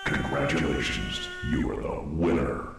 Congratulations, you are the winner.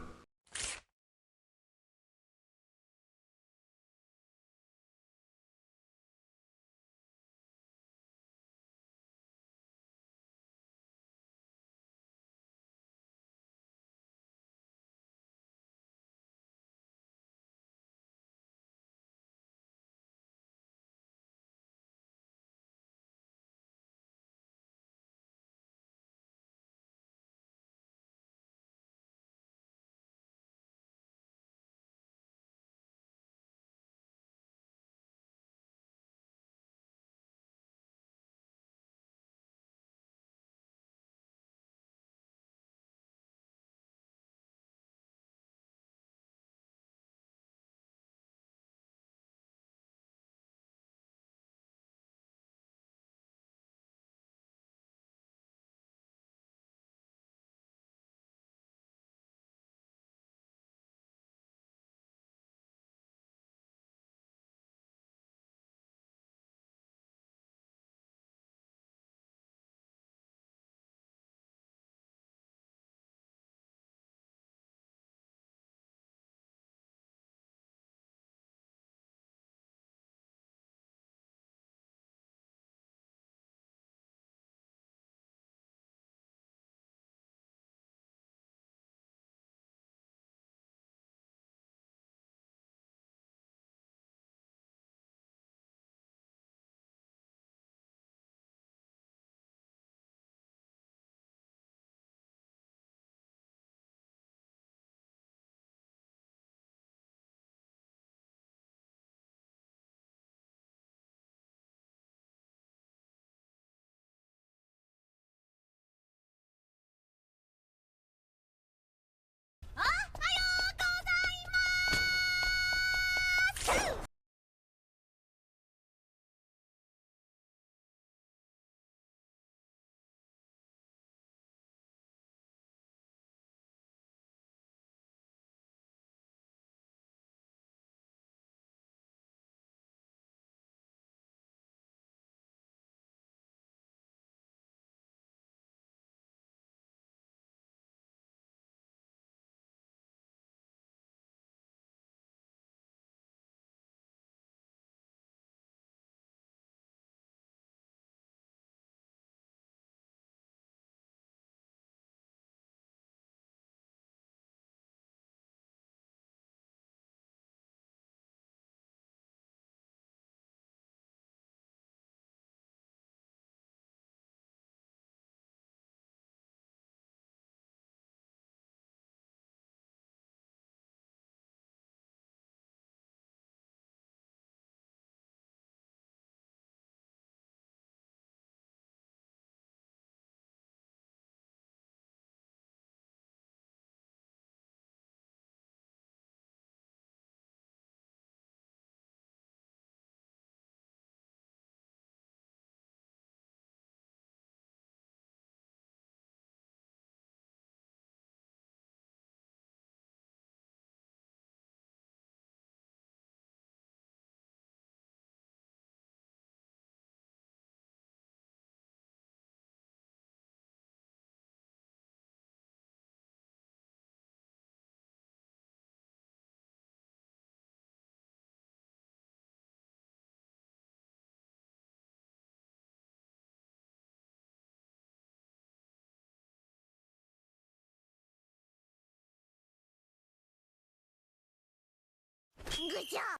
Good job!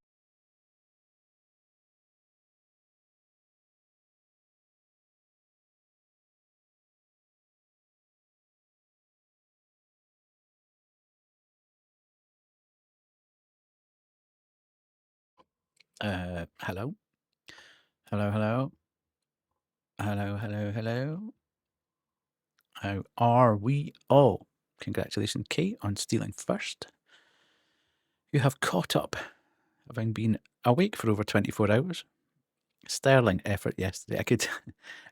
Hello? Hello, hello? Hello, hello, hello? How are we all? Congratulations, Kate, on stealing first. You have caught up, having been awake for over 24 hours. Sterling effort yesterday.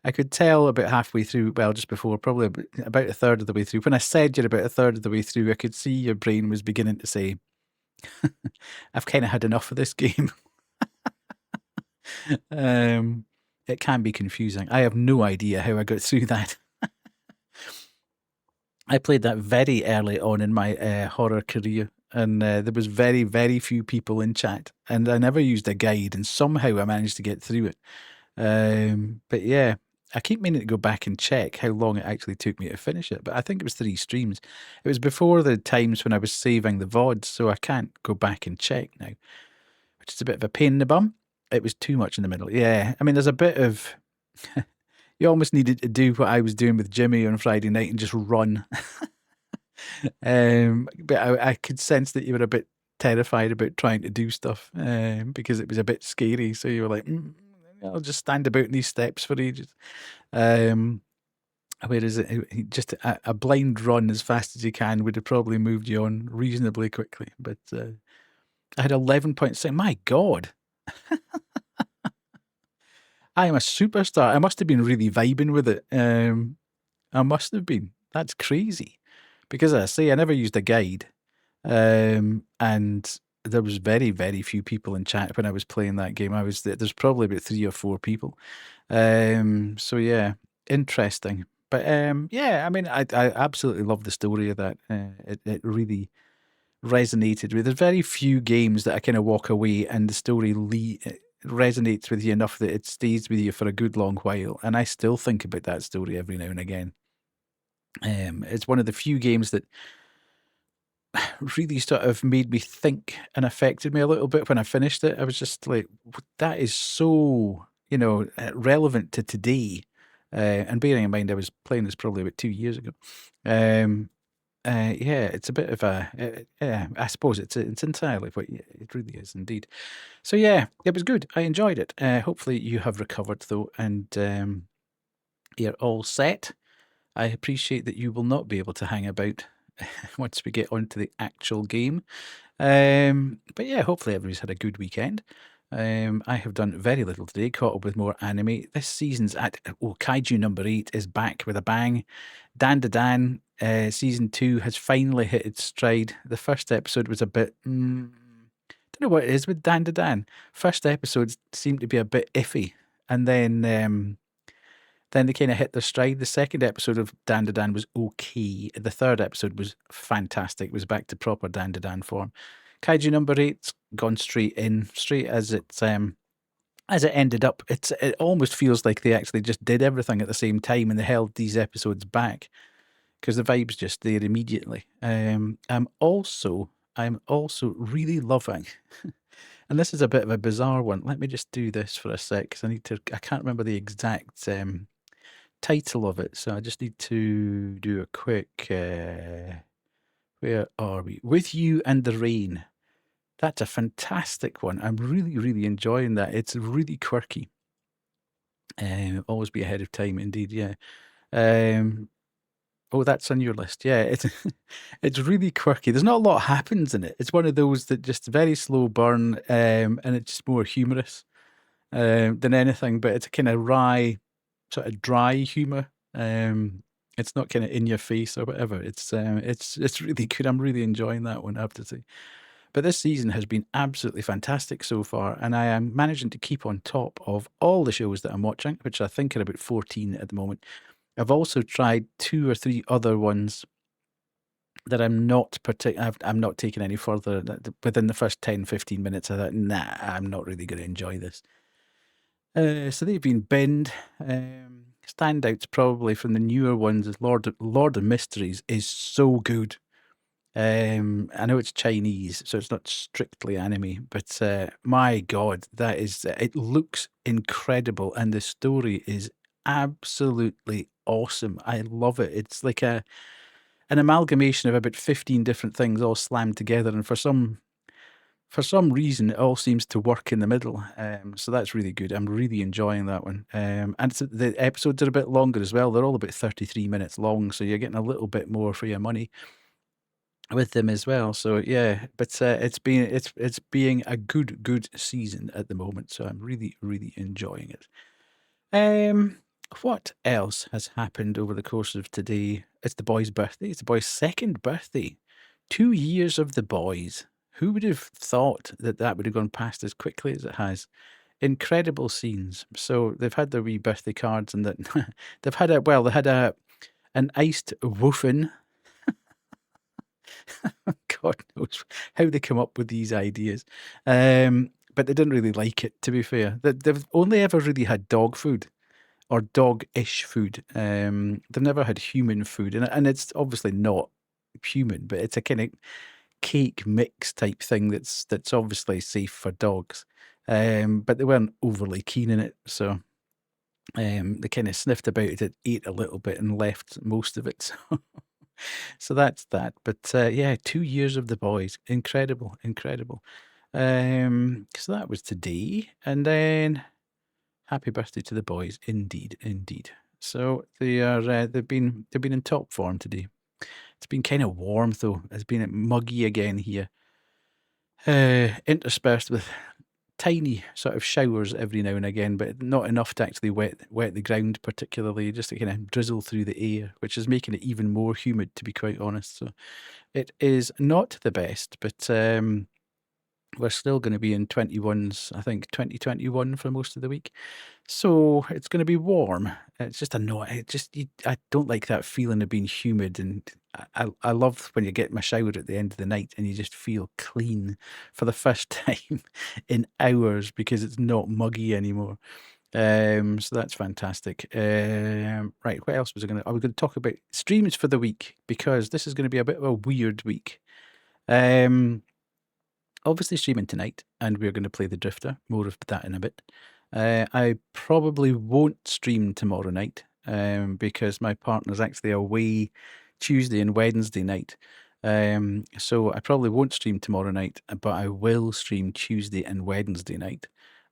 I could tell about halfway through, well, just before, probably about a third of the way through. When I said you're about a third of the way through, I could see your brain was beginning to say, I've kind of had enough of this game. It can be confusing. I have no idea how I got through that. I played that very early on in my horror career, and there was very, very few people in chat, and I never used a guide, and somehow I managed to get through it. But yeah, I keep meaning to go back and check how long it actually took me to finish it, but I think it was 3 streams. It was before the times when I was saving the VODs, so I can't go back and check now, which is a bit of a pain in the bum. It was too much in the middle. Yeah, I mean, there's a bit of you almost needed to do what I was doing with Jimmy on Friday night and just run. But I could sense that you were a bit terrified about trying to do stuff because it was a bit scary. So you were like, I'll just stand about in these steps for ages. Whereas just a blind run as fast as you can would have probably moved you on reasonably quickly. But I had 11.6. My God. I am a superstar. I must have been really vibing with it. I must have been. That's crazy. Because as I say, I never used a guide. And there was very, very few people in chat when I was playing that game. There's probably about 3 or 4 people. So yeah, interesting. But yeah, I mean, I absolutely love the story of that. It really resonated with. There's very few games that I kind of walk away and the story resonates with you enough that it stays with you for a good long while. And I still think about that story every now and again. It's one of the few games that really sort of made me think and affected me a little bit when I finished it. I was just like, that is so, relevant to today. And bearing in mind, I was playing this probably about 2 years ago. Yeah, it's a bit of I suppose it's entirely what it really is indeed. So yeah, it was good. I enjoyed it. Hopefully you have recovered though, and you're all set. I appreciate that you will not be able to hang about once we get onto the actual game. But yeah, hopefully everybody's had a good weekend. I have done very little today, caught up with more anime. This season's Kaiju number 8 is back with a bang. Dan season 2 has finally hit its stride. The first episode was a bit don't know what it is with Dan. First episodes seem to be a bit iffy, and then they kind of hit their stride. The second episode of Dan was okay. The third episode was fantastic. It was back to proper Dan form. Kaiju number 8's gone straight as it ended up. It almost feels like they actually just did everything at the same time and they held these episodes back because the vibe's just there immediately. I'm also really loving, and this is a bit of a bizarre one. Let me just do this for a sec because I can't remember the exact title of it, so I just need to do a quick where are we? With You and the Rain. That's a fantastic one. I'm really, really enjoying that. It's really quirky. Always be ahead of time, indeed. Yeah. Oh, that's on your list. Yeah, it's really quirky. There's not a lot happens in it. It's one of those that just very slow burn, and it's just more humorous than anything. But it's a kind of wry, sort of dry humor. It's not kind of in your face or whatever. It's really good. I'm really enjoying that one, I have to say. But this season has been absolutely fantastic so far, and I am managing to keep on top of all the shows that I'm watching, which I think are about 14 at the moment. I've also tried 2 or 3 other ones that I'm not taking any further. Within the first 10, 15 minutes, I thought, nah, I'm not really going to enjoy this. So they've been binned. Standouts probably from the newer ones is Lord of Mysteries is so good. I know it's Chinese, so it's not strictly anime, but my God, it looks incredible, and the story is absolutely awesome. I love it. It's like an amalgamation of about 15 different things all slammed together, and for some reason, it all seems to work in the middle. So that's really good. I'm really enjoying that one. And the episodes are a bit longer as well. They're all about 33 minutes long, so you're getting a little bit more for your money with them as well. So yeah, but it's being a good season at the moment. So I'm really, really enjoying it. What else has happened over the course of today? It's the boy's birthday. It's the boy's second birthday. 2 years of the boys. Who would have thought that would have gone past as quickly as it has? Incredible scenes. So they've had their wee birthday cards, and that they had an iced woofin God knows how they come up with these ideas. But they didn't really like it, to be fair. They've only ever really had dog food or dog-ish food. They've never had human food, and it's obviously not human, but it's a kind of cake mix type thing that's obviously safe for dogs. But they weren't overly keen in it, so they kind of sniffed about it, ate a little bit, and left most of it. So that's that. But yeah, 2 years of the boys, incredible, incredible. So that was today, and then happy birthday to the boys, indeed, indeed. So they are they've been in top form today. It's been kind of warm though. It's been muggy again here, interspersed with tiny sort of showers every now and again, but not enough to actually wet the ground particularly, just to kind of drizzle through the air, which is making it even more humid, to be quite honest. So it is not the best, but we're still going to be in 21s, I think 2021 for most of the week. So it's going to be warm. It's just annoying. I don't like that feeling of being humid, and I love when you get my shower at the end of the night and you just feel clean for the first time in hours because it's not muggy anymore. So that's fantastic. Right, what else was I going to? I was going to talk about streams for the week because this is going to be a bit of a weird week. Obviously streaming tonight, and we're going to play the Drifter. More of that in a bit. I probably won't stream tomorrow night because my partner's actually away Tuesday and Wednesday night. So I probably won't stream tomorrow night, but I will stream Tuesday and Wednesday night.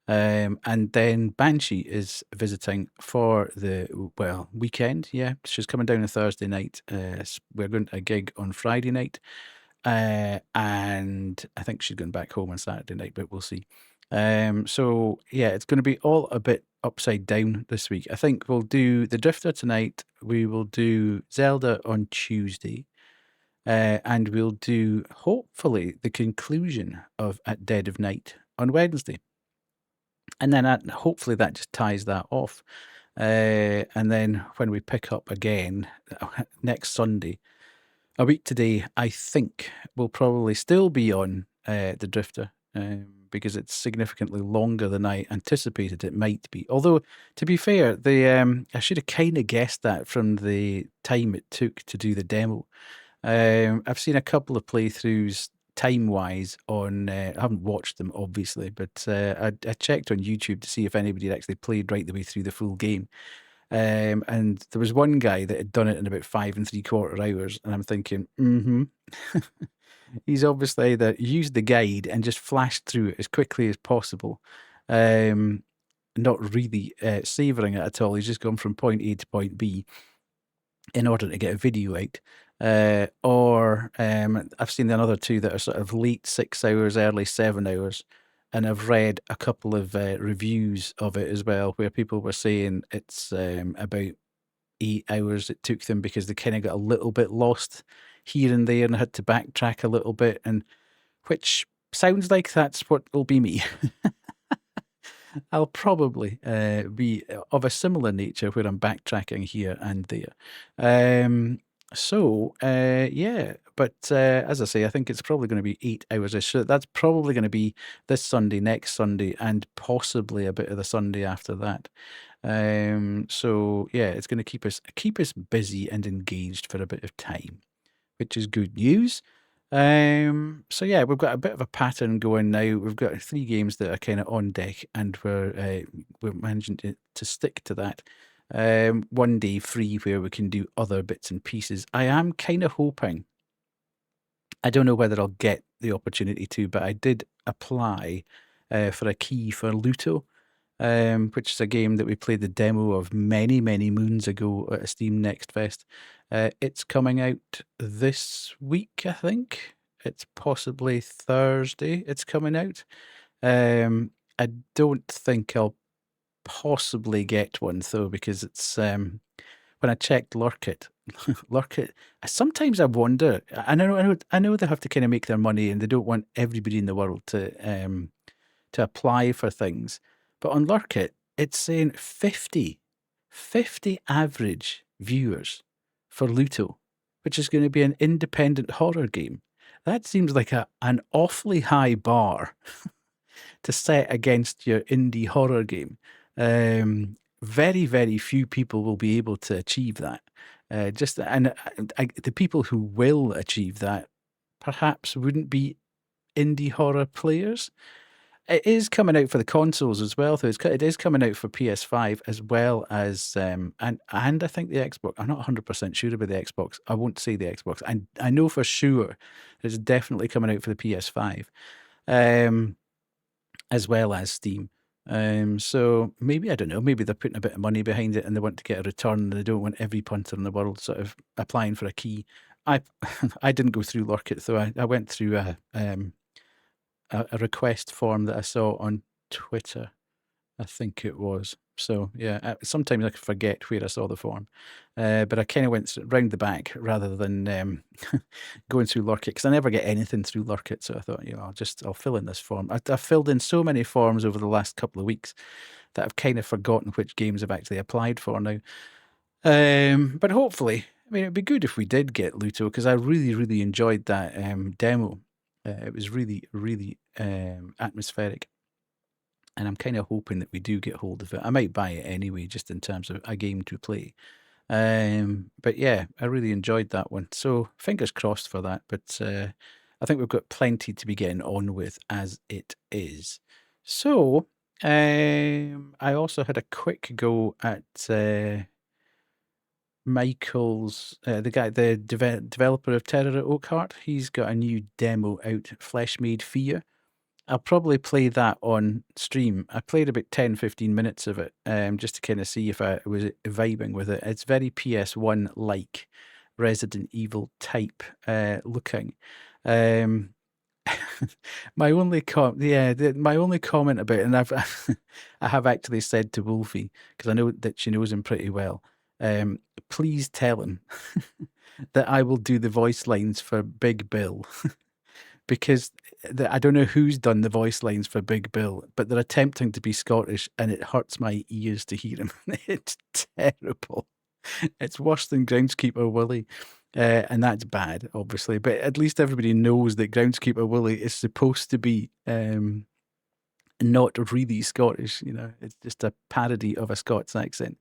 And then Banshee is visiting for the weekend. Yeah, she's coming down on Thursday night. We're going to a gig on Friday night. And I think she's going back home on Saturday night, but we'll see. So yeah, it's going to be all a bit upside down this week. I think we'll do the Drifter tonight. We will do Zelda on Tuesday. And we'll do, hopefully, the conclusion of At Dead of Night on Wednesday. And then hopefully that just ties that off. And then when we pick up again next Sunday, a week today, I think we'll probably still be on the Drifter because it's significantly longer than I anticipated it might be. Although, to be fair, I should have kind of guessed that from the time it took to do the demo. I've seen a couple of playthroughs time-wise on. I haven't watched them obviously, but I checked on YouTube to see if anybody had actually played right the way through the full game. And there was one guy that had done it in about 5 3/4 hours, and I'm thinking, he's obviously either used the guide and just flashed through it as quickly as possible, not really savouring it at all. He's just gone from point A to point B in order to get a video out. Or I've seen another two that are sort of late 6 hours, early 7 hours. And I've read a couple of reviews of it as well, where people were saying it's about 8 hours it took them because they kind of got a little bit lost here and there and had to backtrack a little bit, and which sounds like that's what will be me. I'll probably be of a similar nature where I'm backtracking here and there. Yeah, but as I say, I think it's probably going to be 8 hours. So that's probably going to be this Sunday, next Sunday, and possibly a bit of the Sunday after that. So yeah, it's going to keep us busy and engaged for a bit of time, which is good news. So yeah, we've got a bit of a pattern going now. We've got 3 games that are kind of on deck, and we're managing to stick to that. 1 day free where we can do other bits and pieces. I am kind of hoping, I don't know whether I'll get the opportunity to, but I did apply for a key for Luto, which is a game that we played the demo of many, many moons ago at a Steam Next Fest. It's coming out this week, I think. It's possibly Thursday it's coming out. I don't think I'll possibly get one though, because it's when I checked Lurkit, sometimes I wonder. I know they have to kind of make their money, and they don't want everybody in the world to apply for things. But on Lurkit, it's saying 50 average viewers for Luto. which is going to be an independent horror game. That seems like an awfully high bar to set against your indie horror game. Very, very few people will be able to achieve that. The people who will achieve that perhaps wouldn't be indie horror players. It is coming out for the consoles as well, though. It is coming out for PS5 as well as and I think the Xbox. I'm not 100% sure about the Xbox. I won't say the Xbox. I know for sure it's definitely coming out for the PS5, as well as Steam. So maybe, I don't know, maybe they're putting a bit of money behind it and they want to get a return and they don't want every punter in the world sort of applying for a key. I didn't go through Lurkit, though. I went through a request form that I saw on Twitter, I think it was. So yeah, sometimes I forget where I saw the form, but I kind of went round the back rather than going through Lurkit, because I never get anything through Lurkit. So I thought, I'll fill in this form. I've filled in so many forms over the last couple of weeks that I've kind of forgotten which games I've actually applied for now. But hopefully, I mean, it'd be good if we did get Luto, because I really, really enjoyed that demo. It was really, really atmospheric. And I'm kind of hoping that we do get hold of it. I might buy it anyway, just in terms of a game to play. But yeah, I really enjoyed that one. So fingers crossed for that. But I think we've got plenty to be getting on with as it is. So I also had a quick go at Michael's, the developer of Terror at Oakheart. He's got a new demo out, Fleshmade Fear. I'll probably play that on stream. I played about 10-15 minutes of it, just to kind of see if I was vibing with it. It's very PS1-like, Resident Evil type looking. My only comment about it, and I have actually said to Wolfie, because I know that she knows him pretty well, please tell him that I will do the voice lines for Big Bill. Because I don't know who's done the voice lines for Big Bill, but they're attempting to be Scottish, and it hurts my ears to hear him. It's terrible. It's worse than Groundskeeper Willie, and that's bad, obviously. But at least everybody knows that Groundskeeper Willie is supposed to be not really Scottish. It's just a parody of a Scots accent.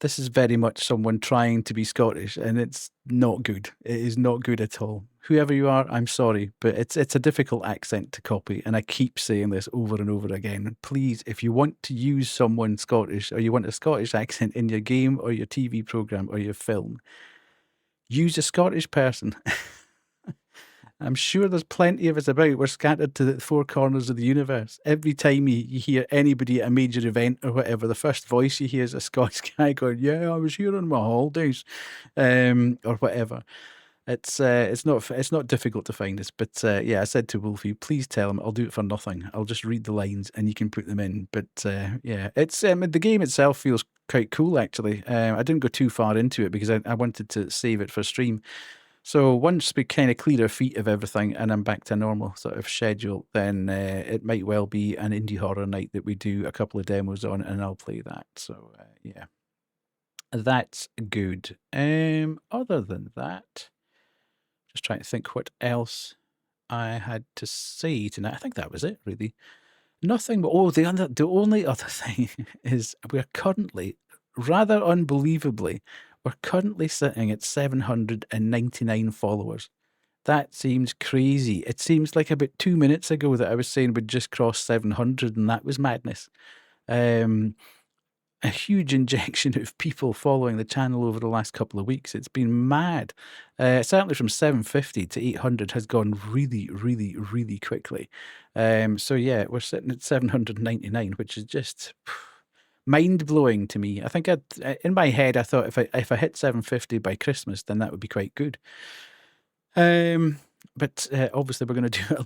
This is very much someone trying to be Scottish, and it's not good. It is not good at all. Whoever you are, I'm sorry, but it's a difficult accent to copy, and I keep saying this over and over again. Please, if you want to use someone Scottish, or you want a Scottish accent in your game or your TV program or your film, use a Scottish person. I'm sure there's plenty of us about. We're scattered to the four corners of the universe. Every time you hear anybody at a major event or whatever, the first voice you hear is a Scottish guy going, "Yeah, I was here on my holidays," or whatever. It's not difficult to find us. But yeah, I said to Wolfie, please tell him I'll do it for nothing. I'll just read the lines and you can put them in. But yeah, it's the game itself feels quite cool, actually. I didn't go too far into it because I wanted to save it for stream. So once we kind of clear our feet of everything and I'm back to normal sort of schedule, then it might well be an indie horror night that we do a couple of demos on, and I'll play that. So yeah, that's good. Other than that, just trying to think what else I had to say tonight. I think that was it, really. Nothing but the only other thing is we're currently, rather unbelievably, we're currently sitting at 799 followers. That seems crazy. It seems like about 2 minutes ago that I was saying we'd just crossed 700, and that was madness. A huge injection of people following the channel over the last couple of weeks. It's been mad. Certainly from 750 to 800 has gone really, really, really quickly. So yeah, we're sitting at 799, which is just mind-blowing to me. I think in my head I thought if I hit 750 by Christmas, then that would be quite good. But obviously we're going to do it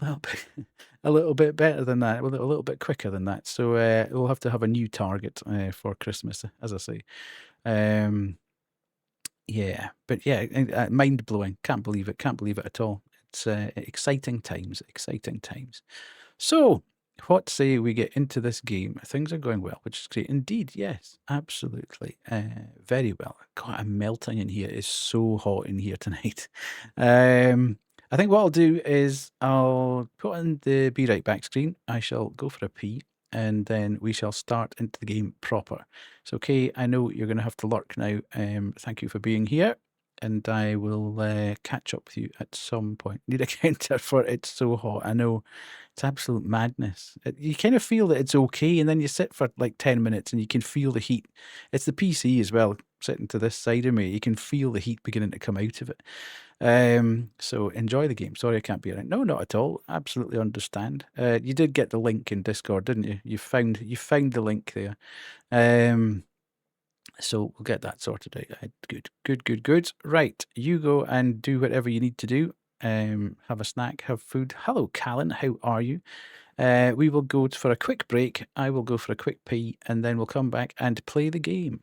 a little bit better than that, a little bit quicker than that. So we'll have to have a new target for Christmas, as I say. Yeah, but yeah, mind-blowing. Can't believe it at all. It's exciting times. So what say we get into this game? Things are going well, which is great. Indeed, yes, absolutely. Very well. God, I'm melting in here. It's so hot in here tonight. I think what I'll do is I'll put on the Be Right Back screen. I shall go for a pee, and then we shall start into the game proper. So, Kay, I know you're going to have to lurk now. Thank you for being here, and I will catch up with you at some point. Need a counter for It's So Hot. I know. It's absolute madness. You kind of feel that it's okay, and then you sit for like 10 minutes and you can feel the heat. It's the PC as well, sitting to this side of me. You can feel the heat beginning to come out of it. So enjoy the game. Sorry I can't be around. No, not at all. Absolutely understand. You did get the link in Discord, didn't you? You found the link there. So we'll get that sorted out. Good. Right, you go and do whatever you need to do. Have a snack, have food. Hello, Callan. How are you? We will go for a quick break. I will go for a quick pee, and then we'll come back and play the game.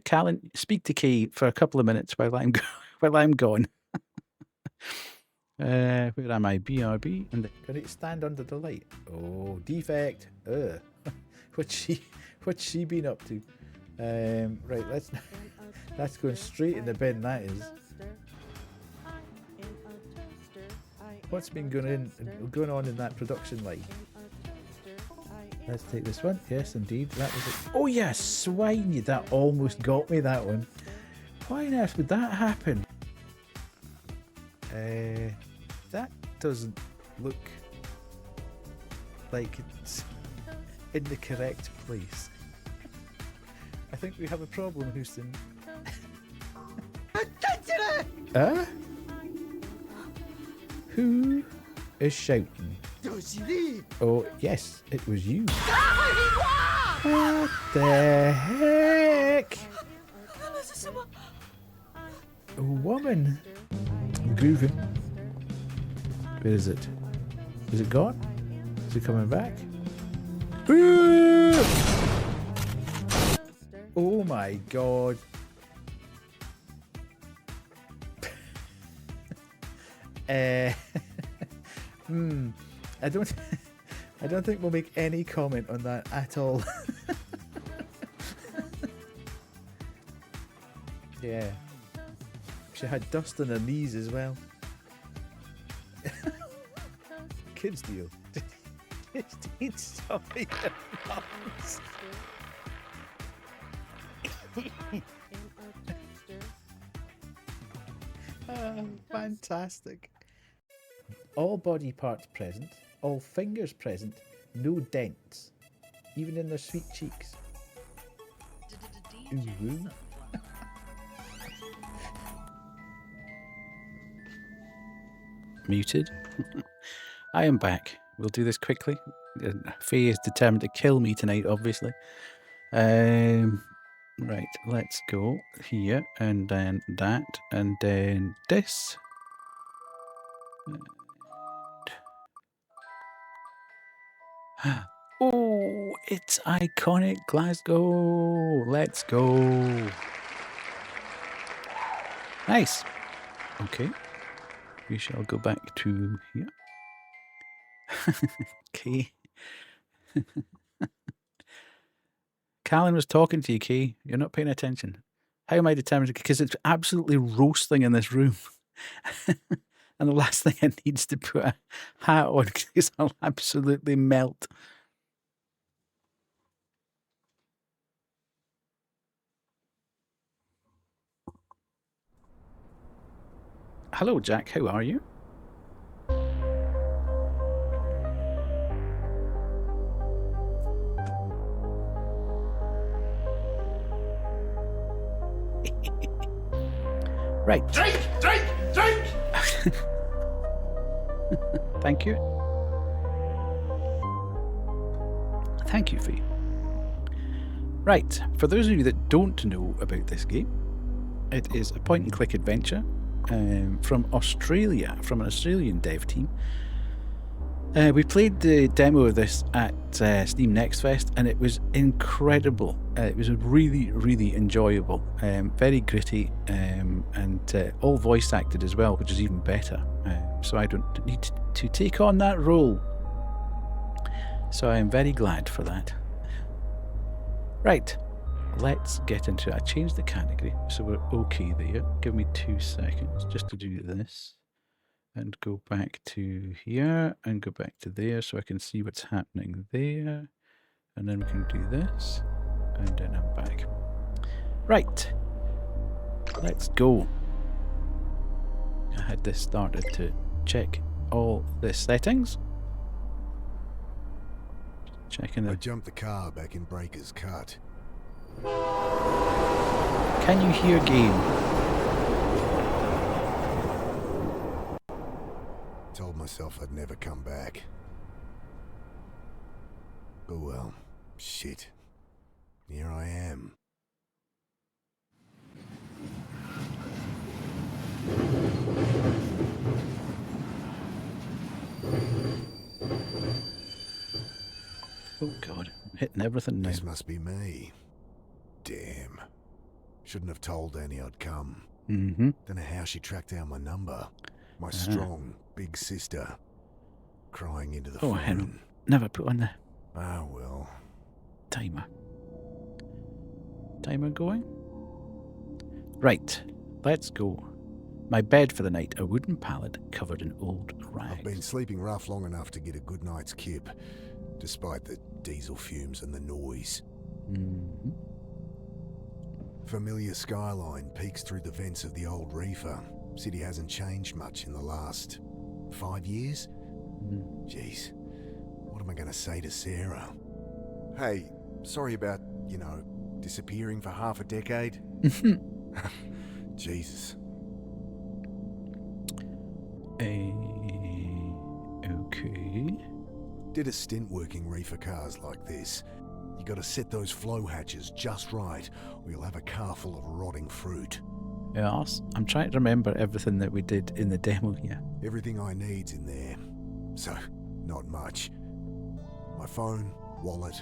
Callan, speak to Kay for a couple of minutes while I'm gone. Where am I? BRB. And can it stand under the light? Oh, defect. What's she been up to? Right, that's going straight in the bin. That is. What's been going on in that production line? Let's take this one. Yes, indeed. That was it. Oh, yeah, swine. That almost got me, that one. Why on earth would that happen? That doesn't look like it's in the correct place. I think we have a problem, Houston. Who is shouting? Oh, yes, it was you. What the heck? A woman. Grooving. Where is it? Is it gone? Is it coming back? Oh my god. I don't think we'll make any comment on that at all. Yeah. She had dust on her knees as well. Kids deal. Sorry. Fantastic. All body parts present, all fingers present, no dents, even in their sweet cheeks. Ooh. Muted. I am back. We'll do this quickly. Faye is determined to kill me tonight, obviously. Right, let's go here, and then that, and then this. Oh, it's iconic Glasgow. Let's go. Nice. Okay. We shall go back to here. Okay. Callan was talking to you, Kay. You're not paying attention. How am I determined? Because it's absolutely roasting in this room. And the last thing I need is to put a hat on because I'll absolutely melt. Hello, Jack. How are you? Right. Drink! Thank you. Thank you, Fee. Right. For those of you that don't know about this game, it is a point-and-click adventure from Australia, from an Australian dev team. We played the demo of this at Steam Next Fest, and it was incredible. It was really, really enjoyable. Very gritty, and all voice acted as well, which is even better. So I don't need to take on that role. So I am very glad for that. Right, let's get into it. I changed the category, so we're okay there. Give me 2 seconds just to do this. And go back to here and go back to there so I can see what's happening there. And then we can do this. And then I'm back. Right. Let's go. I had this started to check all the settings. Checking I the... jumped the car back in Breaker's Cut. Can you hear game? Told myself I'd never come back. Oh well, shit. Here I am. Oh god, I'm hitting everything now. This must be me. Damn. Shouldn't have told Annie I'd come. Mm-hmm. Don't know how she tracked down my number. My strong, big sister. Crying into the Oh, phone. Henry, never put on the Ah, well. timer. Timer going? Right, let's go. My bed for the night, a wooden pallet covered in old rags. I've been sleeping rough long enough to get a good night's kip, despite the diesel fumes and the noise. Mm-hmm. Familiar skyline peeks through the vents of the old reefer. City hasn't changed much in the last 5 years. Jeez, what am I going to say to Sarah? Hey, sorry about, disappearing for half a decade. Jesus. Okay. Did a stint working reefer cars like this. You gotta set those flow hatches just right, or you'll have a car full of rotting fruit. Yes, I'm trying to remember everything that we did in the demo here. Everything I need's in there. So, not much. My phone, wallet,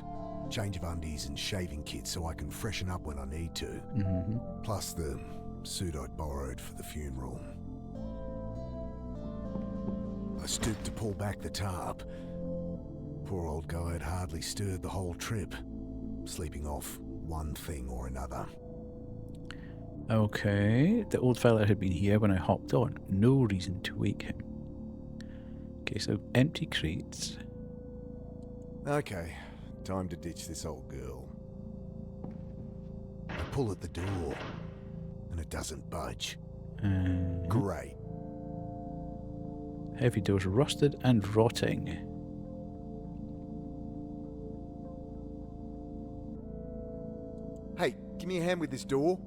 change of undies and shaving kit so I can freshen up when I need to. Mm-hmm. Plus the suit I'd borrowed for the funeral. I stooped to pull back the tarp. Poor old guy had hardly stirred the whole trip, sleeping off one thing or another. Okay, the old fella had been here when I hopped on. No reason to wake him. Okay, so empty crates. Okay, time to ditch this old girl. I pull at the door, and it doesn't budge. Great. Heavy doors rusted and rotting. Hey, give me a hand with this door.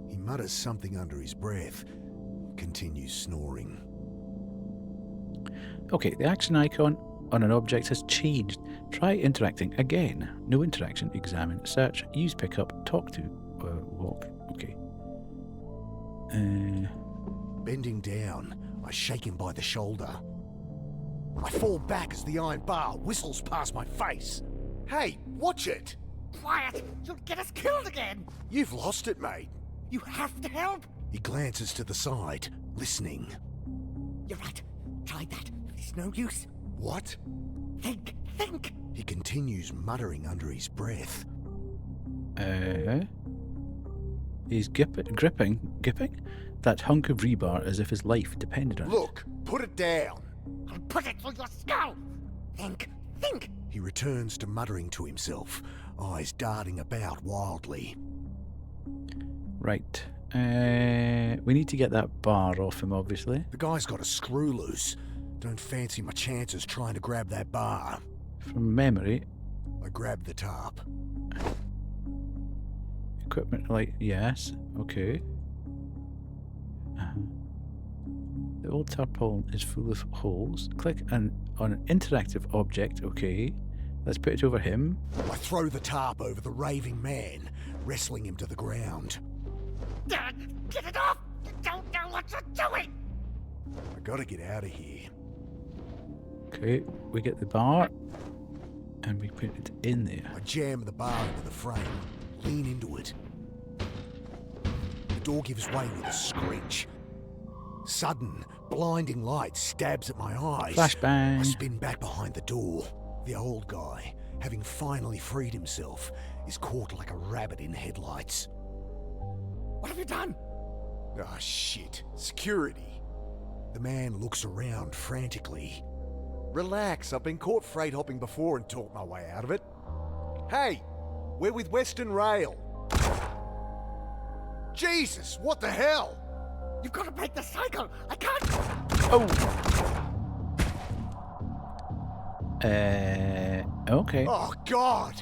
He mutters something under his breath, continues snoring. Okay, the action icon on an object has changed. Try interacting again. No interaction. Examine. Search. Use pickup. Talk to. Walk. Okay. Bending down, I shake him by the shoulder. I fall back as the iron bar whistles past my face. Hey, watch it! Quiet! You'll get us killed again! You've lost it, mate. You have to help! He glances to the side, listening. You're right. Tried that. It's no use. What? Think! He continues muttering under his breath. He's gripping that hunk of rebar as if his life depended on it. Look, put it down! I'll put it through your skull! Think! He returns to muttering to himself, eyes darting about wildly. Right. We need to get that bar off him, obviously. The guy's got a screw loose. Don't fancy my chances trying to grab that bar. From memory, I grab the tarp. equipment, yes, okay. The old tarpaulin is full of holes. Click on an interactive object, okay. Let's put it over him. I throw the tarp over the raving man, wrestling him to the ground. Dad, get it off! You don't know what you're doing! I gotta get out of here. Okay, we get the bar and we put it in there. I jam the bar into the frame, lean into it. The door gives way with a screech. Sudden, blinding light stabs at my eyes. I Flashbang. spin back behind the door. The old guy, having finally freed himself, is caught like a rabbit in headlights. What have you done? Ah, shit. Security. The man looks around frantically. Relax, I've been caught freight hopping before and talked my way out of it. Hey, we're with Western Rail. Jesus, what the hell? You've got to break the cycle. I can't. Oh. Okay. Oh, God!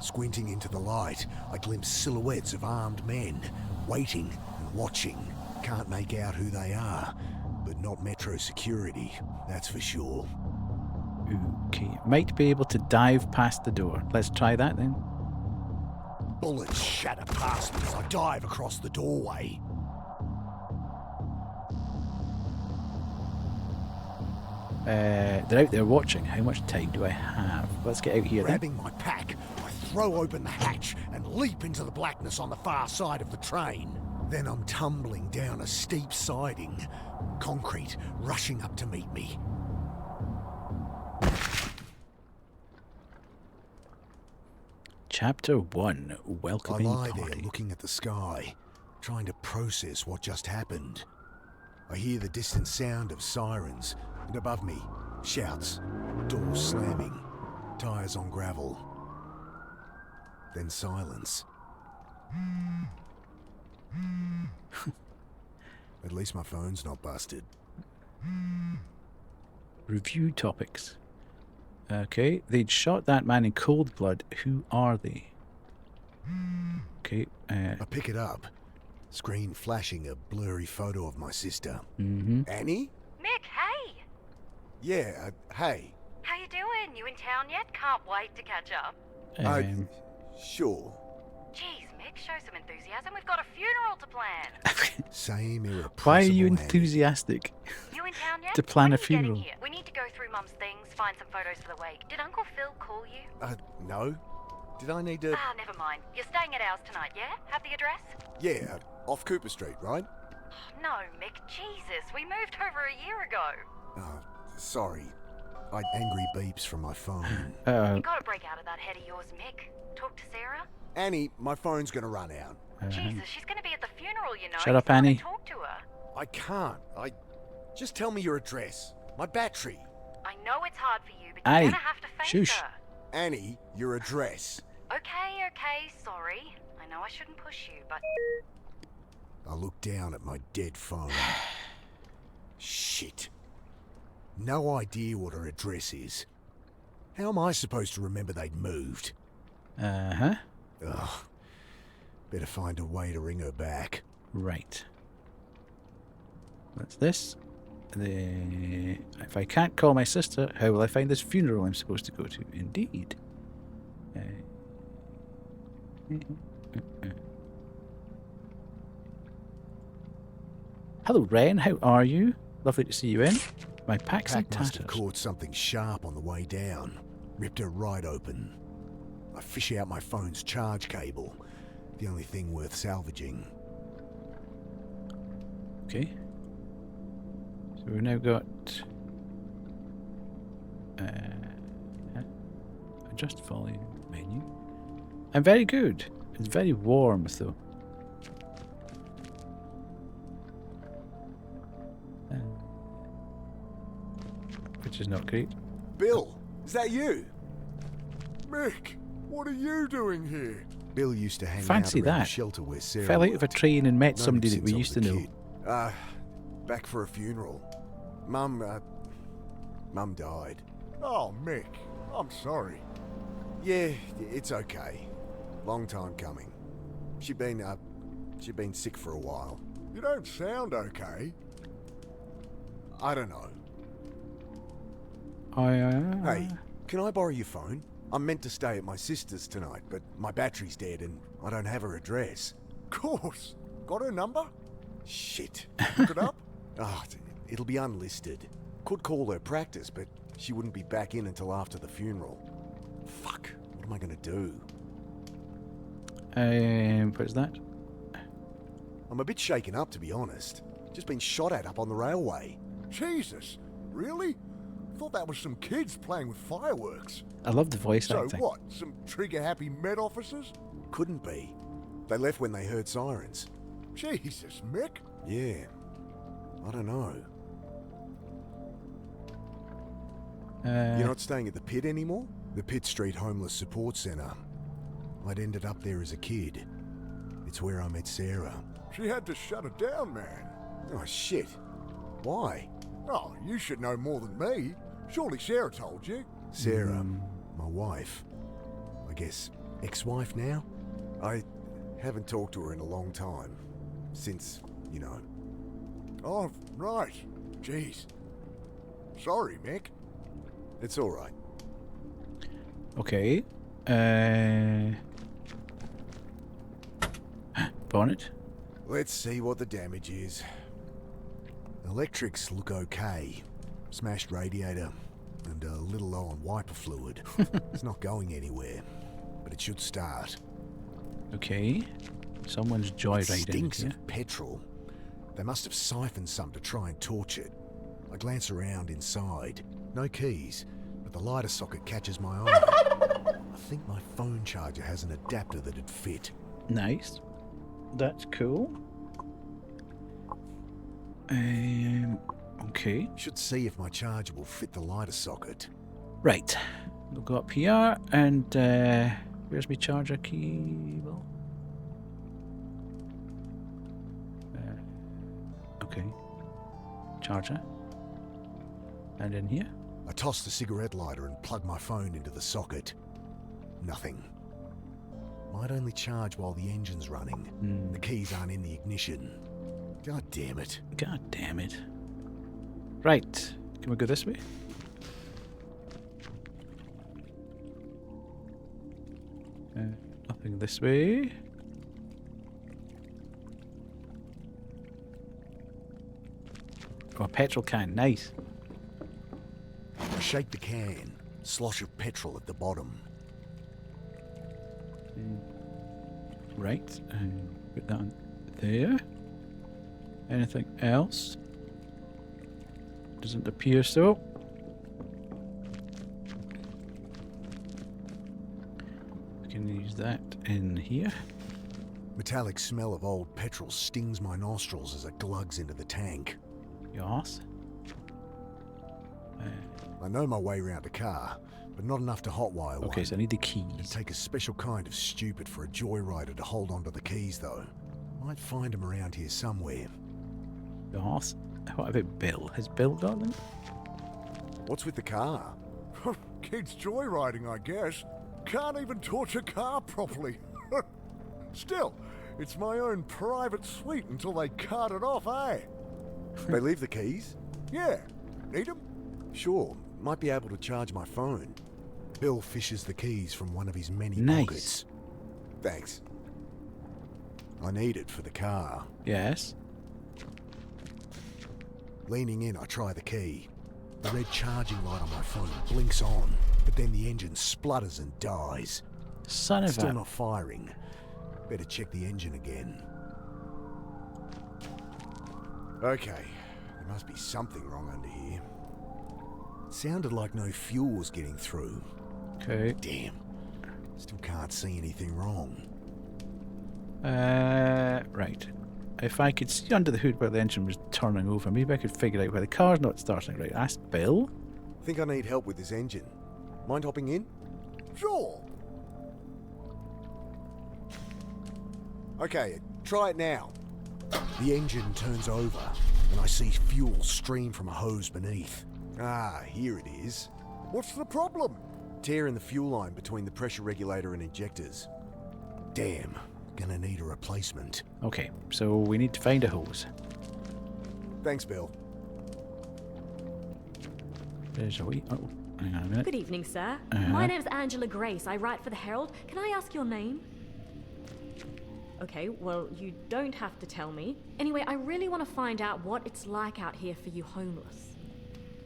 Squinting into the light, I glimpse silhouettes of armed men, waiting and watching. Can't make out who they are, but not Metro security, that's for sure. Okay. Might be able to dive past the door. Let's try that then. Bullets shatter past me as I dive across the doorway. They're out there watching. How much time do I have? Let's get out here then. Grabbing my pack, I throw open the hatch and leap into the blackness on the far side of the train. Then I'm tumbling down a steep siding, concrete rushing up to meet me. Chapter 1. I Welcoming lie party. there looking at the sky, trying to process what just happened. I hear the distant sound of sirens, and above me, shouts, doors slamming, tires on gravel. Then silence. At least my phone's not busted. Review topics. Okay, they'd shot that man in cold blood. Who are they? Okay, I pick it up, screen flashing a blurry photo of my sister. mm-hmm. Annie? Mick, hey! Yeah, hey. How you doing? You in town yet? Can't wait to catch up. Sure. Jeez, Mick, show some enthusiasm. We've got a funeral to plan. Same irrepressible Why are you Annie. enthusiastic? You in town yet? To plan When a are you getting funeral. here? We need to go through Mum's things, find some photos for the wake. Did Uncle Phil call you? No. Did I need to... Ah, never mind. You're staying at ours tonight, yeah? Have the address? Yeah, off Cooper Street, right? No, Mick, Jesus. We moved over a year ago. Oh, sorry. Angry beeps from my phone. You gotta break out of that head of yours, Mick. Talk to Sarah? Annie, my phone's gonna run out. Jesus, she's gonna be at the funeral, you know. Shut up, You wanna Annie. Talk to her. I can't. Just tell me your address. My battery. I know it's hard for you, but Annie, you're gonna have to face shush. her. Annie, your address. Okay, sorry. I know I shouldn't push you, but... I look down at my dead phone. Shit. No idea what her address is. How am I supposed to remember they'd moved? Uh-huh. Ugh. Better find a way to ring her back. Right. That's this. If I can't call my sister, how will I find this funeral I'm supposed to go to? Indeed. Hello, Ren. How are you? Lovely to see you in. My pack's in Pack must have tatters. caught something sharp on the way down. Ripped her right open. I fish out my phone's charge cable. The only thing worth salvaging. Okay. So we've now got adjust volume menu. I'm very good. It's very warm though. Which is not great. Bill, is that you? Mick, what are you doing here? Bill used to hang Fancy out around the that. shelter where Sarah Fell out of a worked. train and met Known somebody him that we since I used to was a know. kid. Back for a funeral. Mum died. Oh, Mick, I'm sorry. Yeah, it's okay. Long time coming. She'd been sick for a while. You don't sound okay. I don't know. Hey. Hey, can I borrow your phone? I'm meant to stay at my sister's tonight, but my battery's dead and I don't have her address. Course. Got her number? Shit. Look it up? Ah, it'll be unlisted. Could call her practice, but she wouldn't be back in until after the funeral. Fuck. What am I gonna do? What's that? I'm a bit shaken up, to be honest. Just been shot at up on the railway. Jesus. Really? Thought that was some kids playing with fireworks. I love the voice So acting. what? Some trigger-happy Met officers? Couldn't be. They left when they heard sirens. Jesus, Mick. Yeah. I don't know. You're not staying at the pit anymore? The Pitt Street Homeless Support Centre. I'd ended up there as a kid. It's where I met Sarah. She had to shut it down, man. Oh, shit. Why? Oh, you should know more than me. Surely Sarah told you. Sarah, my wife. I guess ex-wife now? I haven't talked to her in a long time. Since, you know. Oh, right. Jeez. Sorry, Mick. It's all right. Okay. Bonnet. Let's see what the damage is. Electrics look okay. Smashed radiator and a little low on wiper fluid. It's not going anywhere, but it should start. Okay. Someone's It joyriding stinks here. of petrol. They must have siphoned some to try and torch it. I glance around inside. No keys, but the lighter socket catches my eye. I think my phone charger has an adapter that'd fit. Nice. That's cool. Okay. Should see if my charger will fit the lighter socket. Right. We'll go up here and where's my charger cable? Okay. Charger. And in here. I toss the cigarette lighter and plug my phone into the socket. Nothing. Might only charge while the engine's running. The keys aren't in the ignition. God damn it. God damn it. Right. Can we go this way? Nothing this way. Oh, a petrol can. Nice. I shake the can. Slosh of petrol at the bottom. Right. And put that on there. Anything else? Doesn't appear so. We can use that in here. Metallic smell of old petrol stings my nostrils as it glugs into the tank. Yes. I know my way around a car, but not enough to hotwire one. Okay, so I need the It'd keys. take a special kind of stupid for a joyrider to hold onto the keys, though. Might find them around here somewhere. Yes. What about Bill? Has Bill got them? What's with the car? Kids joyriding, I guess. Can't even torch a car properly. Still, it's my own private suite until they cart it off, eh? They leave the keys? Yeah. Need 'em? Sure. Might be able to charge my phone. Bill fishes the keys from one of his many Nice. pockets. Thanks. I need it for the car. Yes. Leaning in, I try the key. The red charging light on my phone blinks on, but then the engine splutters and dies. Son of Still a... not firing. Better check the engine again. Okay, there must be something wrong under here. Sounded like no fuel was getting through. Okay. Damn. Still can't see anything wrong. Right. If I could see under the hood where the engine was turning over, maybe I could figure out why the car's not starting right. Ask Bill. Think I need help with this engine. Mind hopping in? Sure. Okay, try it now. The engine turns over, and I see fuel stream from a hose beneath. Ah, here it is. What's the problem? Tear in the fuel line between the pressure regulator and injectors. Damn, gonna need a replacement. Okay, so we need to find a hose. Thanks, Bill. There's a wee... Oh, hang on a minute. Good evening, sir. Uh-huh. My name's Angela Grace. I write for the Herald. Can I ask your name? Okay, well, you don't have to tell me. Anyway, I really want to find out what it's like out here for you homeless.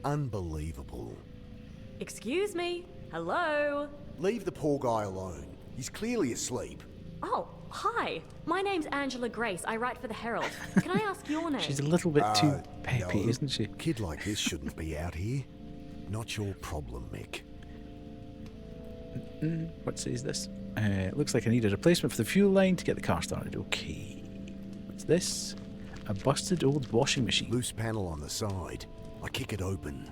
Unbelievable. Excuse me? Hello? Leave the poor guy alone. He's clearly asleep. Oh, hi. My name's Angela Grace. I write for the Herald. Can I ask your name? She's a little bit too No. peppy, isn't she? Kid like this shouldn't be out here. Not your problem, Mick. What says this? Looks like I need a replacement for the fuel line to get the car started. Okay. What's this? A busted old washing machine. Loose panel on the side. I kick it open.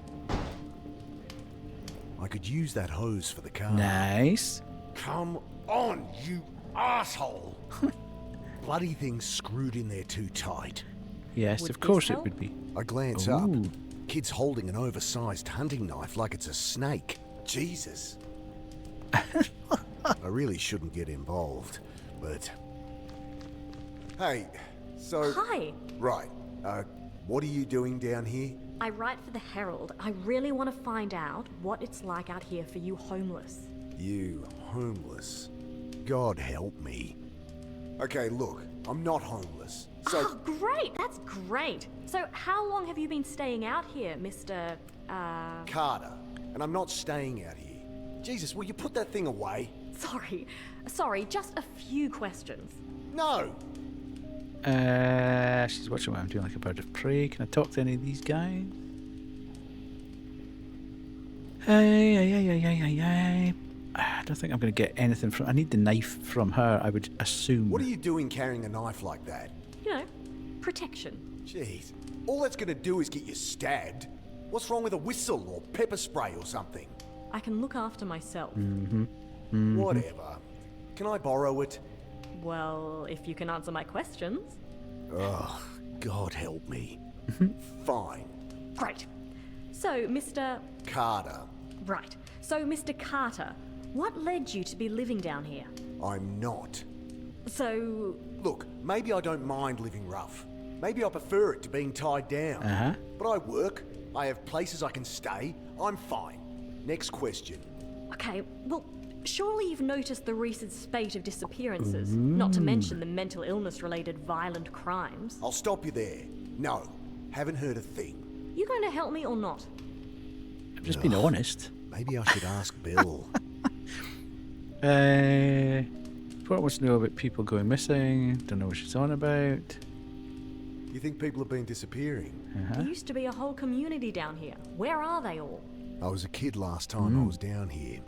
I could use that hose for the car. Nice. Come on, you asshole! Bloody thing's screwed in there too tight. Yes, Would of this course it help? would be. I glance Ooh. up. Kid's holding an oversized hunting knife like it's a snake. Jesus. I really shouldn't get involved, but... Hey, so... Hi. Right, what are you doing down here? I write for the Herald. I really want to find out what it's like out here for you homeless. You homeless. God help me. Okay, look, I'm not homeless. So, Oh, great. That's great. So, how long have you been staying out here, Mr. Carter, and I'm not staying out here. Jesus, will you put that thing away? Sorry, just a few questions. No! She's watching what I'm doing like a bird of prey. Can I talk to any of these guys? Hey. I don't think I'm going to get anything from... I need the knife from her, I would assume. What are you doing carrying a knife like that? You know, protection. Jeez, all that's gonna do is get you stabbed. What's wrong with a whistle or pepper spray or something? I can look after myself. Whatever. Can I borrow it? Well, if you can answer my questions. Ugh, God help me. Fine. Great. So, Mr. Carter, Right. So, Mr. Carter, what led you to be living down here? I'm not. So, Look, maybe I don't mind living rough. Maybe I prefer it to being tied down. Uh-huh. But I work, I have places I can stay, I'm fine. Next question. okay, well, surely you've noticed the recent spate of disappearances, not to mention the mental illness-related violent crimes. I'll stop you there. No, haven't heard a thing. You going to help me or not? I've just been honest. Maybe I should ask Bill. What wants to know about people going missing? Don't know what she's on about. You think people have been disappearing? There used to be a whole community down here. Where are they all? I was a kid last time I was down here,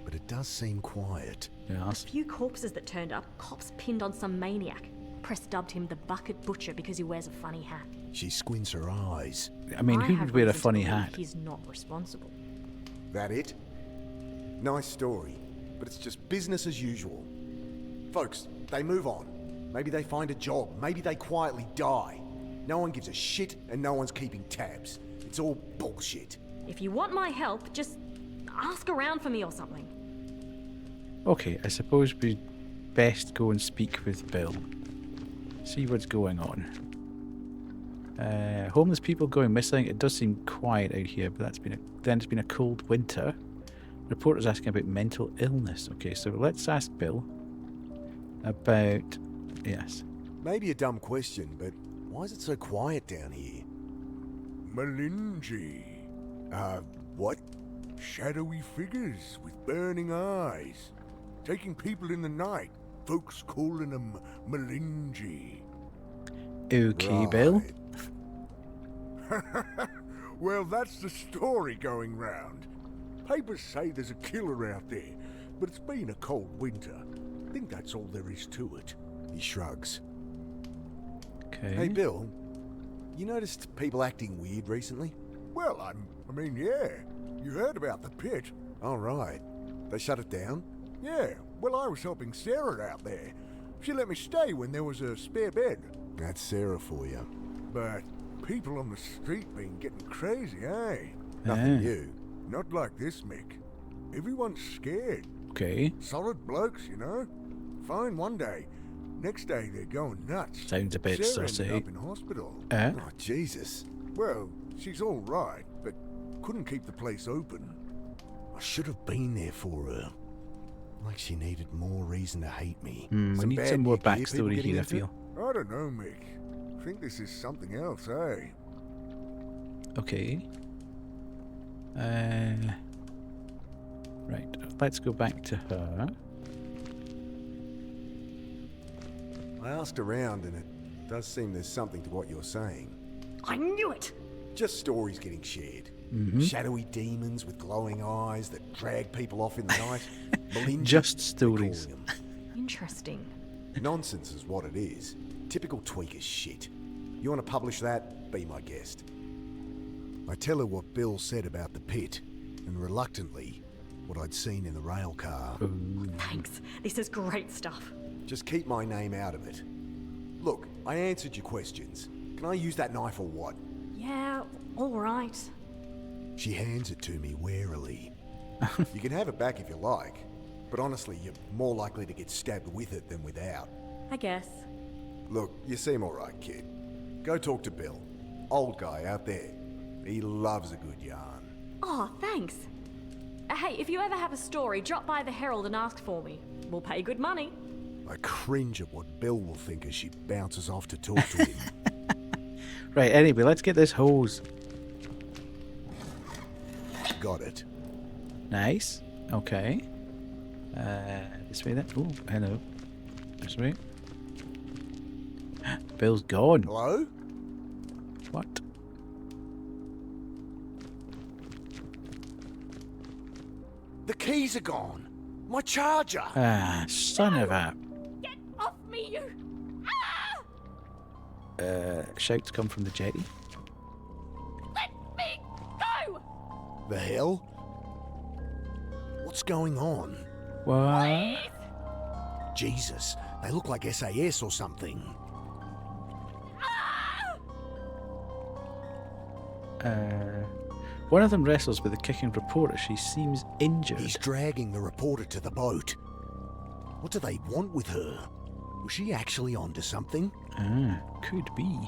but it does seem quiet. Yes. Few corpses that turned up, cops pinned on some maniac. Press dubbed him the Bucket Butcher because he wears a funny hat. She squints her eyes. I mean, who have would wear a reason to funny believe hat? He's not responsible. That it? Nice story, but it's just business as usual. Folks, they move on. Maybe they find a job. Maybe they quietly die. No one gives a shit and no one's keeping tabs. It's all bullshit. If you want my help, just ask around for me or something. Okay, I suppose we'd best go and speak with Bill. See what's going on. Homeless people going missing. It does seem quiet out here, but then it's been a cold winter. Reporters asking about mental illness. Okay, so let's ask Bill about... Yes. Maybe a dumb question, but why is it so quiet down here? Malinji. What? Shadowy figures with burning eyes. Taking people in the night. Folks calling them Malinji. Okay, Bill. Well, that's the story going round. Papers say there's a killer out there, but it's been a cold winter. I think that's all there is to it. He shrugs. Okay. Hey, Bill, you noticed people acting weird recently? Well, I mean, yeah. You heard about the pit. All right. They shut it down? Yeah, well, I was helping Sarah out there. She let me stay when there was a spare bed. That's Sarah for you. But people on the street been getting crazy, eh? Nothing Ah. new. Not like this, Mick. Everyone's scared. Okay. Solid blokes, you know? Fine one day. Next day they're going nuts. Sounds a bit Sarah ended sussy. up in hospital. Eh? Oh, Jesus. Well, she's all right, but couldn't keep the place open. I should have been there for her. Like she needed more reason to hate me. We need bad some more gig here, people backstory getting here, I into? feel. I don't know, Mick. I think this is something else, eh? Okay. Right, let's go back to her. I asked around and it does seem there's something to what you're saying. I knew it! Just stories getting shared. Shadowy demons with glowing eyes that drag people off in the night. Melinda, Just they stories. call them. Interesting. Nonsense is what it is. Typical tweaker shit. You want to publish that? Be my guest. I tell her what Bill said about the pit, and reluctantly, what I'd seen in the rail car. Thanks. This is great stuff. Just keep my name out of it. Look, I answered your questions. Can I use that knife or what? Yeah, all right. She hands it to me warily. You can have it back if you like, but honestly, you're more likely to get stabbed with it than without. I guess. Look, you seem alright, kid. Go talk to Bill. Old guy out there. He loves a good yarn. Oh, thanks. Hey, if you ever have a story, drop by the Herald and ask for me. We'll pay good money. I cringe at what Bill will think as she bounces off to talk to him. Right, anyway, let's get this hose. Got it. Nice. Okay. This way then. Oh, hello. This way. Bill's gone. Hello? What? The keys are gone. My charger. Ah, son of a... Get off me, you! Shouts come from the jetty. Let me go! The hell? What's going on? What? Jesus, they look like SAS or something. One of them wrestles with the kicking reporter. She seems injured. He's dragging the reporter to the boat. What do they want with her? Was she actually onto something? Ah, could be.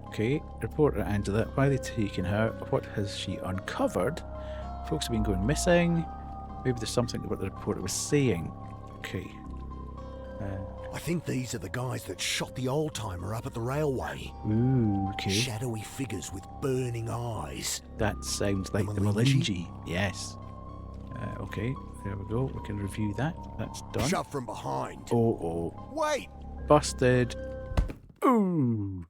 Okay, reporter Angela. Why are they taking her? What has she uncovered? Folks have been going missing. Maybe there's something to what the reporter was saying. Okay. I think these are the guys that shot the old-timer up at the railway. Ooh, okay. Shadowy figures with burning eyes. That sounds like the Melingi? Melingi. Yes. Okay, there we go. We can review that. That's done. Shot from behind. Oh, Wait! busted. Ooh.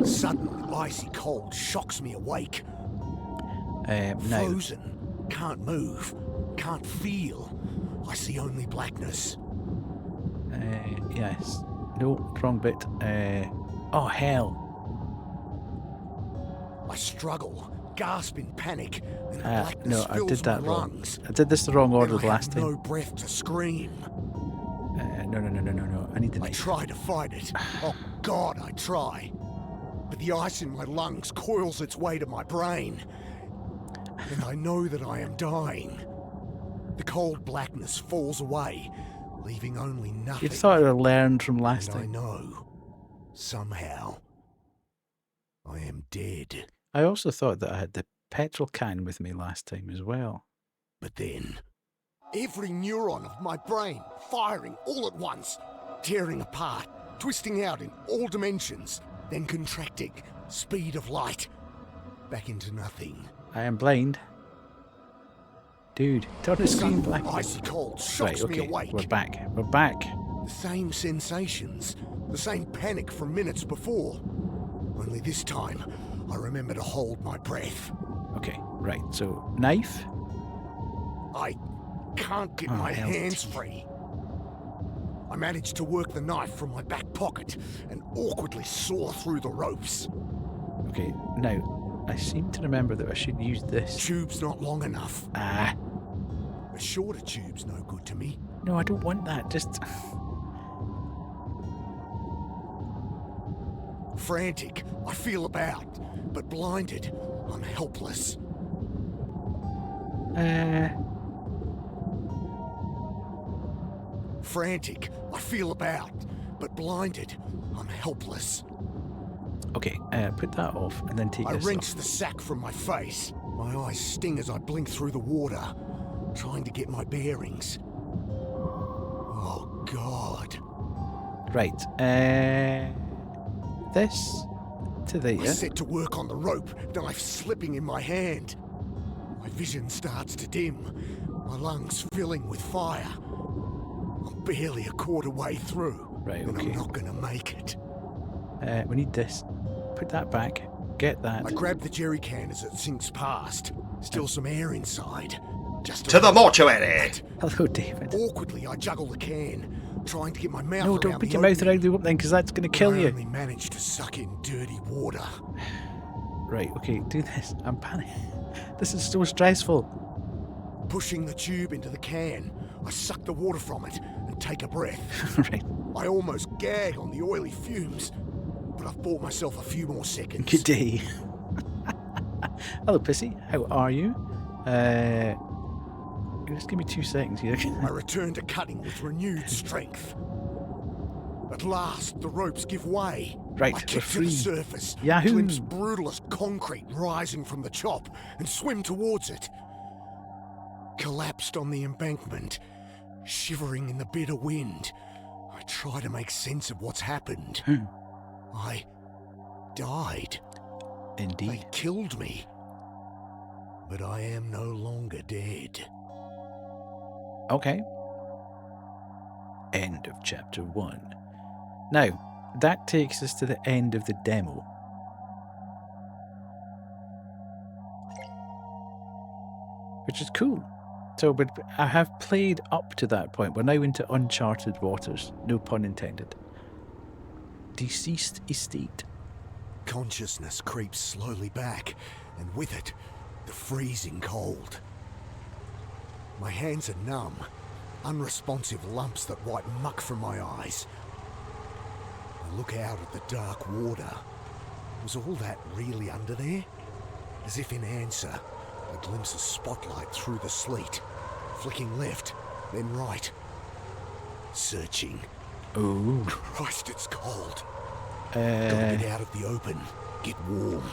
Sudden icy cold shocks me awake. Now, Frozen. Can't move. Can't feel. I see only blackness. yes. No, wrong bit. Oh, hell. I struggle, gasp in panic, and Ah, blackness no, I fills did that my wrong. lungs. I did this the wrong order And the I last have time. no breath to scream. No. I need the I knife. try to fight it. Oh God, I try. But the ice in my lungs coils its way to my brain. And I know that I am dying. The cold blackness falls away, leaving only nothing. You'd thought I learned from last And I time. know, somehow, I am dead. I also thought that I had the petrol can with me last time as well. But then, every neuron of my brain firing all at once, tearing apart, twisting out in all dimensions, then contracting, speed of light, back into nothing. I am blind. Dude, turn the screen Sudden black. icy cold Right, shocks me okay, awake. we're back. We're back. The same sensations, the same panic from minutes before. Only this time, I remember to hold my breath. Okay, right, so knife. I can't get Oh, my hell's hands teeth. free. I managed to work the knife from my back pocket and awkwardly saw through the ropes. Okay, now, I seem to remember that I should use this. Tube's not long enough. Ah, A shorter tube's no good to me. no, I don't want that. Just. Frantic, I feel about, but blinded, I'm helpless. Frantic, I feel about, but blinded, I'm helpless. Okay, put that off and then take I this wrench off. the sack from my face. My eyes sting as I blink through the water, trying to get my bearings. Oh, God. Right, this to I there. set to work on the rope, knife slipping in my hand. My vision starts to dim, my lungs filling with fire. I'm barely a quarter way through, Right, and okay. I'm not gonna make it. We need this. Put that back. Get that. I grab the jerry can as it sinks past. Still some air inside. Just To the enough. mortuary! Hello, David. Awkwardly, I juggle the can, trying to get my mouth No, around don't put the your mouth opening. around the opening because that's going to kill I you. only manage to suck in dirty water. Right, okay, do this. I'm panicking. This is so stressful. Pushing the tube into the can, I suck the water from it and take a breath. Right. I almost gag on the oily fumes, but I've bought myself a few more seconds. Good day. Hello, Pissy. How are you? Just give me 2 seconds here. I return to cutting with renewed strength. At last, the ropes give way. Right, I we're kick to free. the surface, Yahoo! glimpse brutal as concrete rising from the chop, and swim towards it. Collapsed on the embankment, shivering in the bitter wind, I try to make sense of what's happened. I died. They Indeed. killed me. But I am no longer dead. Okay. End of chapter 1. Now, that takes us to the end of the demo. Which is cool. So, but I have played up to that point. We're now into uncharted waters. No pun intended. Deceased estate. Consciousness creeps slowly back, and with it, the freezing cold. My hands are numb, unresponsive lumps that wipe muck from my eyes. I look out at the dark water. Was all that really under there? As if in answer, I glimpse a spotlight through the sleet, flicking left, then right. Searching. Oh. Christ, it's cold. Gotta get out of the open, get warm.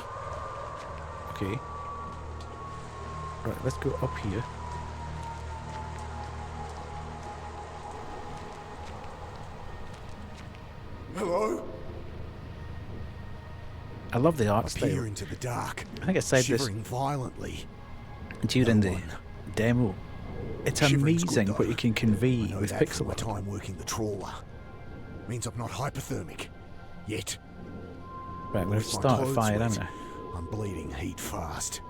Okay. Right, let's go up here. Hello? I love the art I style. peer into the dark, I think I said this shivering violently. during No the one. demo. It's Shivering's good, amazing what though. you can I convey know with that from pixel my art. time working the trawler. Means I'm not hypothermic. Yet. Right, I'm going to With my start a clothes fire, wet, haven't I? I'm bleeding heat fast.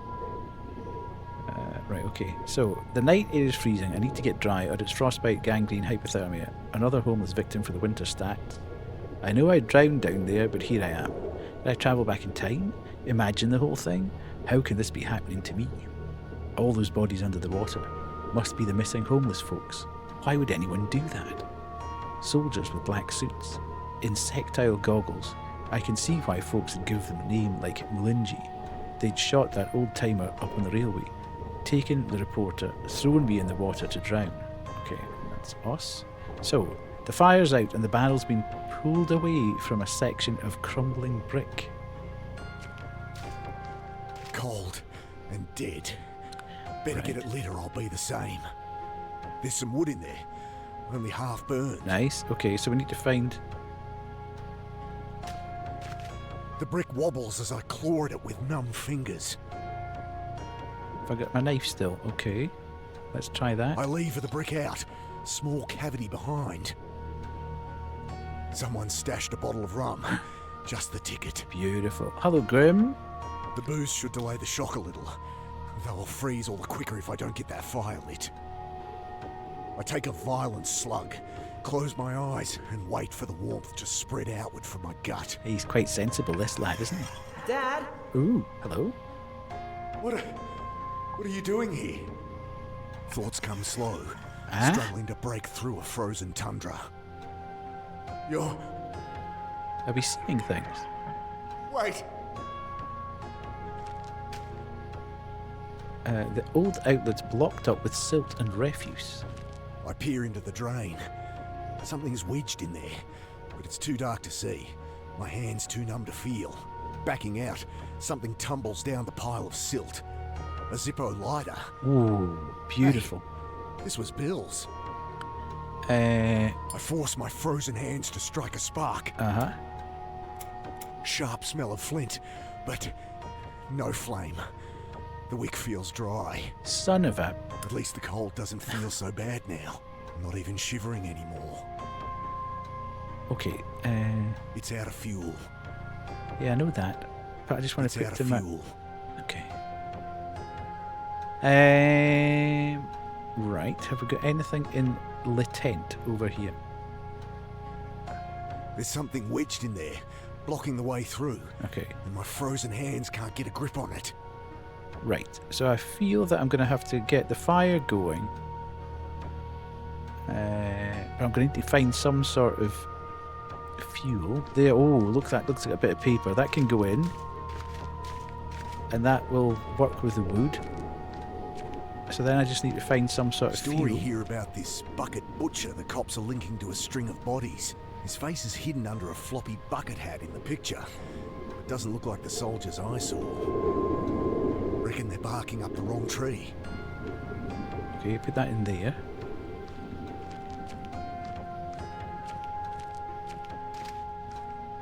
Right, okay. So, the night air is freezing. I need to get dry, or it's frostbite, gangrene, hypothermia. Another homeless victim for the winter stacked. I know I drowned down there, but here I am. Did I travel back in time? Imagine the whole thing? How can this be happening to me? All those bodies under the water. Must be the missing homeless folks. Why would anyone do that? Soldiers with black suits. Insectile goggles. I can see why folks would give them a name like Mulinji. They'd shot that old timer up on the railway, taken the reporter, thrown me in the water to drown. Okay, that's us. So, the fire's out and the barrel's been pulled away from a section of crumbling brick. Cold and dead. Better get it lit or I'll be the same. There's some wood in there, only half burned. Nice. Okay, so we need to find... The brick wobbles as I claw at it with numb fingers. Have I got my knife still? Okay. Let's try that. I lever the brick out, small cavity behind. Someone stashed a bottle of rum. Just the ticket. Beautiful. Hello, Grim. The booze should delay the shock a little, though I'll freeze all the quicker if I don't get that fire lit. I take a violent slug, close my eyes, and wait for the warmth to spread outward from my gut. He's quite sensible, this lad, isn't he? Dad? Ooh, hello. What are you doing here? Thoughts come slow, Ah? struggling to break through a frozen tundra. You're... Are we seeing things? Wait! The old outlet's blocked up with silt and refuse. I peer into the drain. Something's wedged in there, but it's too dark to see. My hand's too numb to feel. Backing out, something tumbles down the pile of silt. A Zippo lighter. Ooh, beautiful. This was Bill's. Uh I force my frozen hands to strike a spark. huh. Sharp smell of flint, but no flame. The wick feels dry. Son of a... At least the cold doesn't feel so bad now. I'm not even shivering anymore. Okay, It's out of fuel. Yeah, I know that. But I just want It's to out put of them fuel. Okay. Right. Have we got anything in the tent over here? There's something wedged in there, blocking the way through, Okay. and my frozen hands can't get a grip on it. Right. So I feel that I'm going to have to get the fire going. But I'm going to need to find some sort of fuel. There. Oh, look, that looks like a bit of paper. That can go in. And that will work with the wood. So then I just need to find some sort of Story fuel. here about this bucket butcher the cops are linking to a string of bodies. His face is hidden under a floppy bucket hat in the picture. It doesn't look like the soldiers I saw. Reckon they're barking up the wrong tree. Okay, put that in there.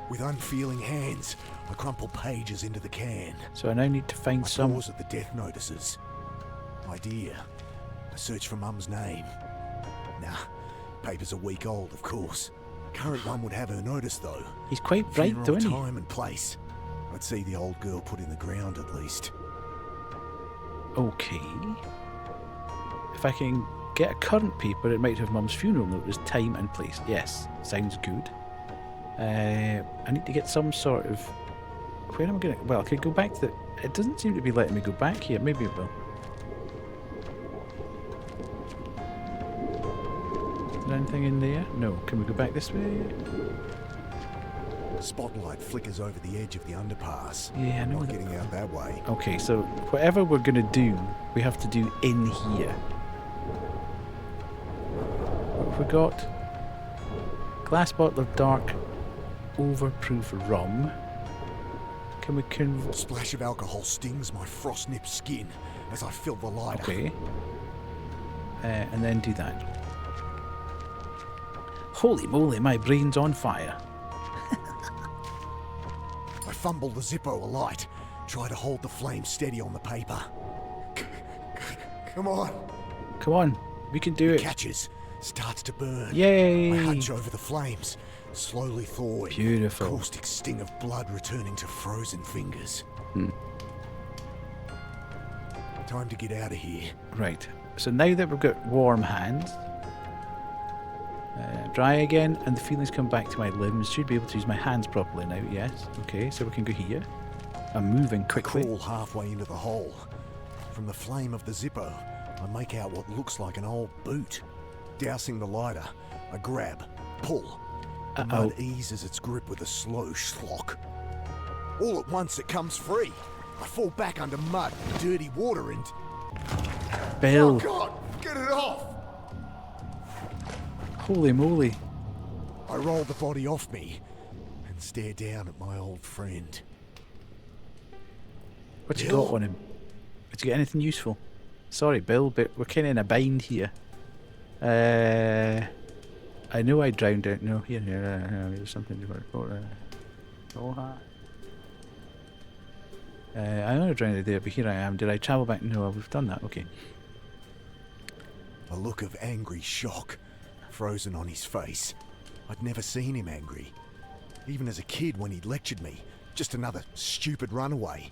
With unfeeling hands, I crumple pages into the can. So I now need to find I some... pause at the death notices. Idea. I search for Mum's name. Nah, paper's a week old, of course. Current one would have her notice, though. He's quite bright, Funeral though, isn't he? time and place. I'd see the old girl put in the ground at least. Okay. If I can get a current paper, it might have Mum's funeral notice, time and place. Yes, sounds good. I need to get some sort of... Where am I going to... Well, I could go back to the... It doesn't seem to be letting me go back here. Maybe it will. Is there anything in there? No. Can we go back this way? Spotlight flickers over the edge of the underpass. Yeah, I know Not that. getting out that way. Okay, so whatever we're going to do, we have to do in here. What have we got? Glass bottle of dark overproof rum. Can we Splash of alcohol stings my frost-nipped skin as I fill the lighter. Okay. And then do that. Holy moly, my brain's on fire. I fumble the Zippo alight, try to hold the flame steady on the paper. Come on. Come on, we can do it. Catches, starts to burn. Yay! I hunch over the flames, slowly thawing. Beautiful. Caustic sting of blood returning to frozen fingers. Time to get out of here. Right, so now that we've got warm hands, dry again, and the feelings come back to my limbs. Should be able to use my hands properly now, yes. Okay, so we can go here. I'm moving quickly. Crawl halfway into the hole. From the flame of the Zippo, I make out what looks like an old boot. Dousing the lighter, I grab, pull. The mud eases its grip with a slow schlock. All at once it comes free. I fall back under mud, dirty water, and... Bill, Oh, God! Get it off! holy moly. I roll the body off me and stare down at my old friend. What you Bill? got on him? Did you get anything useful? Sorry, Bill, but we're kind of in a bind here. I know I drowned out. No, here, there's something to report. I know I drowned out there, but here I am. Did I travel back? No, we've done that. Okay. A look of angry shock frozen on his face. I'd never seen him angry. Even as a kid when he'd lectured me. Just another stupid runaway.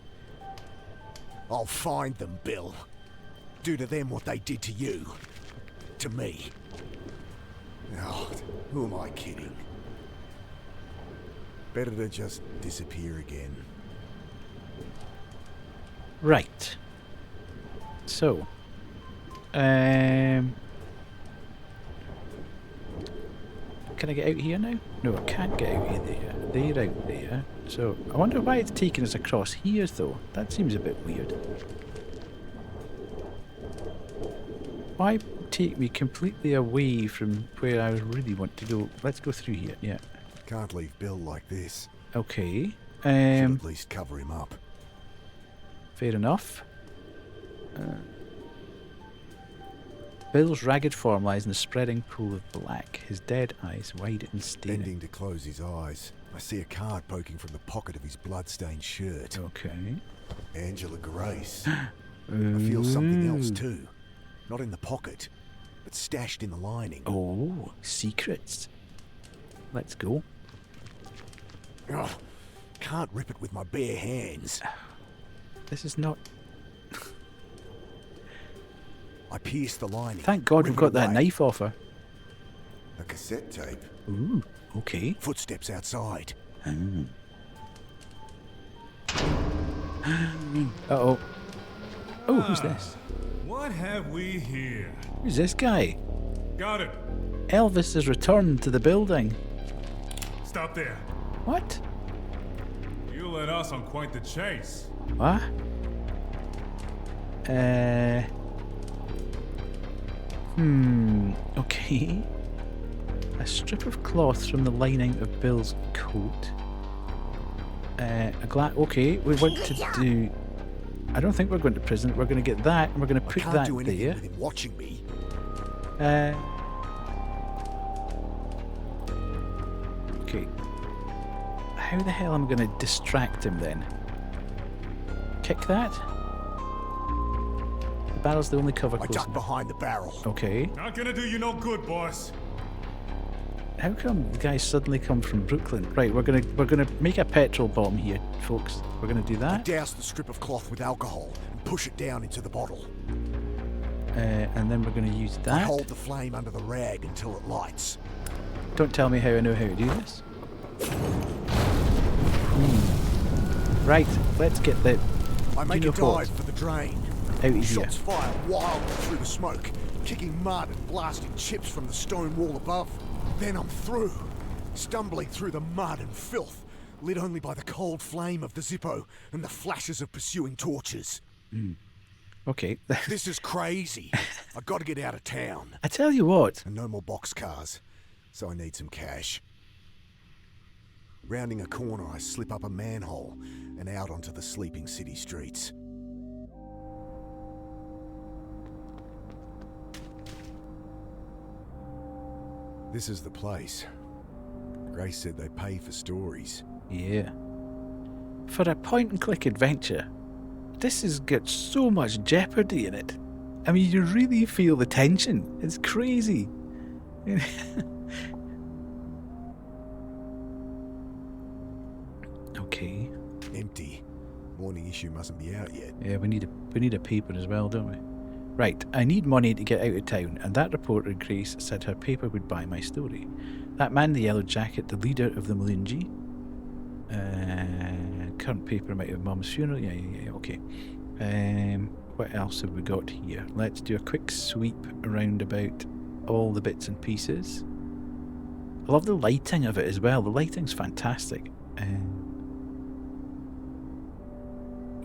I'll find them, Bill. Do to them what they did to you. To me. Oh, who am I kidding? Better to just disappear again. Right. So, can I get out here now? No, I can't get out here. They're out there. So, I wonder why it's taking us across here, though. That seems a bit weird. Why take me completely away from where I really want to go? Let's go through here. Yeah. Can't leave Bill like this. Okay. Should at least cover him up. Fair enough. Bill's ragged form lies in a spreading pool of black, his dead eyes wide and staring. Bending to close his eyes, I see a card poking from the pocket of his blood-stained shirt. Okay. Angela Grace. I feel something else too. Not in the pocket, but stashed in the lining. Oh, secrets. Let's go. Oh, can't rip it with my bare hands. This is not... I pierced the lining. Thank God we've rip it got that away. knife off her. A cassette tape. Ooh, okay. Footsteps outside. Uh-oh. Oh, who's this? What have we here? Who's this guy? Got it. Elvis has returned to the building. Stop there. What? You led us on quite the chase. What? Okay. A strip of cloth from the lining of Bill's coat. Okay, we want to do... I don't think we're going to prison. We're going to get that, and we're going to I put can't that do anything there. with him watching me. Okay. How the hell am I going to distract him then? Kick that? The barrel's the only cover I close ducked enough. behind the barrel. Okay. Not gonna do you no good, boss. How come the guys suddenly come from Brooklyn? Right, we're gonna make a petrol bomb here, folks. We're gonna do I that. doused the strip of cloth with alcohol and push it down into the bottle. And then we're gonna use I that. hold the flame under the rag until it lights. Don't tell me how I know how to do this. Right, let's get the I make a Uniport dive for the drain. out of here. Shots fire wildly through the smoke, kicking mud and blasting chips from the stone wall above. Then I'm through, stumbling through the mud and filth, lit only by the cold flame of the Zippo and the flashes of pursuing torches. Okay. This is crazy. I gotta get out of town. I tell you what. And no more boxcars, so I need some cash. Rounding a corner, I slip up a manhole and out onto the sleeping city streets. This is the place. Grace said they pay for stories. Yeah. For a point-and-click adventure, this has got so much jeopardy in it. I mean, you really feel the tension. It's crazy. Okay. Empty. Morning issue mustn't be out yet. Yeah, we need a paper as well, don't we? Right, I need money to get out of town, and that reporter, Grace, said her paper would buy my story. That man in the yellow jacket, the leader of the Malunji. Current paper might have Mum's funeral. Yeah, okay. What else have we got here? Let's do a quick sweep around about all the bits and pieces. I love the lighting of it as well. The lighting's fantastic.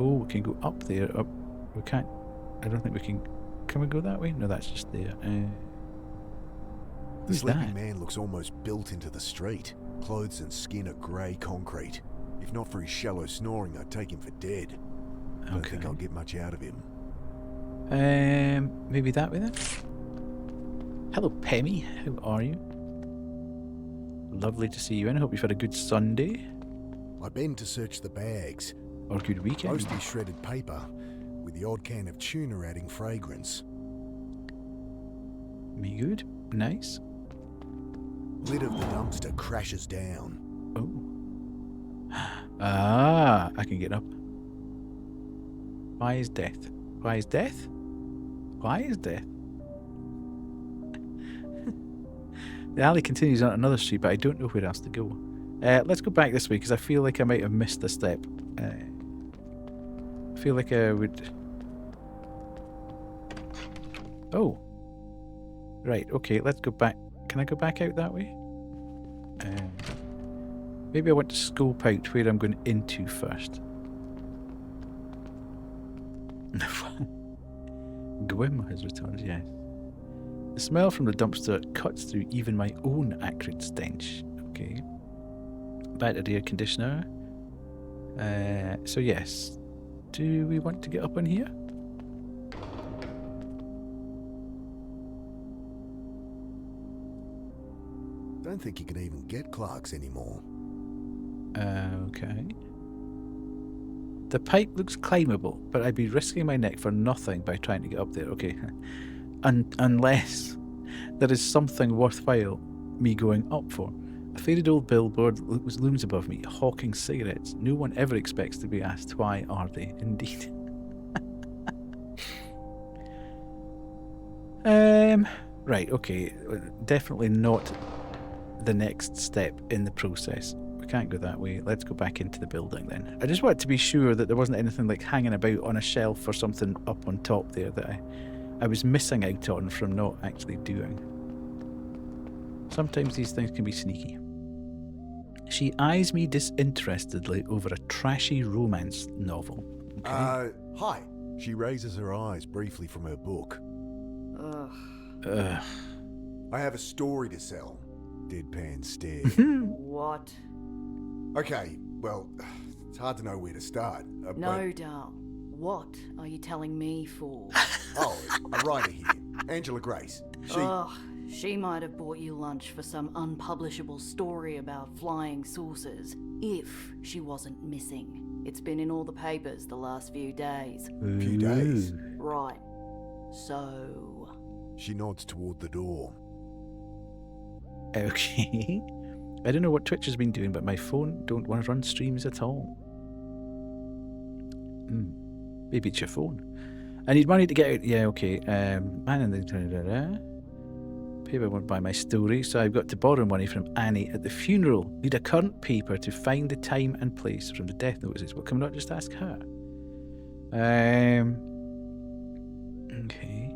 Oh, we can go up there. Up. We can't. I don't think we can. Can we go that way? No, that's just there. The Who's sleeping that? man looks almost built into the street. Clothes and skin are grey concrete. If not for his shallow snoring, I'd take him for dead. I don't think Okay. I'll get much out of him. Maybe that way then. Hello, Pemmy. How are you? Lovely to see you in. I hope you've had a good Sunday I bend to search the bags. or a good weekend. Mostly shredded paper, with the odd can of tuna adding fragrance. Me good. Nice. Lid of the dumpster crashes down. Oh. Ah, I can get up. Why is death? Why is death? Why is death? The alley continues on another street, but I don't know where else to go. Let's go back this way, because I feel like I might have missed a step. I feel like I would... Oh. Right, okay, let's go back. Can I go back out that way? Maybe I want to scope out where I'm going into first. Gwym has returned, yes. The smell from the dumpster cuts through even my own acrid stench. Okay. Battered air conditioner. So yes. Do we want to get up on here? Don't think you can even get Clark's anymore. Okay. The pipe looks climbable, but I'd be risking my neck for nothing by trying to get up there. Okay. Unless there is something worthwhile me going up for. A faded old billboard looms above me, hawking cigarettes. No one ever expects to be asked why are they, indeed. Right, okay. Definitely not the next step in the process. We can't go that way. Let's go back into the building then. I just wanted to be sure that there wasn't anything like hanging about on a shelf or something up on top there that I was missing out on from not actually doing. Sometimes these things can be sneaky. She eyes me disinterestedly over a trashy romance novel. Okay. Hi. She raises her eyes briefly from her book. Ugh. I have a story to sell. Deadpan stare. What? Okay, well, it's hard to know where to start. No, Dal. What are you telling me for? Oh, a writer here, Angela Grace. She might have bought you lunch for some unpublishable story about flying saucers, if she wasn't missing. It's been in all the papers the last few days. Few days? Right. So... She nods toward the door. Okay. I don't know what Twitch has been doing, but my phone don't want to run streams at all. Maybe it's your phone. I need money to get out. Yeah, okay. Man in the... Paper won't buy my story, so I've got to borrow money from Annie at the funeral. Need a current paper to find the time and place from the death notices. Well, can we not just ask her? Okay.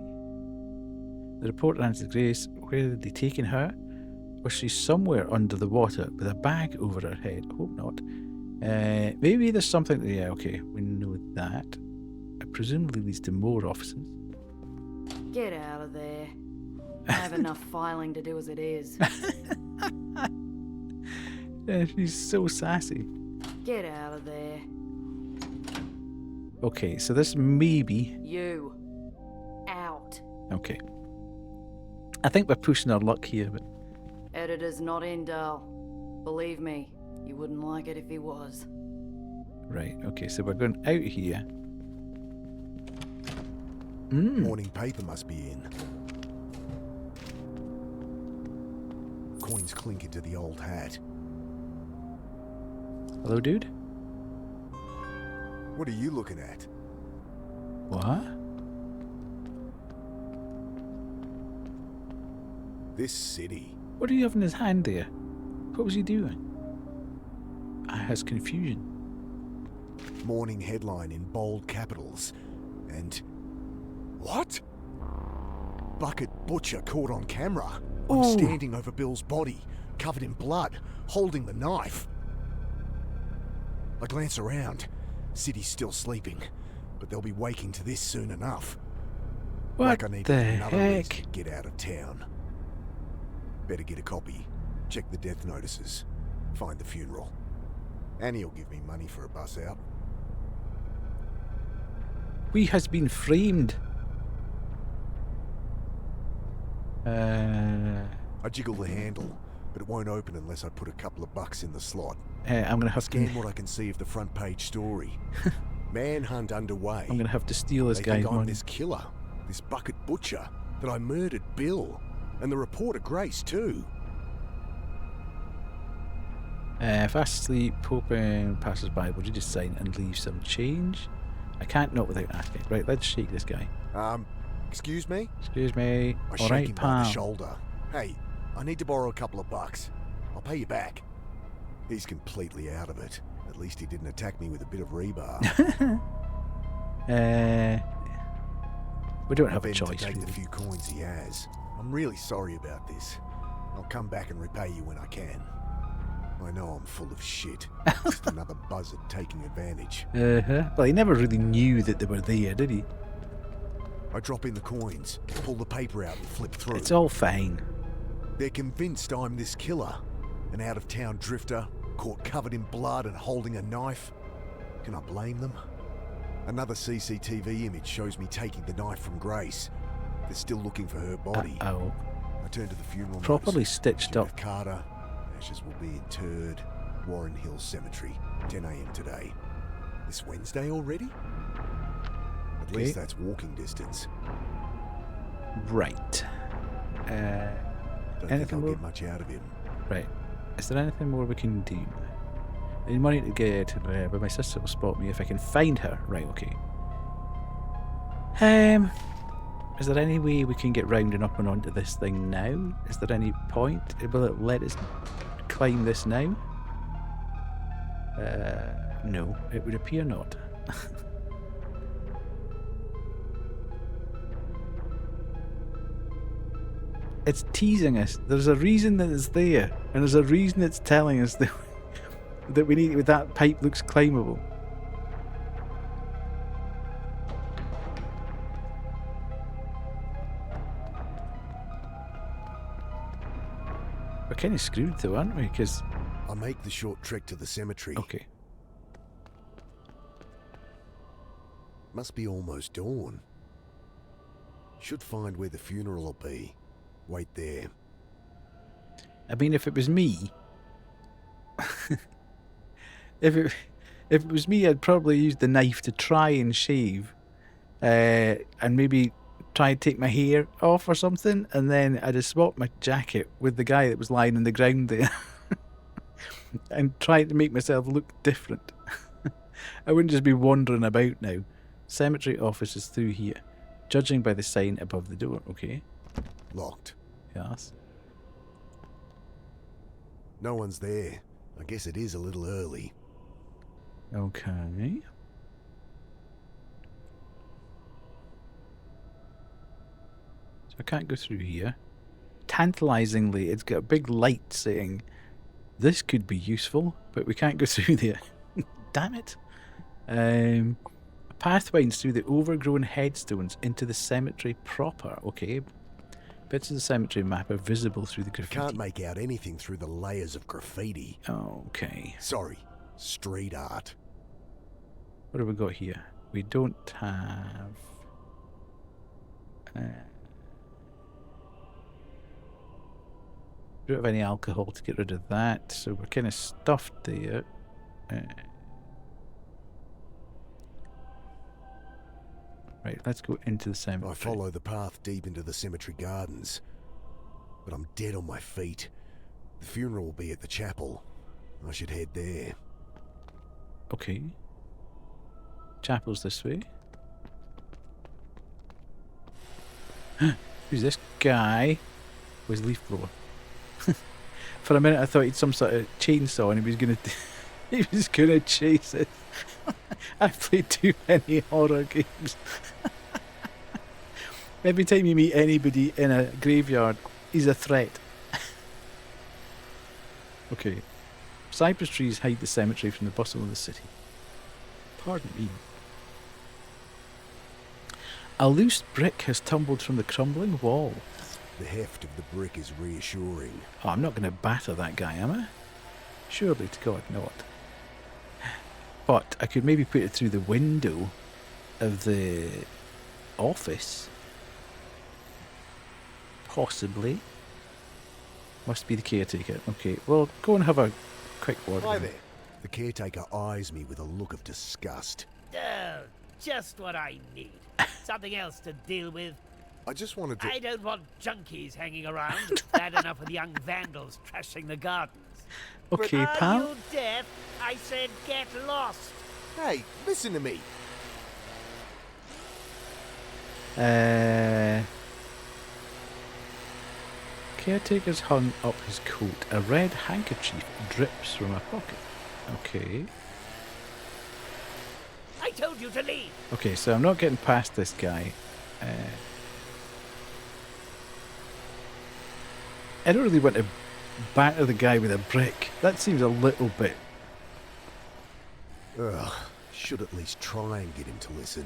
The reporter answered Grace. Where are they taking her? Was she somewhere under the water with a bag over her head? I hope not. Maybe there's something... Yeah, okay. We know that. It presumably leads to more officers. Get out of there. I have enough filing to do as it is. Yeah, she's so sassy. Get out of there. Okay, so this may be... You. Out. Okay. I think we're pushing our luck here, but... Editor's not in, Dal. Believe me, you wouldn't like it if he was. Right, okay, so we're going out here. Morning paper must be in. Coins clink into the old hat. Hello, dude? What are you looking at? What? This city. What do you have in his hand there? What was he doing? Has confusion. Morning headline in bold capitals. And... What? Bucket butcher caught on camera. I'm Ooh. standing over Bill's body, covered in blood, holding the knife. I glance around. City's still sleeping, but they'll be waking to this soon enough. What Like I need the another reason heck? to get out of town. Better get a copy. Check the death notices. Find the funeral. Annie'll give me money for a bus out. We has been framed. I jiggle the handle, but it won't open unless I put a couple of bucks in the slot. I'm gonna have Scan to. what I can see of the front page story. Manhunt underway. I'm gonna have to steal this They guy's think I'm money. this killer, this bucket butcher, that I murdered Bill, and the reporter Grace too. Fast asleep, hoping passers by will read his sign and leave some change. I can't not without asking. Right, let's shake this guy. Excuse me? Excuse me. I shake Alright, him by the pal. shoulder. Hey, I need to borrow a couple of bucks. I'll pay you back. He's completely out of it. At least he didn't attack me with a bit of rebar. We don't have I've a choice, to take really. the few coins he has. I'm really sorry about this. I'll come back and repay you when I can. I know I'm full of shit. Just another buzzard taking advantage. Well, he never really knew that they were there, did he? I drop in the coins, pull the paper out and flip through. It's all fine. They're convinced I'm this killer. An out-of-town drifter, caught covered in blood and holding a knife. Can I blame them? Another CCTV image shows me taking the knife from Grace. They're still looking for her body. Oh, I turn to the funeral properly notice. stitched Judith up. Carter. Ashes will be interred. Warren Hill Cemetery. 10 a.m. today. This Wednesday already? At Okay. least that's walking distance. Right. Don't think Anything I'll more? get much out of him. Right. Is there anything more we can do? I need money to get, but my sister will spot me if I can find her. Right, okay. Is there any way we can get round and up and onto this thing now? Is there any point? Will it let us climb this now? No, it would appear not. It's teasing us. There's a reason that it's there, and there's a reason it's telling us that that we need that pipe looks climbable. We're kind of screwed though, aren't we? Because I'll make the short trek to the cemetery. okay, Must be almost dawn. Should find where the funeral will be. Wait there. I mean, if it was me, if it was me, I'd probably use the knife to try and shave, and maybe try and take my hair off or something, and then I'd have swapped my jacket with the guy that was lying on the ground there, and try to make myself look different. I wouldn't just be wandering about now. Cemetery office is through here, judging by the sign above the door. Okay. Locked. Yes. No one's there. I guess it is a little early. Okay. So I can't go through here. Tantalizingly, it's got a big light saying, this could be useful, but we can't go through there. Damn it. A path winds through the overgrown headstones into the cemetery proper. Okay. Bits of the cemetery map are visible through the graffiti. Can't make out anything through the layers of graffiti. Okay. Sorry. Street art. What have we got here? We don't have... we don't have any alcohol to get rid of that, so we're kind of stuffed there. Right, let's go into the cemetery. I follow the path deep into the cemetery gardens. But I'm dead on my feet. The funeral will be at the chapel. I should head there. Okay. Chapel's this way. Who's this guy? With leaf blower. For a minute I thought he'd some sort of chainsaw and he was gonna chase it. I've played too many horror games. Every time you meet anybody in a graveyard, he's a threat. Okay. Cypress trees hide the cemetery from the bustle of the city. Pardon me. A loose brick has tumbled from the crumbling wall. The heft of the brick is reassuring. Oh, I'm not going to batter that guy, am I? Surely to God not. But I could maybe put it through the window of the office. Possibly. Must be the caretaker. Okay, well, go and have a quick word. Hi with him. there. The caretaker eyes me with a look of disgust. Oh, just what I need. Something else to deal with. I just wanted to... I don't want junkies hanging around. Bad enough with young vandals trashing the gardens. Okay, Are pal. you deaf? I said get lost. Hey, listen to me. Caretaker's hung up his coat. A red handkerchief drips from a pocket. Okay. I told you to leave. Okay, so I'm not getting past this guy. I don't really want to batter the guy with a brick. That seems a little bit... Ugh, should at least try and get him to listen.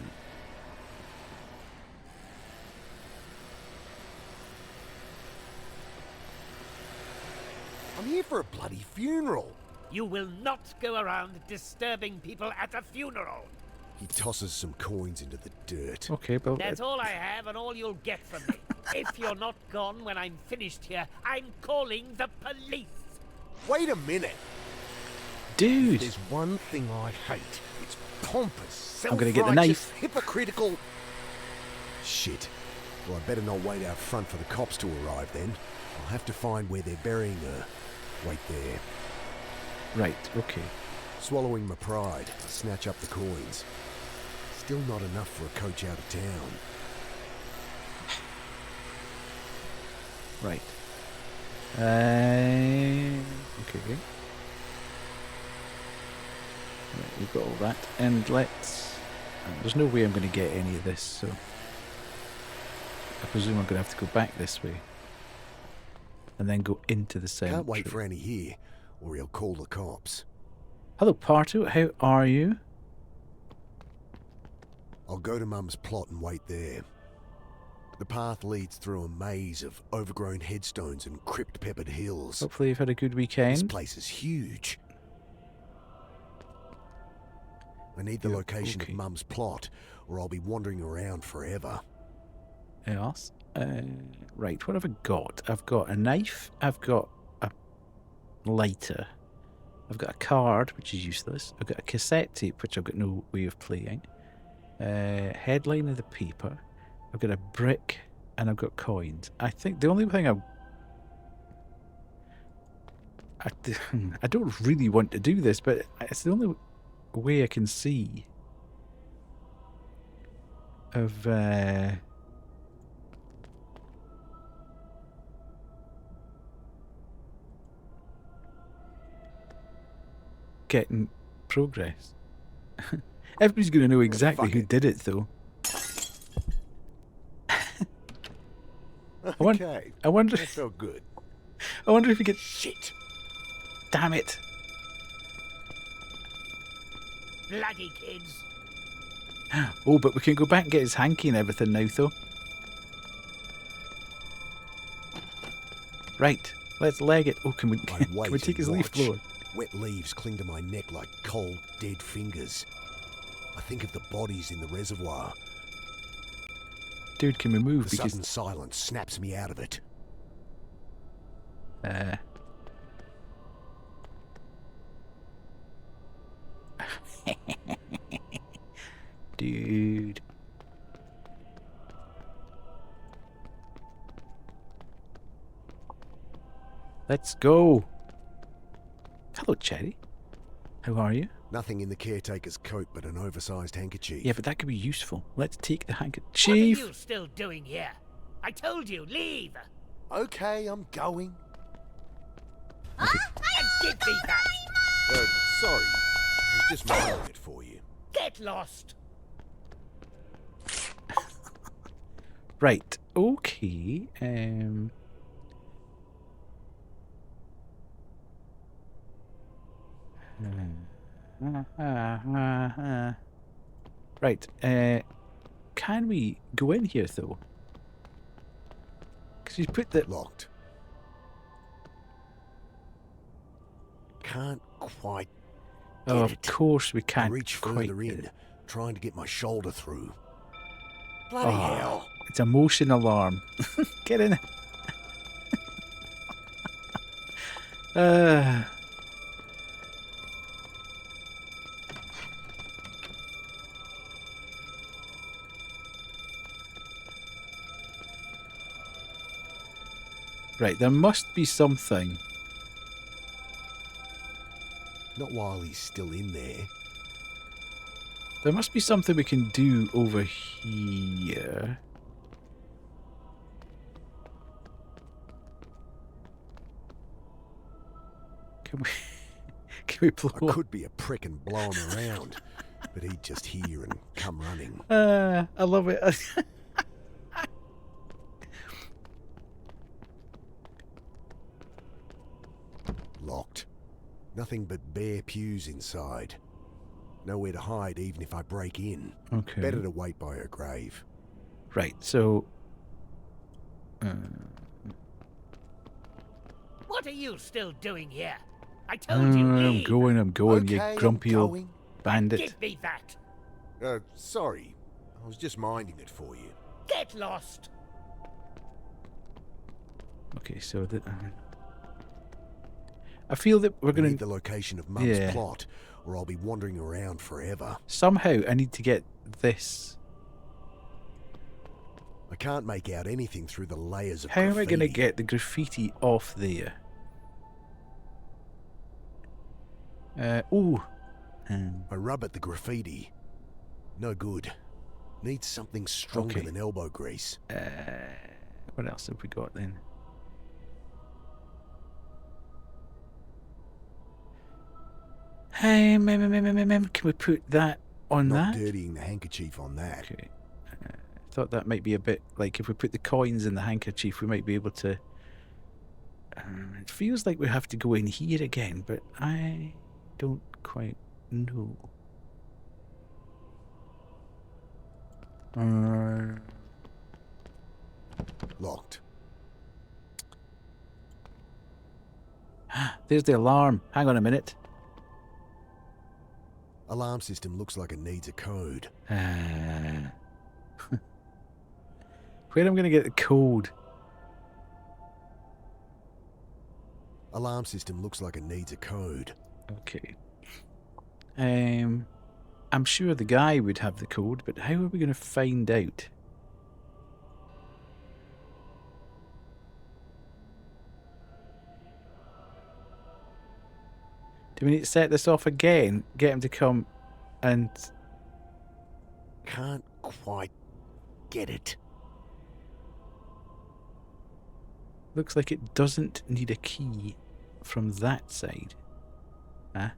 I'm here for a bloody funeral. You will not go around disturbing people at a funeral. He tosses some coins into the dirt. Okay, but... That's all I have and all you'll get from me. If you're not gone when I'm finished here, I'm calling the police. Wait a minute. Dude! There's one thing I hate. It's pompous, I'm gonna get the self-righteous, knife. hypocritical... Shit. Well, I better not wait out front for the cops to arrive then. I'll have to find where they're burying her. Wait there. Right, okay. Swallowing my pride, I snatch up the coins. Still not enough for a coach out of town. Right. Okay. Right, we've got all that. And let's... there's no way I'm going to get any of this, so... I presume I'm going to have to go back this way. And then go into the cemetery. Can't wait for Annie here, or he'll call the cops. Hello, Parto. How are you? I'll go to Mum's plot and wait there. The path leads through a maze of overgrown headstones and crypt-peppered hills. Hopefully you've had a good This weekend. place is huge. I need the location okay. of Mum's plot, or I'll be wandering around forever. Yes. Right, what have I got? I've got a knife. I've got a lighter. I've got a card, which is useless. I've got a cassette tape, which I've got no way of playing. Headline of the paper. I've got a brick, and I've got coins. I think the only thing I don't really want to do this, but it's the only way I can see of getting progress. Everybody's going to know exactly who did it, though. Okay, I wonder. that felt good. I wonder if we get. Shit! Damn it! Bloody kids. Oh, but we can go back and get his hanky and everything now, though. Right, let's leg it. Oh, can we? I Can wait we take and his leaf watch. blower? Wet leaves cling to my neck like cold, dead fingers. I think of the bodies in the reservoir. Dude, can we move? The Because sudden silence snaps me out of it. dude. Let's go. Hello, Cherry. How are you? Nothing in the caretaker's coat but an oversized handkerchief. Yeah, but that could be useful. Let's take the What are handkerchief. you still doing here? I told you, leave. Okay, I'm going. And give me that. Sorry. I was just mailing it for you. Get lost. Right. Okay. Right. Can we go in here though? Because you put the. Locked. Can't quite Oh, of it. course we I can't reach quite further get in, it. trying to get my shoulder through. Bloody Oh, hell. it's a motion alarm. Get in. Right, there must be something. Not while he's still in there. There must be something we can do over here. Can we? Can we blow? I could be a prick and blow him around, but he'd just hear and come running. I love it. Locked. Nothing but bare pews inside. Nowhere to hide even if I break in. Okay. Better to wait by her grave. Right. So. What are you still doing here? I told you, I'm leave. going. I'm going. Okay, You I'm grumpy old going. bandit. Give me that. Sorry. I was just minding it for you. Get lost. Okay. So that. I feel that we're I going need to the location of Mum's Yeah. plot, or I'll be wandering around forever. somehow. I need to get this. I can't make out anything through the layers of How am I going to graffiti. get the graffiti off there? Ooh. I rub at the graffiti. No good. Needs something stronger Okay. than elbow grease. What else have we got then? Hey, can we put that on Not that? dirtying the handkerchief on that. Okay. Thought that might be a bit like if we put the coins in the handkerchief, we might be able to. It feels like we have to go in here again, but I don't quite know. Locked. There's the alarm. Hang on a minute. Alarm system looks like it needs a code. Where am I going to get the code? Alarm system looks like it needs a code. Okay. I'm sure the guy would have the code, but how are we going to find out? Do we need to set this off again? Get him to come and... Can't quite get it. Looks like it doesn't need a key from that side. Huh?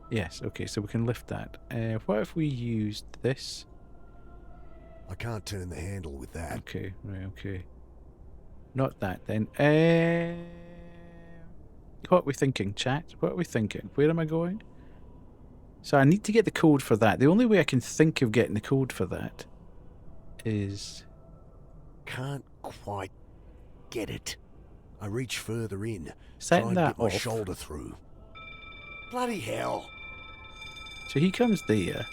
Yes, okay, so we can lift that. What if we used this? I can't turn the handle with that. Okay, right, okay. Not that then. What are we thinking, chat? What are we thinking? Where am I going? So I need to get the code for that. The only way I can think of getting the code for that is... Can't quite get it. I reach further in, Setting try and that get my off. shoulder through. Bloody hell. So he comes there.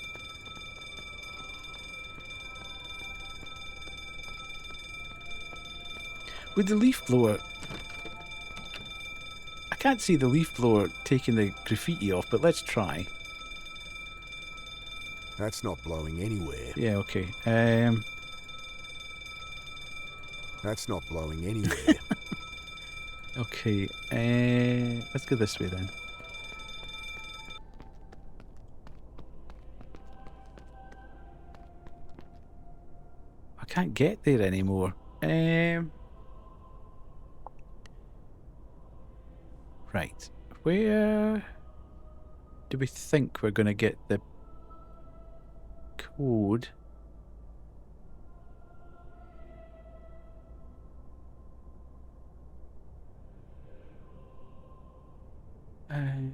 With the leaf blower... I can't see the leaf blower taking the graffiti off, but let's try. That's not blowing anywhere. Yeah, okay. That's not blowing anywhere. Okay. Let's go this way then. I can't get there anymore. Right. Where do we think we're going to get the code? I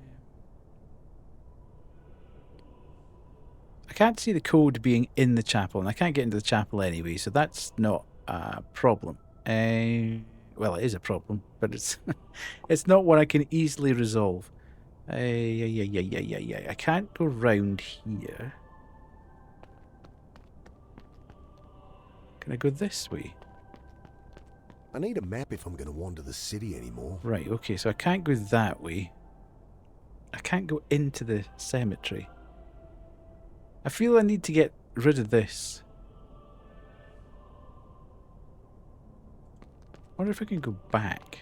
can't see the code being in the chapel, and I can't get into the chapel anyway, so that's not a problem. Well, it is a problem, but it's it's not one I can easily resolve. I can't go round here. Can I go this way? I need a map if I'm going to wander the city anymore. Right, okay, so I can't go that way. I can't go into the cemetery. I feel I need to get rid of this. I wonder if I can go back.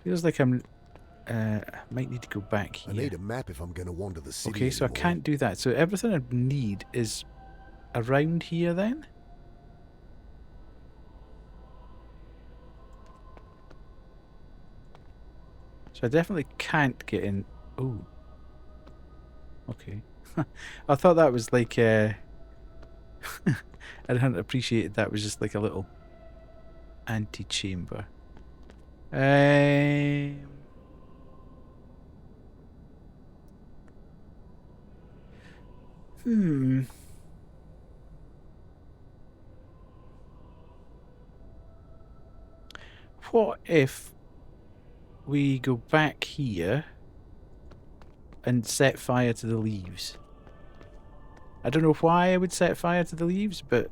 Feels like I'm... might need to go back here. I need a map if I'm going to wander the city Okay, so I anymore. can't do that. So everything I need is around here then? So I definitely can't get in... Oh. Okay. I thought that was like... I hadn't appreciated that was just like a little antechamber. What if we go back here and set fire to the leaves? I don't know why I would set fire to the leaves, but...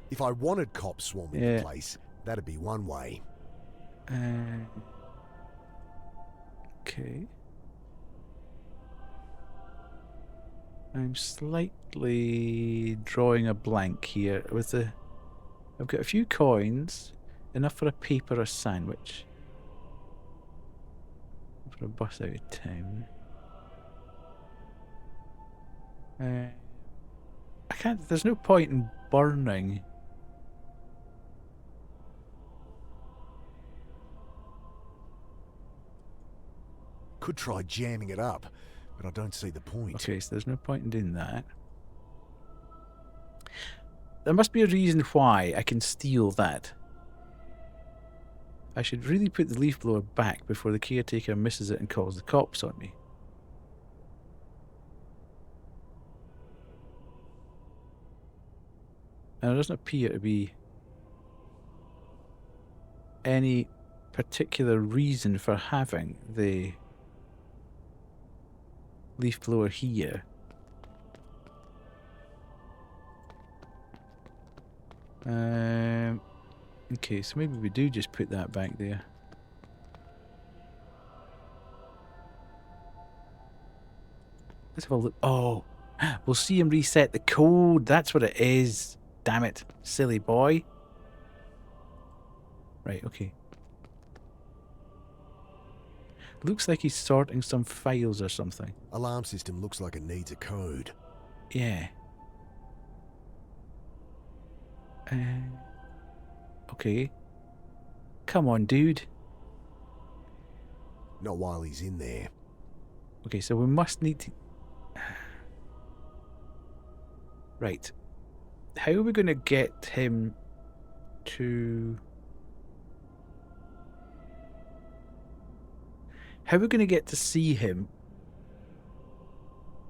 If I wanted cops swarming Yeah. the place, that'd be one way. Okay. I'm slightly drawing a blank here with the... I've got a few coins, enough for a paper or sandwich. for a bus out of town. I can't. There's no point in burning. Could try jamming it up, but I don't see the point. Okay, so there's no point in doing that. There must be a reason why I can steal that. I should really put the leaf blower back before the caretaker misses it and calls the cops on me. And there doesn't appear to be any particular reason for having the leaf blower here. Okay, so maybe we do just put that back there. Let's have a look. Oh, we'll see him reset the code. That's what it is. Damn it, silly boy. Right, okay. Looks like he's sorting some files or something. Alarm system looks like it needs a code. Yeah. Okay. Come on, dude. Not while he's in there. Okay, so we must need to... Right. How are we going to get him to... How are we going to get to see him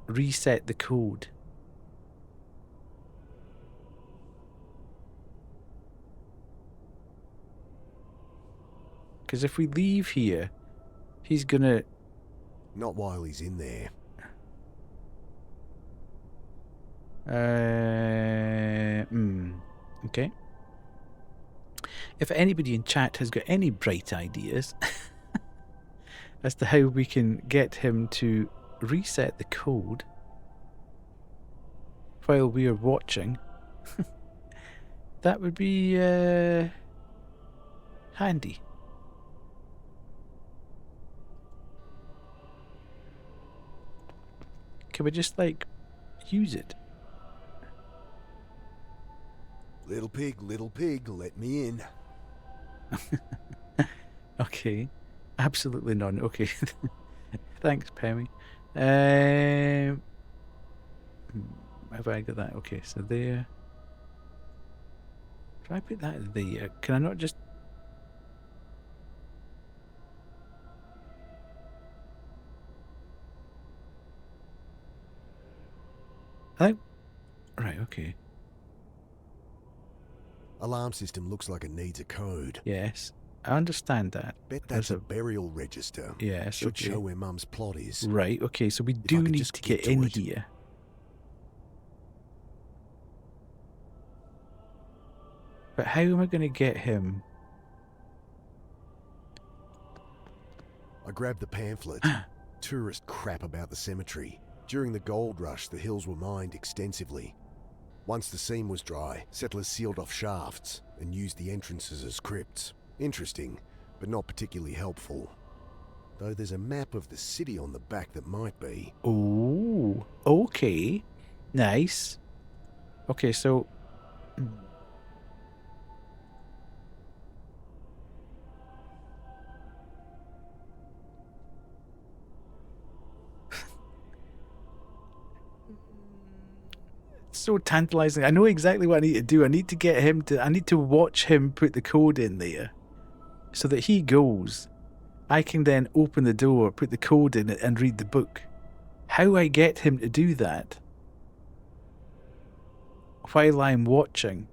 reset the code? Because if we leave here, he's going to... Not while he's in there. Okay. If anybody in chat has got any bright ideas as to how we can get him to reset the code while we are watching, that would be handy. Can we just, like, use it? Little pig, let me in. Okay. Absolutely none. Okay. Thanks, Pemmy. Have I got that? Okay, so there. If I put that there, can I not just... Hello? Right, okay. Alarm system looks like it needs a code. Yes, I understand that. Bet There's that's a burial register. Yes, Should okay. show where Mum's plot is. Right, okay, so we I do could need just to get get to in it. here. But how am I going to get him? I grabbed the pamphlet. Tourist crap about the cemetery. During the gold rush, the hills were mined extensively. Once the seam was dry, settlers sealed off shafts and used the entrances as crypts. Interesting, but not particularly helpful. Though there's a map of the city on the back that might be. Oh, okay. Nice. Okay, so... so tantalizing. I know exactly what I need to do. I need to get him to... I need to watch him put the code in there so that he goes. I can then open the door, put the code in it and read the book. How I get him to do that while I'm watching,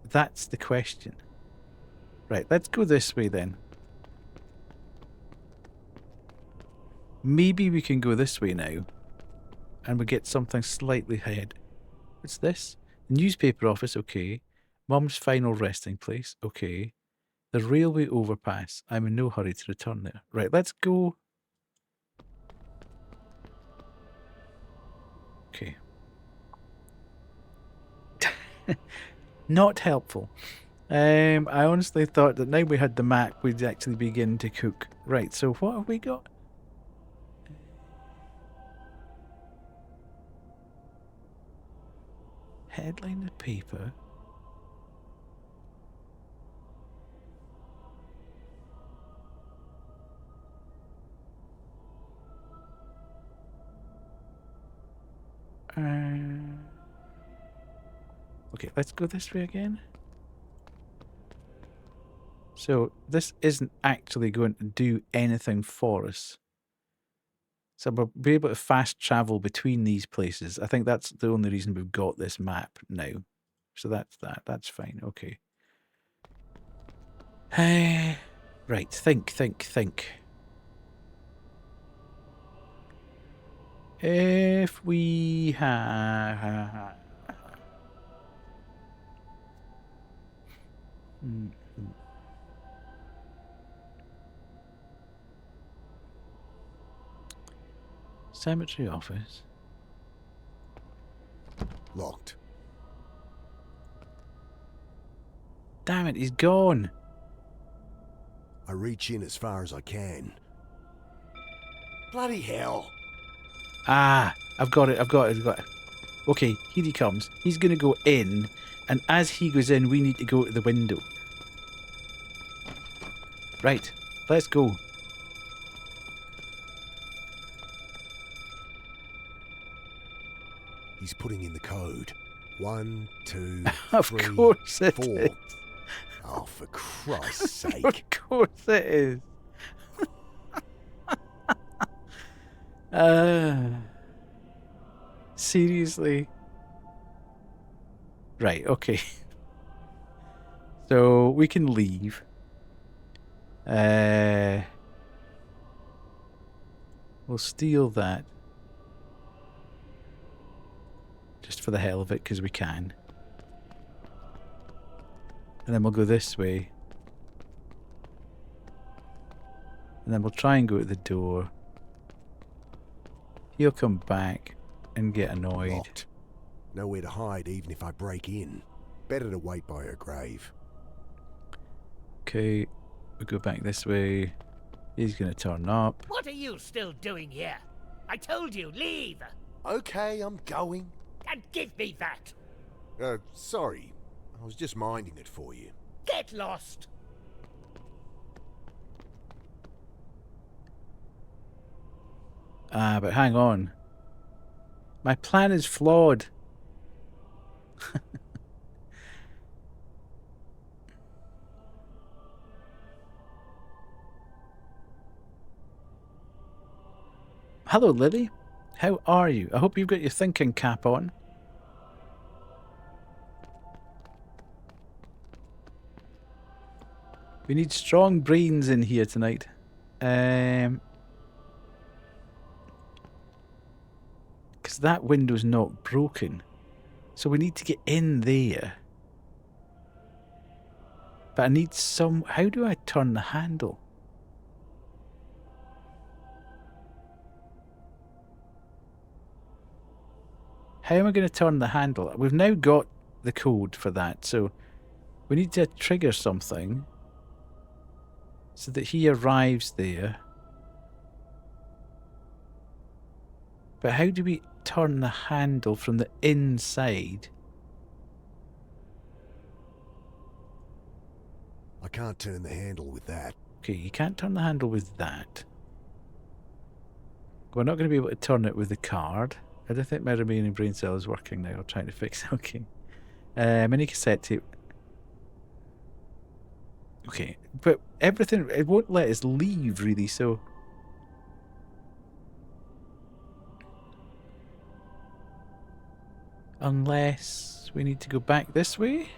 that's the question. Right, let's go this way then. Maybe we can go this way now and we get something slightly ahead. What's this? Newspaper office, okay. Mum's final resting place, okay. The railway overpass. I'm in no hurry to return there. Right, let's go. Okay. Not helpful. I honestly thought that now we had the map, we'd actually begin to cook. Right, so what have we got? Headline the paper. Okay, let's go this way again. So this isn't actually going to do anything for us. So we'll be able to fast travel between these places. I think that's the only reason we've got this map now. So that's that. That's fine. Okay. Right. Think. If we have... Cemetery office. Locked. Damn it, he's gone. I reach in as far as I can. Bloody hell. Ah, I've got it. Okay, here he comes. He's going to go in, and as he goes in, we need to go to the window. Right, let's go. He's putting in the code. 1, 2, Of 3, course it 4. is. Oh, for Christ's sake. Of course it is. Seriously. Right, okay. So we can leave. We'll steal that. Just for the hell of it, because we can. And then we'll go this way. And then we'll try and go to the door. He'll come back and get annoyed. Locked. Nowhere to hide even if I break in. Better to wait by her grave. Okay, we'll go back this way. He's going to turn up. What are you still doing here? I told you, leave! Okay, I'm going. And give me that! Sorry. I was just minding it for you. Get lost! But hang on. My plan is flawed. Hello, Lily. How are you? I hope you've got your thinking cap on. We need strong brains in here tonight. Because that window's not broken. So we need to get in there. But I need some... How do I turn the handle? How am I going to turn the handle? We've now got the code for that, so we need to trigger something so that he arrives there. But how do we turn the handle from the inside? I can't turn the handle with that. Okay, you can't turn the handle with that. We're not going to be able to turn it with the card. I don't think my remaining brain cell is working now. I'm trying to fix it. Okay. Mini cassette tape. Okay. But everything, it won't let us leave really, so... Unless we need to go back this way?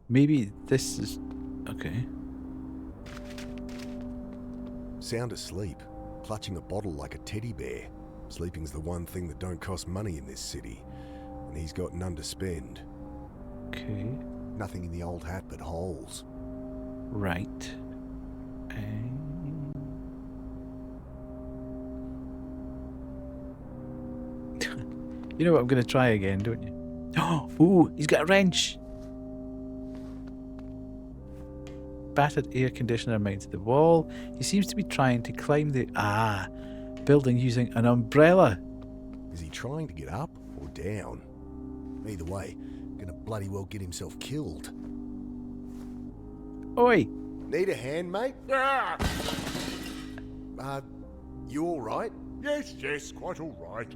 Maybe this is... Okay. Sound asleep. Clutching a bottle like a teddy bear. Sleeping's the one thing that don't cost money in this city. And he's got none to spend. Okay. Nothing in the old hat but holes. Right. You know what? I'm going to try again, don't you? Oh, ooh, he's got a wrench. Battered air conditioner mounted to the wall. He seems to be trying to climb the building using an umbrella. Is he trying to get up or down. Either way, gonna bloody well get himself killed. Oi! Need a hand, mate? Ah! You alright? Yes, yes, quite all right.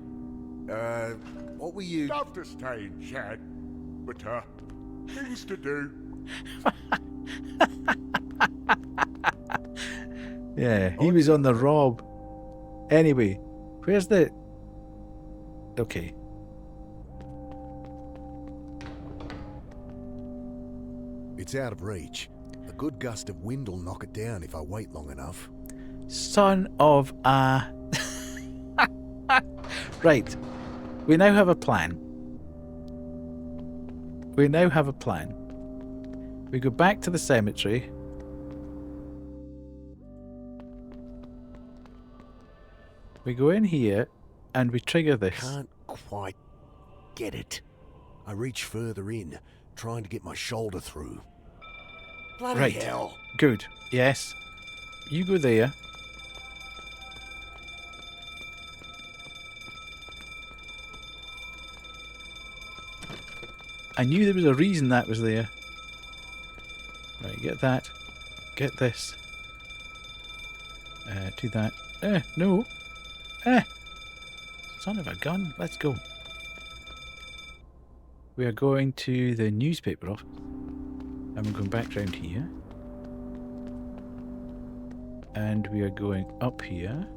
What were you... Love to stay and chat, but, things to do. Yeah, he was on the rob. Anyway, where's the... Okay. It's out of reach. A good gust of wind will knock it down if I wait long enough. Son of a... Right. We now have a plan. We now have a plan. We go back to the cemetery. We go in here and we trigger this. Can't quite get it. I reach further in, trying to get my shoulder through. Bloody Right. hell. Good. Yes. You go there. I knew there was a reason that was there. Right, get that. Get this. Do that. No. Son of a gun. Let's go. We are going to the newspaper office. And we're going back round here. And we are going up here.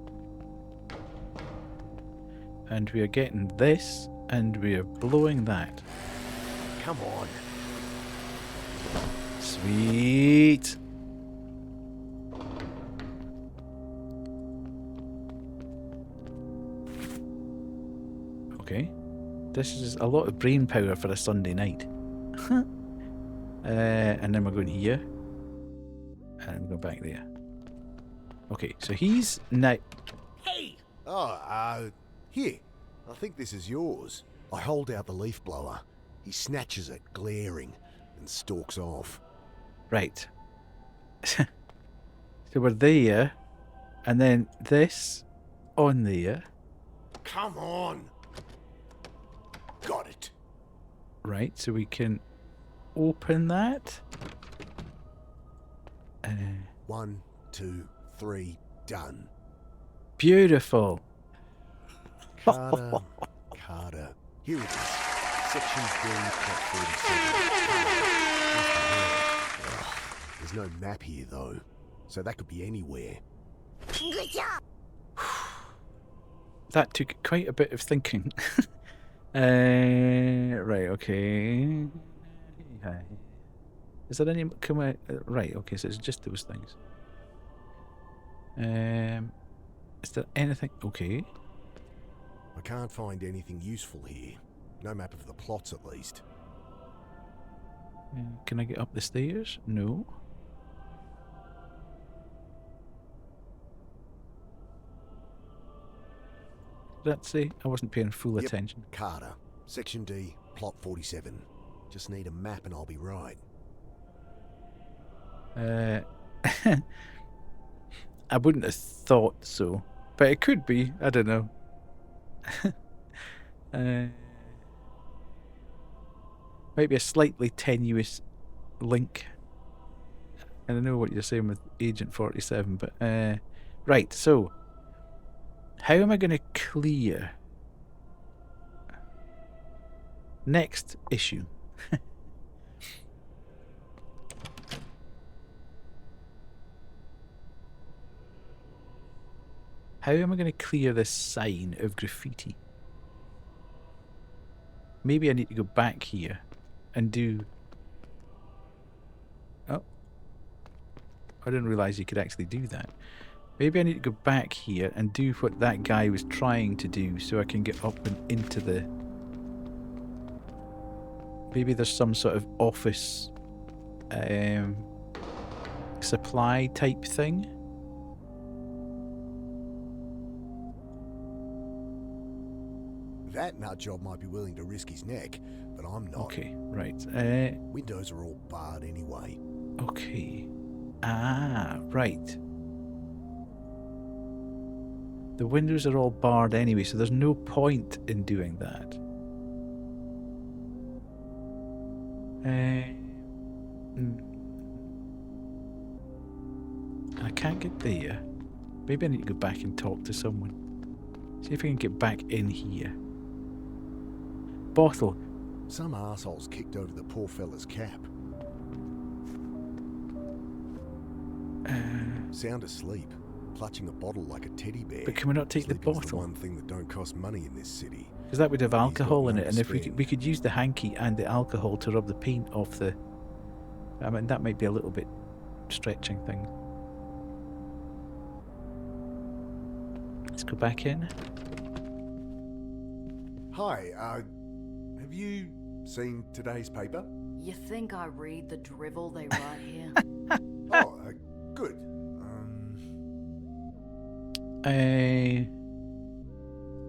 And we are getting this. And we are blowing that. Come on. Sweet. Okay. This is a lot of brain power for a Sunday night. And then we're going here. And we're going back there. Okay, so he's now... Hey! Oh, here. I think this is yours. I hold out the leaf blower. He snatches it, glaring, and stalks off. Right. So we're there. And then this on there. Come on. Got it. Right, so we can open that. 1, 2, 3, done. Beautiful. Carter. Carter. Here it is. Section D, plot 47. Ugh, there's no map here, though. So that could be anywhere. Good job. That took quite a bit of thinking. Right, okay. Is there any... Can we... right, okay, so it's just those things. Is there anything... Okay. I can't find anything useful here. No map of the plots, at least. Can I get up the stairs? No. Let's see. I wasn't paying full Yep. attention. Carter. Section D, plot 47. Just need a map and I'll be right. I wouldn't have thought so, but it could be. I don't know. Might be a slightly tenuous link. And I know what you're saying with Agent 47, but right. So, how am I going to clear next issue? How am I going to clear this sign of graffiti? Maybe I need to go back here and do... Oh. I didn't realise you could actually do that. Maybe I need to go back here and do what that guy was trying to do so I can get up and into the... Maybe there's some sort of office supply type thing. That nut job might be willing to risk his neck, but I'm not. Okay, right. Windows are all barred anyway. Okay. Ah, right. The windows are all barred anyway, so there's no point in doing that. I can't get there. Maybe I need to go back and talk to someone. See if I can get back in here. Bottle. Some arseholes kicked over the poor fella's cap. Sound asleep, clutching a bottle like a teddy bear. But can we not take the Sleeping's bottle? The one thing that don't cost money in this city. Because that would have He's got alcohol in no it, and if spare. we could use the hanky and the alcohol to rub the paint off the. I mean, that might be a little bit stretching thing. Let's go back in. Hi, have you seen today's paper? You think I read the drivel they write here? Oh, good.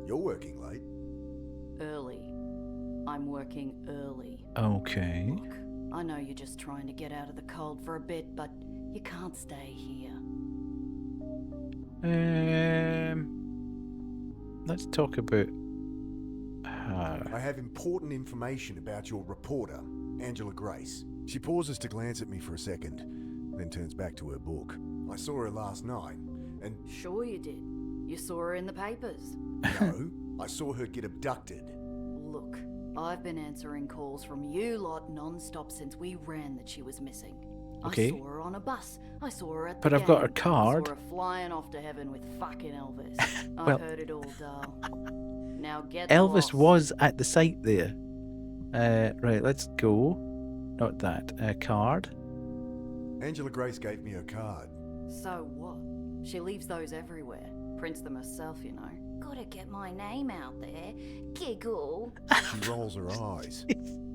You're working late. Early. I'm working early. Okay. Look, I know you're just trying to get out of the cold for a bit, but you can't stay here. Let's talk about her. I have important information about your reporter, Angela Grace. She pauses to glance at me for a second, then turns back to her book. I saw her last night, and Sure you did. You saw her in the papers. no, I saw her get abducted. Look, I've been answering calls from you lot non-stop since we ran that she was missing. Okay. I saw her on a bus. I saw her at the But I've got her game. card. I saw her flying off to heaven with fucking Elvis. Well- I've heard it all, Dal. Now get Elvis lost. was at the site there. Right, let's go. Not that. Card. Angela Grace gave me her card. So what? She leaves those everywhere. Prints them herself, you know. Gotta get my name out there. Giggle. She rolls her eyes.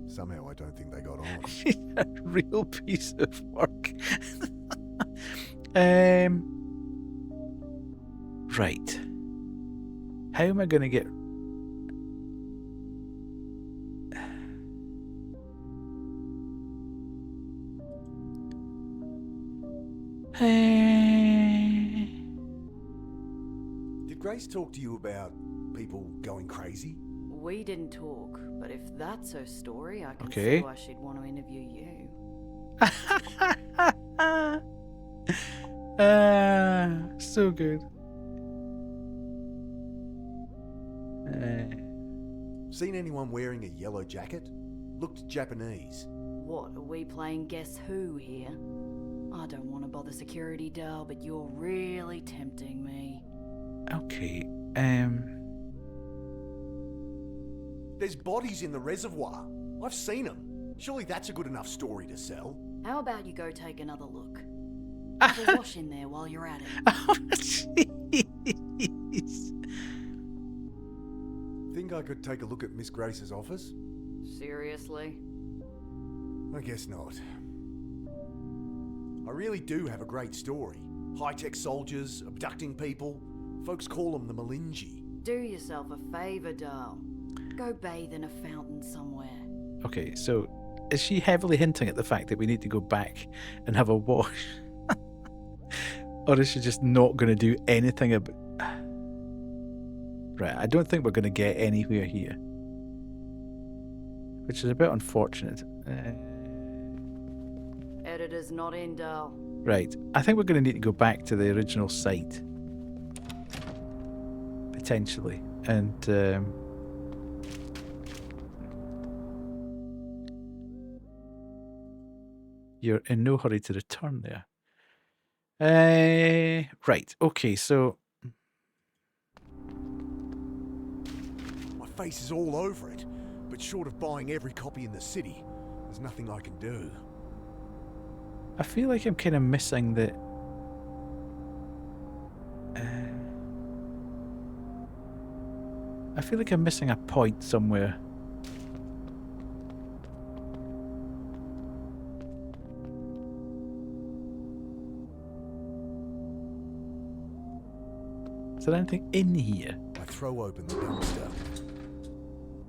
Somehow I don't think they got on. She's a real piece of work. Right. How am I going to get... Did Grace talk to you about people going crazy? We didn't talk, but if that's her story, I can Okay. see why she'd want to interview you. So good. Seen anyone wearing a yellow jacket? Looked Japanese. What, are we playing Guess Who here? I don't want to bother security, Dal, but you're really tempting me. Okay. There's bodies in the reservoir. I've seen them. Surely that's a good enough story to sell. How about you go take another look? Have a wash in there while you're at it. Oh, jeez. Think I could take a look at Miss Grace's office? Seriously? I guess not. I really do have a great story. High-tech soldiers, abducting people. Folks call them the Malinji. Do yourself a favor, Dal. Go bathe in a fountain somewhere. Okay, so is she heavily hinting at the fact that we need to go back and have a wash? Or is she just not going to do anything about... Right, I don't think we're going to get anywhere here. Which is a bit unfortunate. Editor's not in, Dal. Right, I think we're going to need to go back to the original site. Potentially. And... you're in no hurry to return there. Right, okay, so... My face is all over it, but short of buying every copy in the city, there's nothing I can do. I feel like I'm kind of missing the... I feel like I'm missing a point somewhere. Is there anything in here? I throw open the dumpster.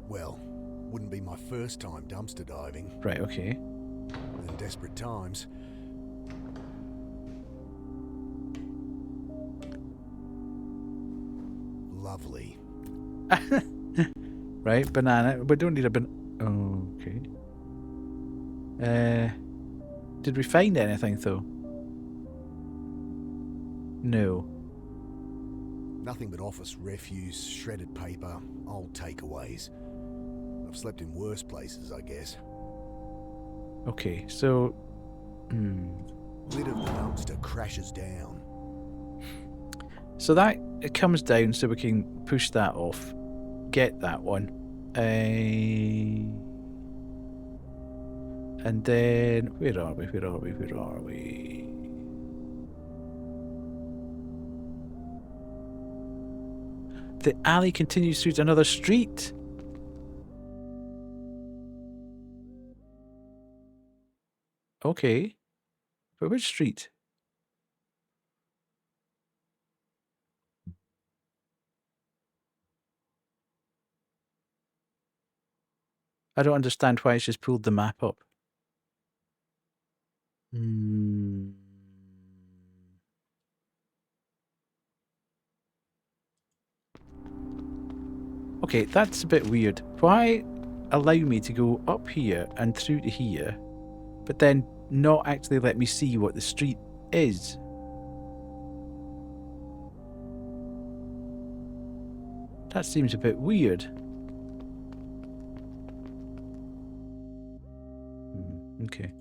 Well, wouldn't be my first time dumpster diving. Right, okay. In desperate times. Lovely. Right, banana. We don't need a ban... Oh, okay. Did we find anything though? No. Nothing but office refuse, shredded paper, old takeaways. I've slept in worse places, I guess. Okay, so... Lid of the dumpster crashes down. So that it comes down so we can push that off. Get that one. And then... Where are we? The alley continues through to another street. Okay. But which street? I don't understand why it's just pulled the map up. Okay, that's a bit weird. Why allow me to go up here and through to here, but then not actually let me see what the street is? That seems a bit weird. Okay.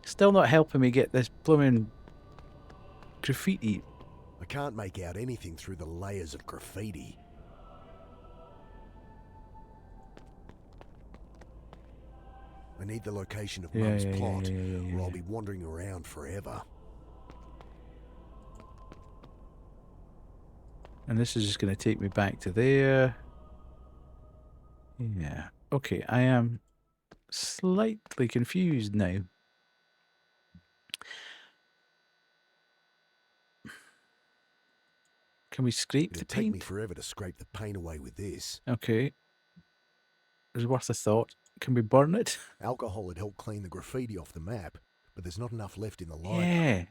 Still not helping me get this blooming graffiti. I can't make out anything through the layers of graffiti. I need the location of Mum's plot, or I'll be wandering around forever. And this is just going to take me back to there. Yeah. Okay, I am slightly confused now. Can we scrape the It'll take me paint? forever to scrape the paint away with this. Okay. It was worth a thought. Can we burn it? Alcohol had helped clean the graffiti off the map, but there's not enough left in the library. Yeah.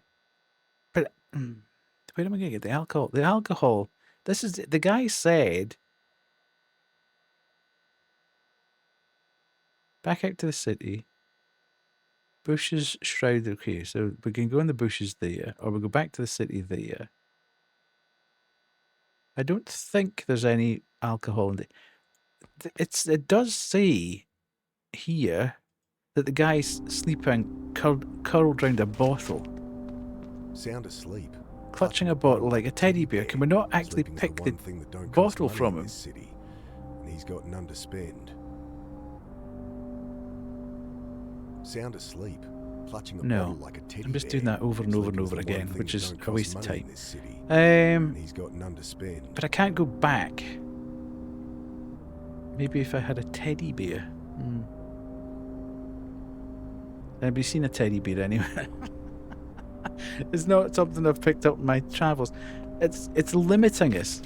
But where am I going to get the alcohol? The alcohol. This is the guy said. Back out to the city. Bushes shroud. Okay, so we can go in the bushes there, or we go back to the city there. I don't think there's any alcohol in it. It does say here that the guy's sleeping curled round a bottle. Sound asleep. Clutching a bottle like a teddy bear. Can we not actually pick the bottle from him? City, and he's got none to spend. Sound asleep. Clutching a bottle like a teddy I'm just bear. doing that over and over and over again, Thing which that is don't a cost waste of money in time. this city, and he's got none to spend. But I can't go back. Maybe if I had a teddy bear. Anybody seen a teddy bear anywhere? It's not something I've picked up in my travels. It's limiting us.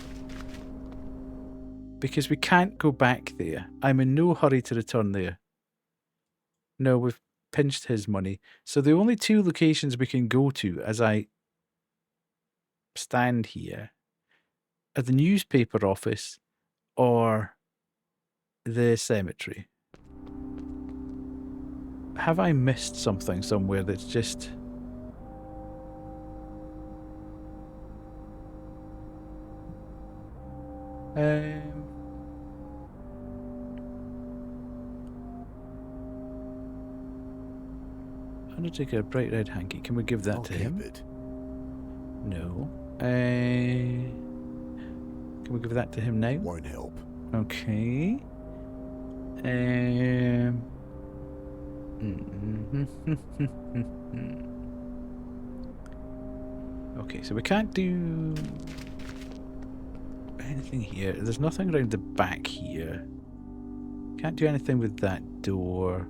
Because we can't go back there. I'm in no hurry to return there. No, we've pinched his money. So the only two locations we can go to as I stand here are the newspaper office or the cemetery. Have I missed something somewhere that's just... Undertaker, a bright red hanky. Can we give that to him? It. No. Can we give that to him now? Won't help. Okay. Okay, so we can't do anything here. There's nothing around the back here. Can't do anything with that door.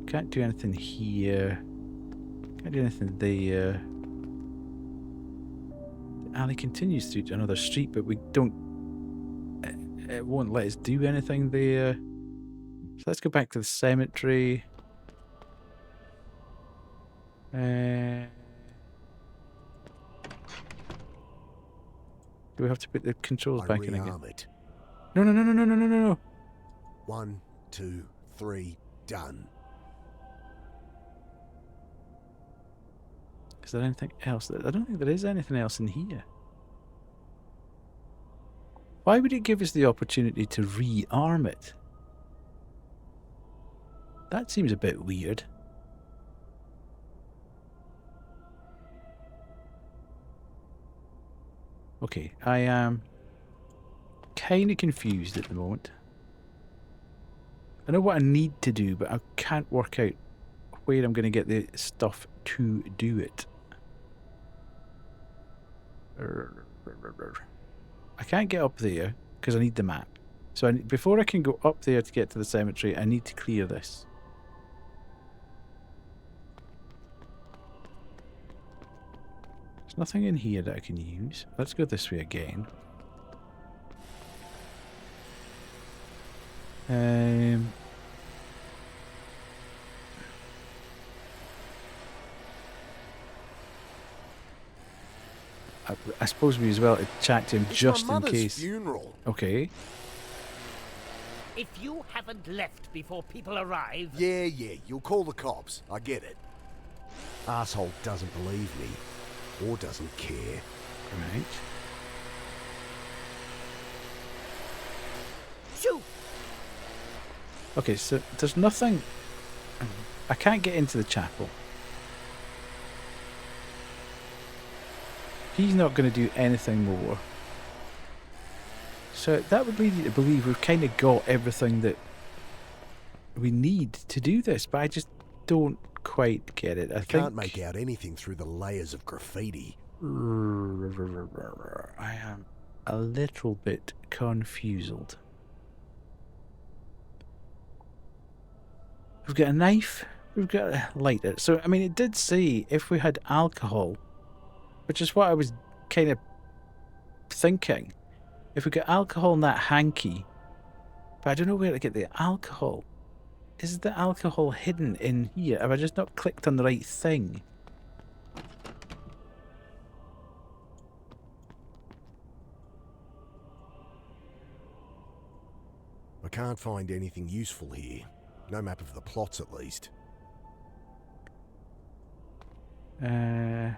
Can't do anything here. Can't do anything there. The alley continues through to another street, but we don't... It won't let us do anything there. So let's go back to the cemetery. Do we have to put the controls back in again? It. No. 1, 2, 3, done. Is there anything else? I don't think there is anything else in here. Why would it give us the opportunity to rearm it? That seems a bit weird. Okay, I am kind of confused at the moment. I know what I need to do, but I can't work out where I'm going to get the stuff to do it. I can't get up there because I need the map. So before I can go up there to get to the cemetery, I need to clear this. There's nothing in here that I can use. Let's go this way again. I suppose we as well to chat to him It's just my in mother's case. funeral. Okay. If you haven't left before people arrive... Yeah, you'll call the cops. I get it. Asshole doesn't believe me. Or doesn't care. Right. Shoot! Okay, so there's nothing... I can't get into the chapel. He's not going to do anything more. So that would lead you to believe we've kind of got everything that we need to do this, but I just don't quite get it. I Can't make out anything through the layers of graffiti. I am a little bit confused. We've got a knife, we've got a lighter. So, I mean, it did say if we had alcohol, which is what I was kind of thinking. If we got alcohol in that hanky, but I don't know where to get the alcohol. Is the alcohol hidden in here? Have I just not clicked on the right thing? I can't find anything useful here. No map of the plots, at least. And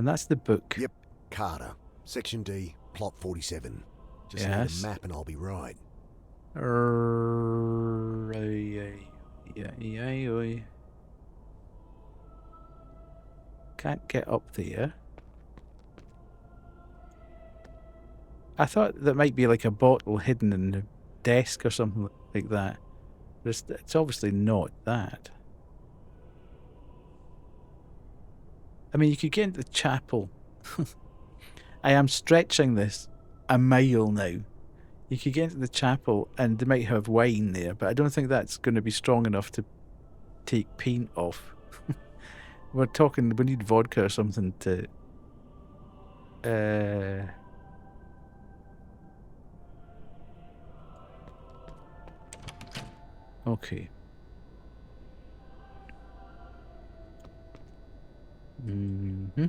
that's the book. Yep, Carter. Section D, plot 47. Just need Yes. a map and I'll be right. Can't get up there. I thought that might be like a bottle hidden in the desk or something like that. But it's obviously not that. I mean, you could get into the chapel. I am stretching this a mile now. You could get into the chapel and they might have wine there, but I don't think that's going to be strong enough to take paint off. We're talking, we need vodka or something to... Okay. Mm-hmm.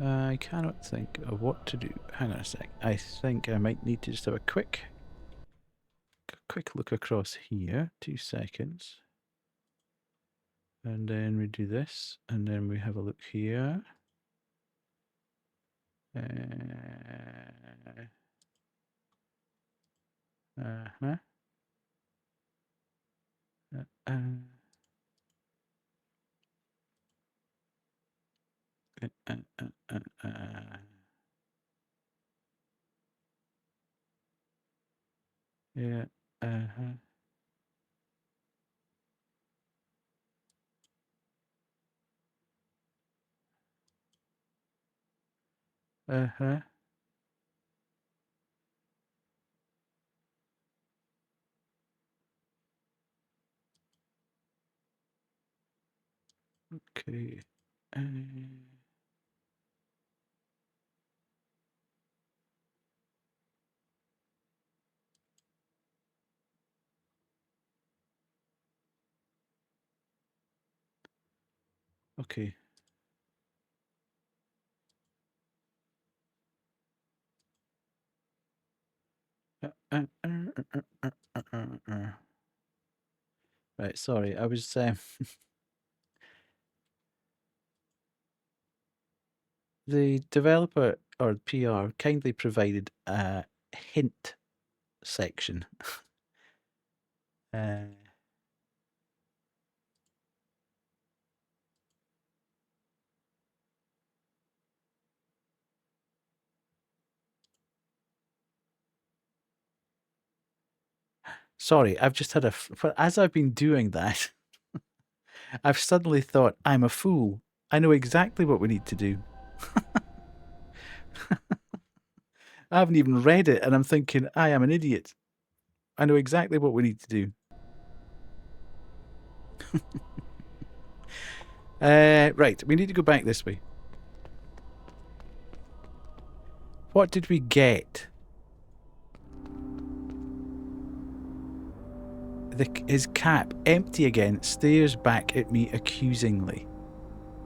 I cannot think of what to do. Hang on a sec. I think I might need to just have a quick look across here. 2 seconds. And then we do this. And then we have a look here. Uh-huh. Yeah. Uh-huh. Uh-huh. Okay. Okay. Right, sorry, I was the developer or PR kindly provided a hint section. Sorry, I've just had as I've been doing that, I've suddenly thought, I'm a fool. I know exactly what we need to do. I haven't even read it, and I'm thinking, I am an idiot. I know exactly what we need to do. Right, we need to go back this way. What did we get? His cap, empty again, stares back at me accusingly.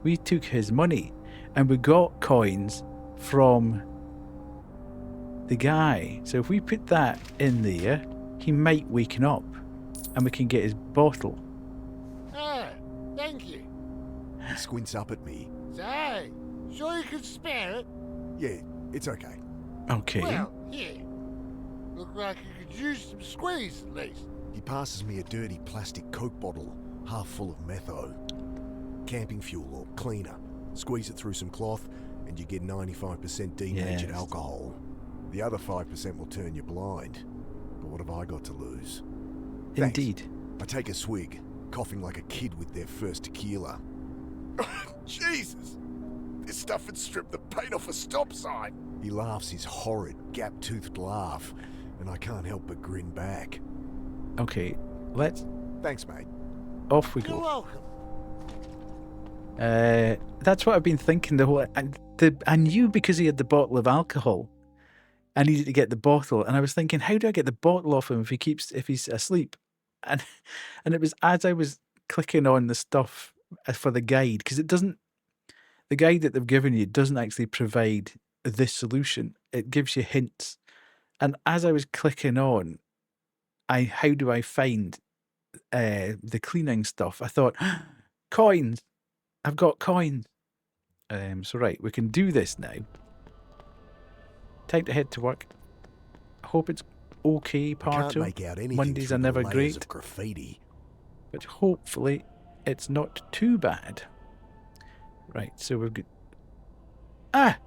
We took his money, and we got coins from the guy. So if we put that in there, he might waken up, and we can get his bottle. Ah, thank you. He squints up at me. Say, sure you can spare it? Yeah, it's okay. Okay. Well, here. Look like you could use some squeeze at least. He passes me a dirty plastic Coke bottle, half full of metho. Camping fuel or cleaner. Squeeze it through some cloth, and you get 95% denatured Yes. alcohol. The other 5% will turn you blind. But what have I got to lose? Thanks. Indeed. I take a swig, coughing like a kid with their first tequila. Jesus! This stuff would strip the paint off a stop sign. He laughs his horrid, gap-toothed laugh, and I can't help but grin back. Okay, let's... Thanks, mate. Off we You're go. welcome. That's what I've been thinking the whole... I knew because he had the bottle of alcohol, I needed to get the bottle, and I was thinking, how do I get the bottle off him if he's asleep? And it was as I was clicking on the stuff for the guide, because the guide that they've given you doesn't actually provide this solution. It gives you hints. And as I was clicking on, how do I find the cleaning stuff? I thought, coins. I've got coins. So right, we can do this now. Time to head to work. Hope it's okay, Can't Parto. make out anything Mondays through are the never layers great, of graffiti. but hopefully it's not too bad. Right, so we've got... Ah!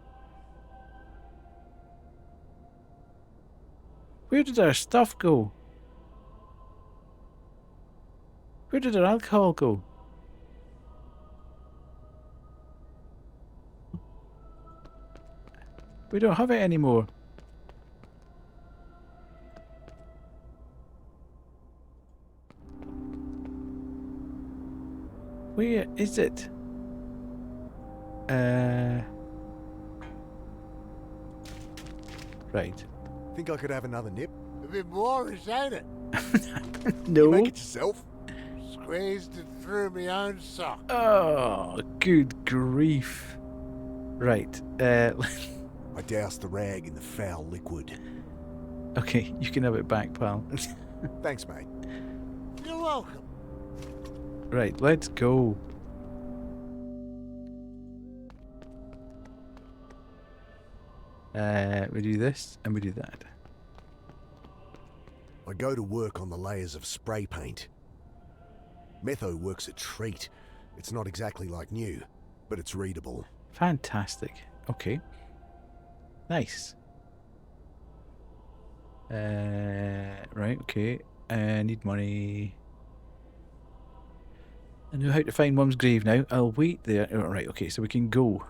Where did our stuff go? Where did our alcohol go? We don't have it anymore. Where is it? Right. Think I could have another nip? A bit Moorish, ain't it? No. You make it yourself? Squeezed it through my own sock. Oh, good grief. Right. I douse the rag in the foul liquid. Okay, you can have it back, pal. Thanks, mate. You're welcome. Right, let's go. We do this and we do that. I go to work on the layers of spray paint. Metho works a treat. It's not exactly like new, but it's readable. Fantastic. Okay. Nice. Right, okay. Need money. I know how to find Mum's grave now. I'll wait there. Oh, right, okay, so we can go.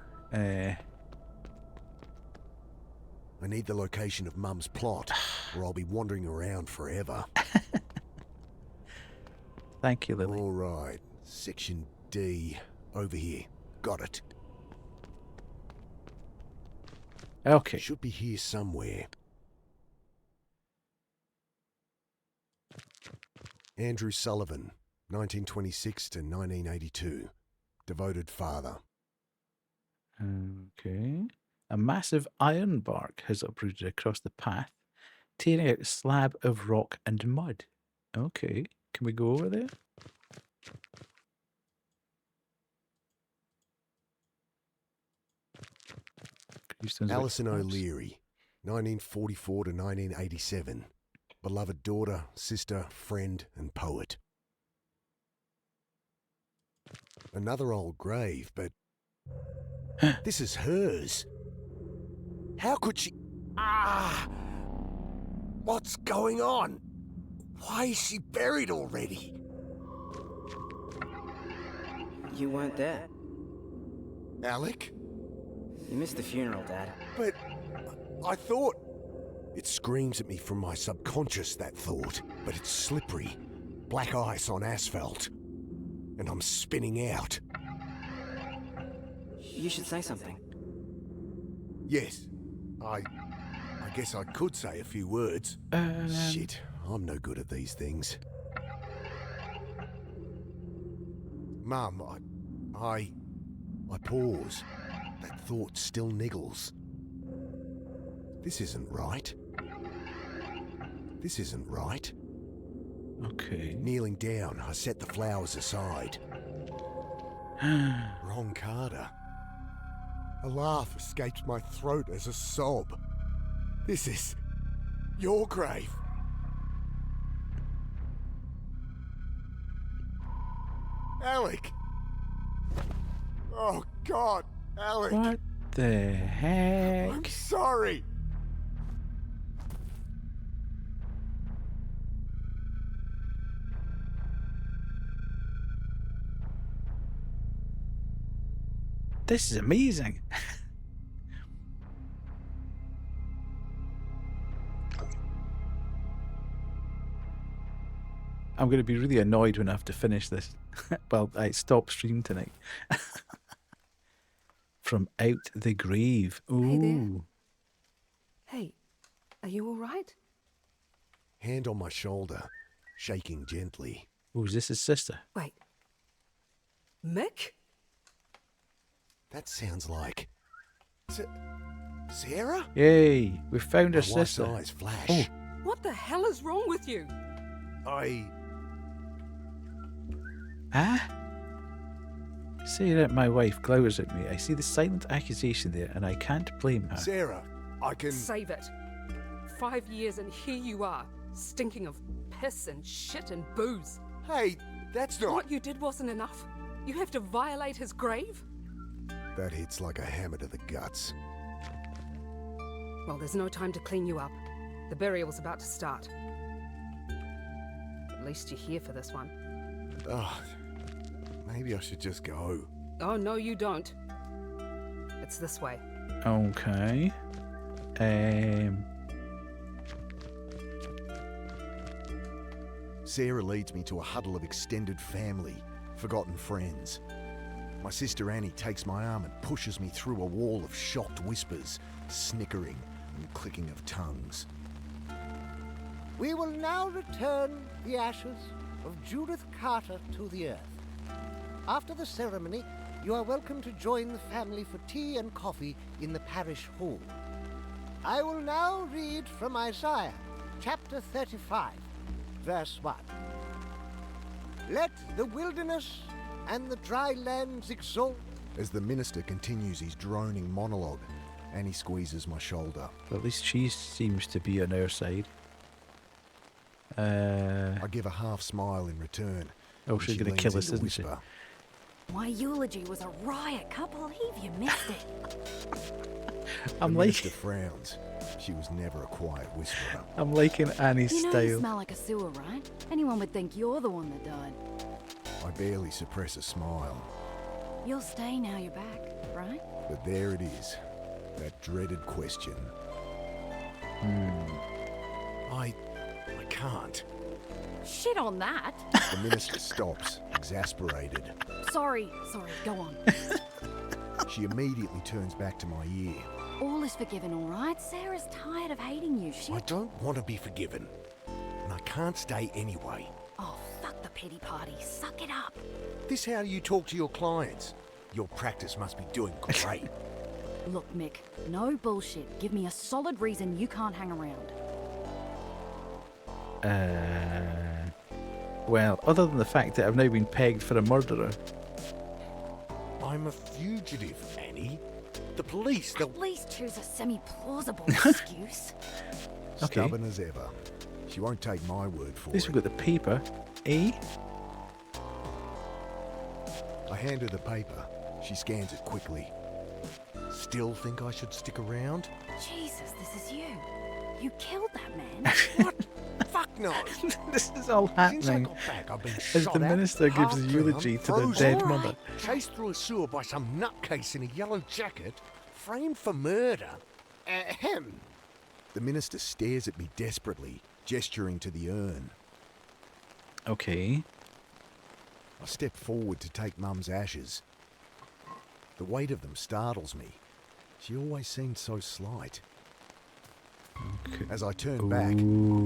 I need the location of Mum's plot, or I'll be wandering around forever. Thank you, Lily. All right, Section D, over here. Got it. Okay. Should be here somewhere. Andrew Sullivan, 1926 to 1982. Devoted father. Okay. A massive iron bark has uprooted across the path, tearing out a slab of rock and mud. Okay, can we go over there? Gravestones about Alison perhaps. O'Leary, 1944 to 1987. Beloved daughter, sister, friend, and poet. Another old grave, but this is hers. How could she... Ah! What's going on? Why is she buried already? You weren't there. Alec? You missed the funeral, Dad. But I thought... It screams at me from my subconscious, that thought. But it's slippery. Black ice on asphalt. And I'm spinning out. You should say something. Yes. I guess I could say a few words. Shit, I'm no good at these things. Mum, I pause. That thought still niggles. This isn't right. This isn't right. Okay. Kneeling down, I set the flowers aside. Wrong Carter. A laugh escapes my throat as a sob. This is your grave. Alec! Oh, God, Alec! What the heck? I'm sorry! This is amazing. I'm going to be really annoyed when I have to finish this. Well, I stop stream tonight. From Out the Grave. Ooh. Hey there. Hey, are you all right? Hand on my shoulder, shaking gently. Oh, is this his sister? Wait. Mick? That sounds like... Sarah? Yay, we found her My wife's sister. eyes flash. Oh, What the hell is wrong with you? huh? Sarah, my wife, glowers at me. I see the silent accusation there, and I can't blame her. Sarah, I can... Save it. 5 years and here you are, stinking of piss and shit and booze. Hey, that's not... What you did wasn't enough. You have to violate his grave? That hits like a hammer to the guts. Well, there's no time to clean you up. The burial's about to start. At least you're here for this one. Oh, maybe I should just go. Oh, no, you don't. It's this way. Okay. Sarah leads me to a huddle of extended family, forgotten friends. My sister Annie takes my arm and pushes me through a wall of shocked whispers, snickering and clicking of tongues. We will now return the ashes of Judith Carter to the earth. After the ceremony, you are welcome to join the family for tea and coffee in the parish hall. I will now read from Isaiah, chapter 35, verse 1. Let the wilderness and the dry lands exult. As the minister continues his droning monologue, Annie squeezes my shoulder. At least she seems to be on our side. I give a half smile in return. Oh, and she's she gonna leans kill us, in to isn't she? whisper, My eulogy was a riot. Can't believe you missed it. I'm the like, minister frowns. She was never a quiet whisperer. I'm liking Annie's You know style. you smell like a sewer, right? Anyone would think you're the one that died. I barely suppress a smile. You'll stay now you're back, right? But there it is. That dreaded question. I can't. Shit on that. The minister stops, exasperated. Sorry, go on. She immediately turns back to my ear. All is forgiven, all right? Sarah's tired of hating you. I don't want to be forgiven. And I can't stay anyway. Oh, fuck the pity party. Suck it up. This how you talk to your clients? Your practice must be doing great. Look, Mick, no bullshit. Give me a solid reason you can't hang around. Well, other than the fact that I've now been pegged for a murderer. I'm a fugitive, Annie. The police, they'll... At least choose a semi-plausible excuse. Okay. Stubborn as ever. She won't take my word for At least it. we've got the paper. Eh? I hand her the paper. She scans it quickly. Still think I should stick around? Jesus, this is you. You killed that man. What? Fuck no. This is all Since I happening got back, I've been as shot the at, minister gives a half-drowned, eulogy to the frozen, dead mother. chased through a sewer by some nutcase in a yellow jacket, framed for murder. Ahem. The minister stares at me desperately, gesturing to the urn. Okay. I step forward to take Mum's ashes. The weight of them startles me. She always seemed so slight. Okay. As I turn back,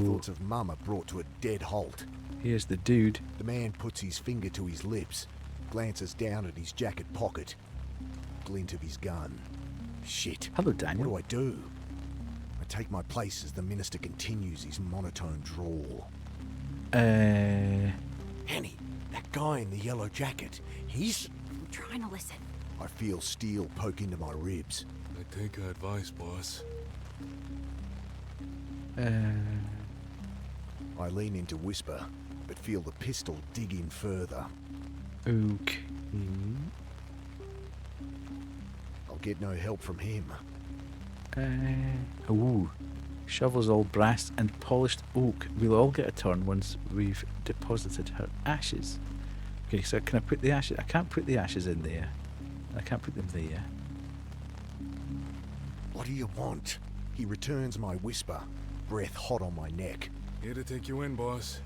thoughts of Mum are brought to a dead halt. Here's the dude. The man puts his finger to his lips, glances down at his jacket pocket. Glint of his gun. Shit. Hello, Daniel. What do? I take my place as the minister continues his monotone drawl. Annie, that guy in the yellow jacket, he's... I'm trying to listen. I feel steel poke into my ribs. I take your advice, boss. I lean in to whisper, but feel the pistol dig in further. Okay. I'll get no help from him. Ooh. Shovels all brass and polished oak. We'll all get a turn once we've deposited her ashes. Okay, so can I put the ashes? I can't put the ashes in there. I can't put them there. What do you want? He returns my whisper, breath hot on my neck. Here to take you in, boss.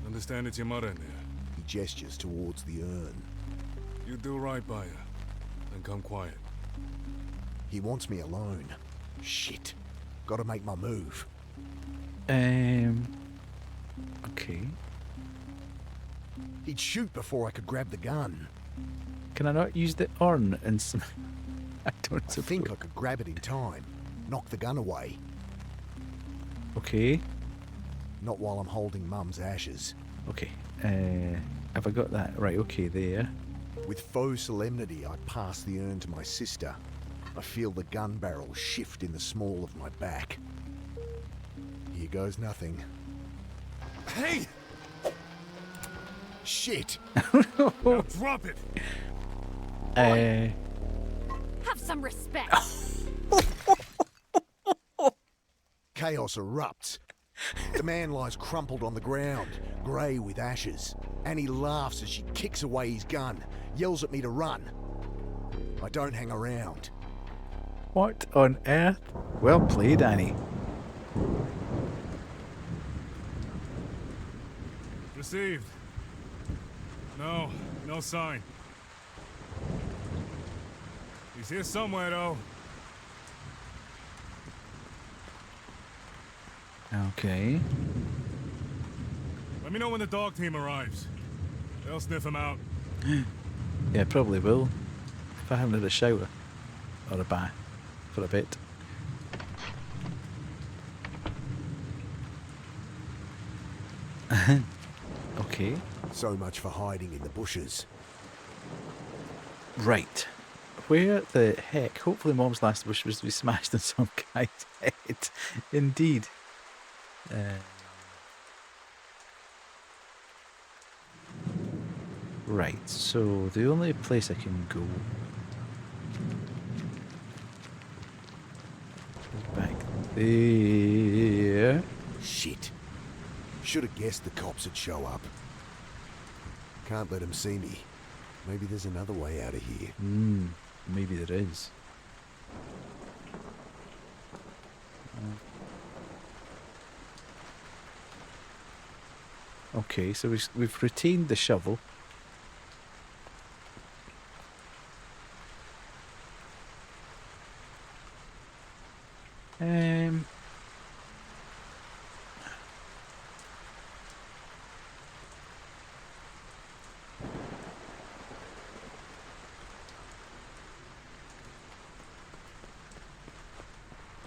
Understand it's your mother in there. He gestures towards the urn. You do right by her. Then come quiet. He wants me alone. Shit. Gotta make my move. Okay. He'd shoot before I could grab the gun. Can I not use the urn and some... I don't I think I could grab it in time. Knock the gun away. Okay. Not while I'm holding Mum's ashes. Okay. Have I got that? Right, okay, there. With faux solemnity, I pass the urn to my sister. I feel the gun barrel shift in the small of my back. Here goes nothing. Hey! Shit! Now drop it! Have some respect. Chaos erupts. The man lies crumpled on the ground, grey with ashes. Annie laughs as she kicks away his gun, yells at me to run. I don't hang around. What on earth? Well played, Annie. Received. No sign. He's here somewhere, though. Okay. Let me know when the dog team arrives. They'll sniff him out. Yeah, probably will. If I haven't had a shower. Or a bath. For a bit. Okay. So much for hiding in the bushes. Right. Where the heck? Hopefully Mom's last wish was to be smashed in some guy's head. Indeed. Right, so the only place I can go is back there. Shit. Should have guessed the cops would show up. Can't let them see me. Maybe there's another way out of here. Maybe there is. Okay, so we've retained the shovel.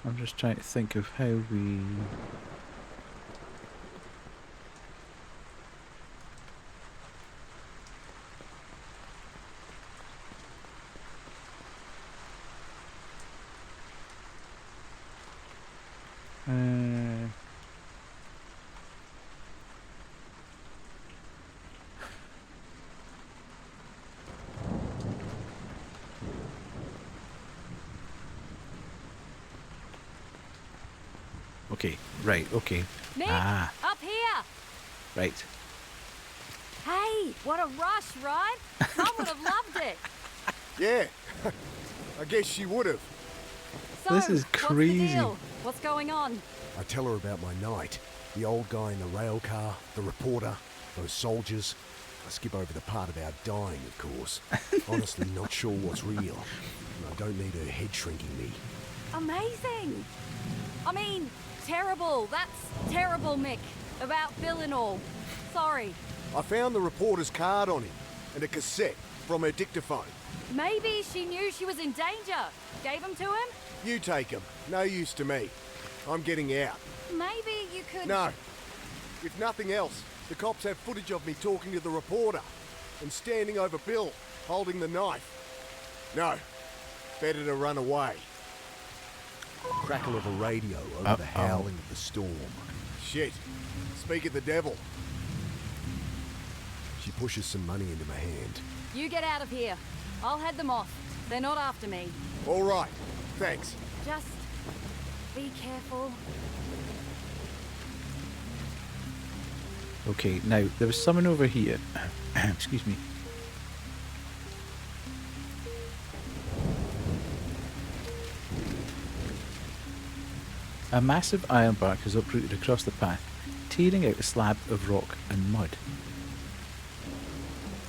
I'm just trying to think of how we... Okay, right, okay. Nick, Ah, up here! right. Hey, what a rush, right? Mum would have loved it. Yeah, I guess she would have. So, This is what's the crazy. deal? What's going on? I tell her about my night. The old guy in the rail car, the reporter, those soldiers. I skip over the part about dying, of course. Honestly, not sure what's real. And I don't need her head shrinking me. Amazing! I mean, terrible. That's terrible, Mick. About Bill and all. Sorry. I found the reporter's card on him and a cassette from her dictaphone. Maybe she knew she was in danger. Gave them to him? You take 'em. No use to me. I'm getting out. Maybe you could... No. If nothing else, the cops have footage of me talking to the reporter and standing over Bill, holding the knife. No. Better to run away. Crackle of a radio over the howling of the storm. Shit. Speak of the devil. She pushes some money into my hand. You get out of here. I'll head them off. They're not after me. All right. Thanks. Just be careful. Okay, now, there was someone over here. Excuse me. A massive iron bark has uprooted across the path, tearing out a slab of rock and mud.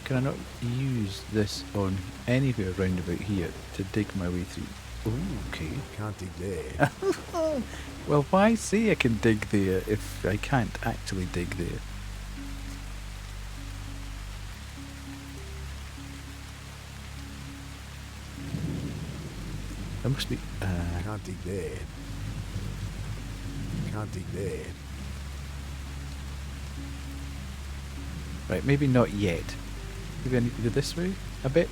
Can I not use this on anywhere round about here to dig my way through? Ooh, okay. Can't dig there. Well, why say I can dig there if I can't actually dig there? There must be... Can't dig there. Can't dig there. Right, maybe not yet. Maybe I need to go this way a bit.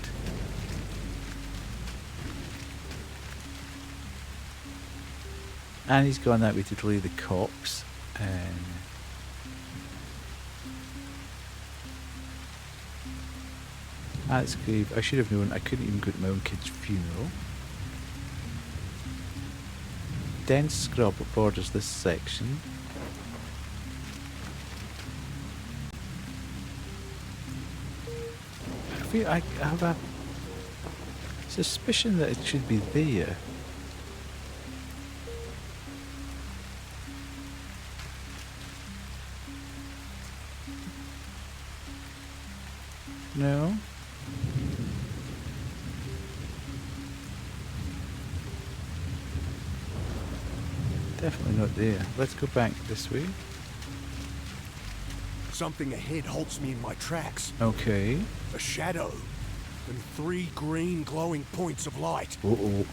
And he's gone that way to delay the cops. That's grave. I should have known I couldn't even go to my own kid's funeral. Dense scrub borders this section. I have a suspicion that it should be there. No? Definitely not there. Let's go back this way. Something ahead halts me in my tracks. Okay. A shadow. And 3 green glowing points of light. Uh-oh.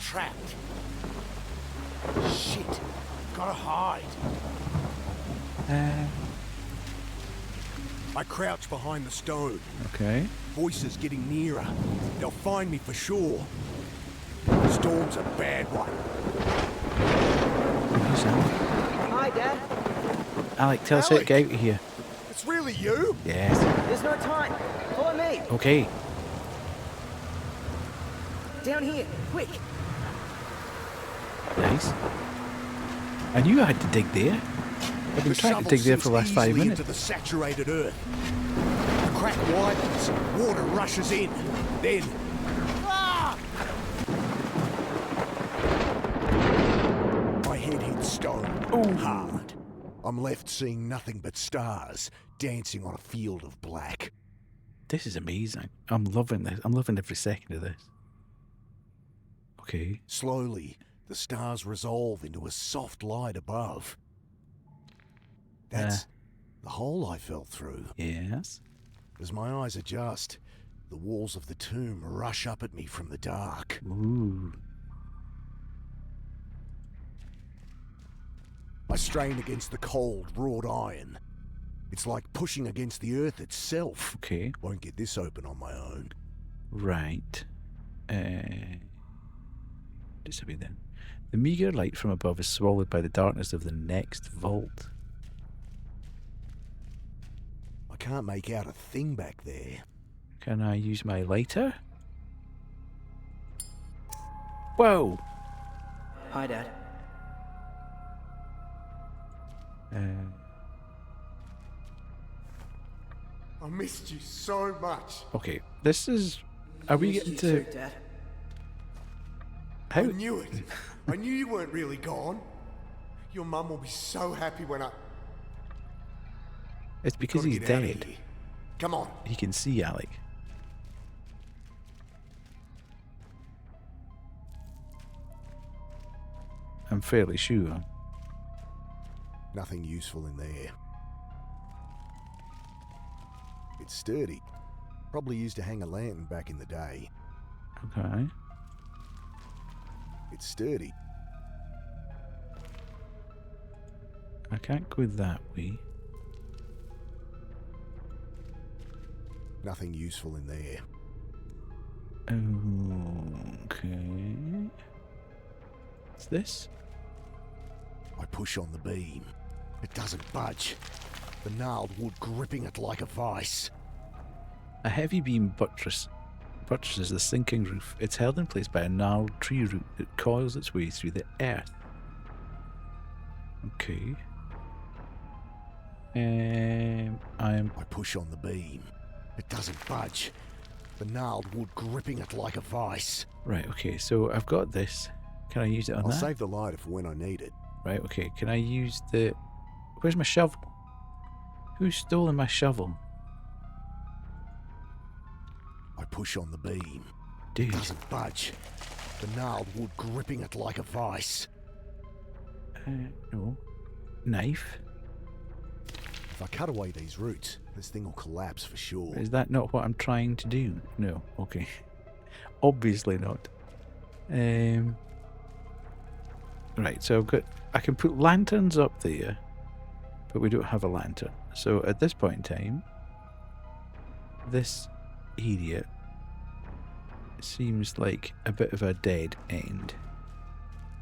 Trapped. Shit. Gotta hide. I crouch behind the stone. Okay. Voices getting nearer. They'll find me for sure. The storm's a bad one. Who's Alec? Hi, Dad. Alec, tell us how to get out of here. It's really you? Yes. There's no time. Follow me. Okay. Down here, quick. Nice. I knew I had to dig there. I've been trying to dig there for the last 5 minutes. Into the saturated earth. The crack widens. Water rushes in. Then... Ah! My head hits stone. Hard. I'm left seeing nothing but stars dancing on a field of black. This is amazing. I'm loving this. I'm loving every second of this. Okay. Slowly, the stars resolve into a soft light above. That's the hole I fell through. Yes. As my eyes adjust, the walls of the tomb rush up at me from the dark. Ooh. I strain against the cold, wrought iron. It's like pushing against the earth itself. Okay. Won't get this open on my own. Right. Disappear then. The meager light from above is swallowed by the darkness of the next vault. I can't make out a thing back there. Can I use my lighter? Whoa! Hi, Dad. I missed you so much. Okay, this is... Are we getting to... Dad. How... I knew it. I knew you weren't really gone. Your mum will be so happy when I... It's because Gotta he's get out of dead. here. Come on. He can see Alec. I'm fairly sure. Nothing useful in there. It's sturdy. Probably used to hang a lantern back in the day. Okay. It's sturdy. I can't go that way. Nothing useful in there. Okay. What's this? I push on the beam. It doesn't budge. The gnarled wood gripping it like a vice. A heavy beam buttresses the sinking roof. It's held in place by a gnarled tree root that coils its way through the earth. Okay. I push on the beam. It doesn't budge. The gnarled wood gripping it like a vice. Right, okay, so I've got this. Can I use it on I'll that? save the lighter for when I need it. Right, okay, can I use the... Where's my shovel? Who's stolen my shovel? I push on the beam. Dude. It doesn't budge. The gnarled wood gripping it like a vice. No. Knife? If I cut away these roots, this thing will collapse for sure. Is that not what I'm trying to do? No, okay. Obviously not. Right, so I've got... I can put lanterns up there, but we don't have a lantern. So at this point in time, this area seems like a bit of a dead end.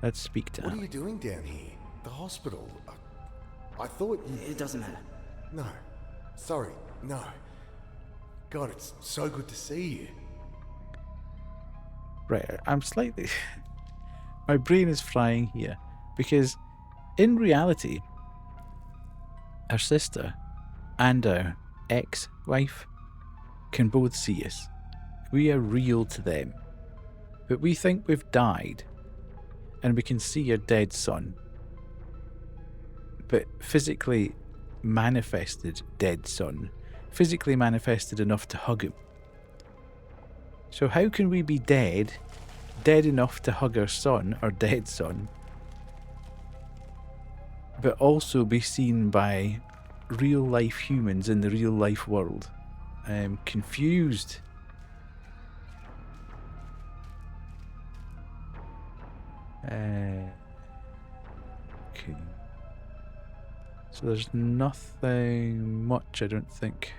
Let's speak to What are Alec. you doing down here? The hospital? I thought you... It doesn't matter. No. Sorry, no. God, it's so good to see you. Right, I'm slightly... My brain is frying here, because in reality, our sister and our ex-wife can both see us. We are real to them. But we think we've died, and we can see your dead son. But physically manifested dead son. Physically manifested enough to hug him. So how can we be dead enough to hug our son, or dead son, but also be seen by real life humans in the real life world? I am confused. Okay. So there's nothing much, I don't think.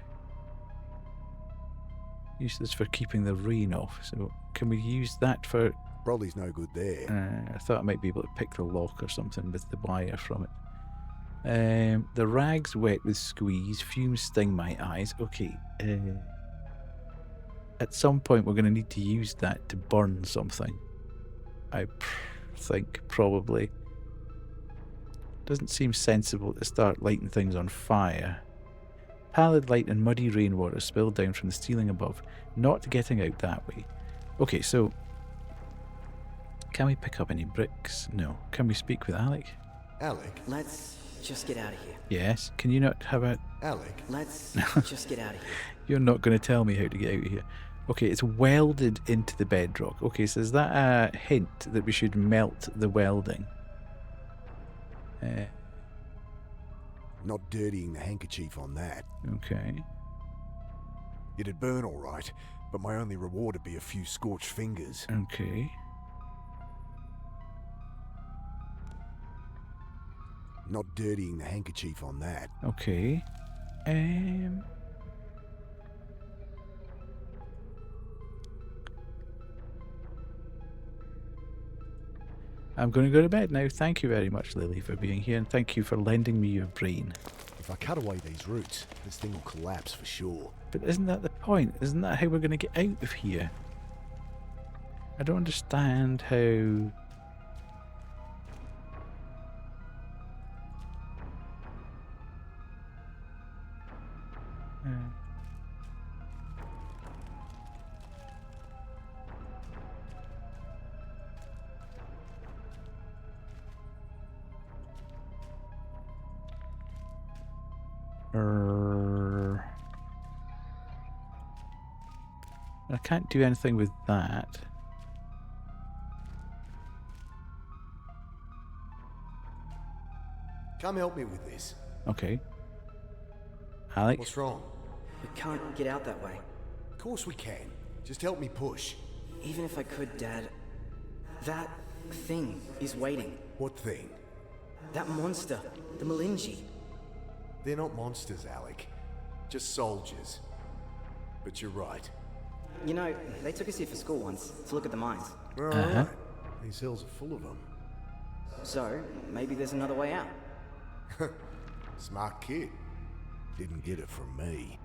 Use this for keeping the rain off. So can we use that for... Probably's no good there. I thought I might be able to pick the lock or something with the wire from it. The rag's wet with squeeze. Fumes sting my eyes. Okay. At some point we're going to need to use that to burn something. I think, probably. Doesn't seem sensible to start lighting things on fire. Pallid light and muddy rainwater spilled down from the ceiling above, not getting out that way. Okay, so... Can we pick up any bricks? No. Can we speak with Alec? Alec? Let's just get out of here. Yes. Can you not have a... Alec? Let's just get out of here. You're not going to tell me how to get out of here. Okay, it's welded into the bedrock. Okay, so is that a hint that we should melt the welding? Not dirtying the handkerchief on that. Okay. It'd burn all right, but my only reward would be a few scorched fingers. Okay. Not dirtying the handkerchief on that. Okay. I'm going to go to bed now. Thank you very much, Lily, for being here, and thank you for lending me your brain. If I cut away these roots, this thing will collapse for sure. But isn't that the point? Isn't that how we're going to get out of here? I don't understand how... I can't do anything with that. Come help me with this. Okay. Alex? What's wrong? We can't get out that way. Of course we can. Just help me push. Even if I could, Dad, that thing is waiting. What thing? That monster, the Malinji. They're not monsters, Alec. Just soldiers. But you're right. You know, they took us here for school once to look at the mines. Alright. These hills are full of them. So, maybe there's another way out. Smart kid. Didn't get it from me.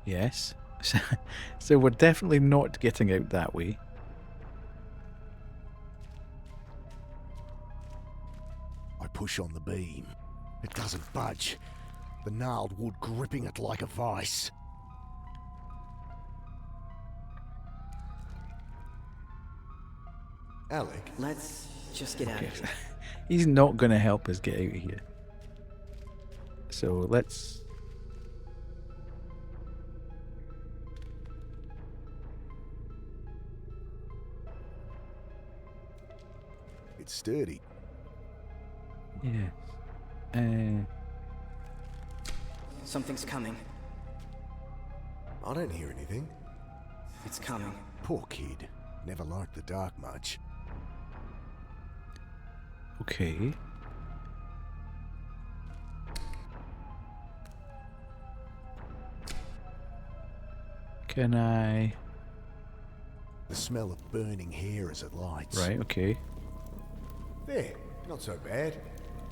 Yes. So we're definitely not getting out that way. I push on the beam. It doesn't budge. The gnarled wood gripping it like a vice. Alec? Let's just get out of here. He's not going to help us get out of here. So let's... It's sturdy. Yeah. Something's coming. I don't hear anything. It's coming. Poor kid. Never liked the dark much. Okay. Can I... The smell of burning hair as it lights. Right, okay. There. Not so bad.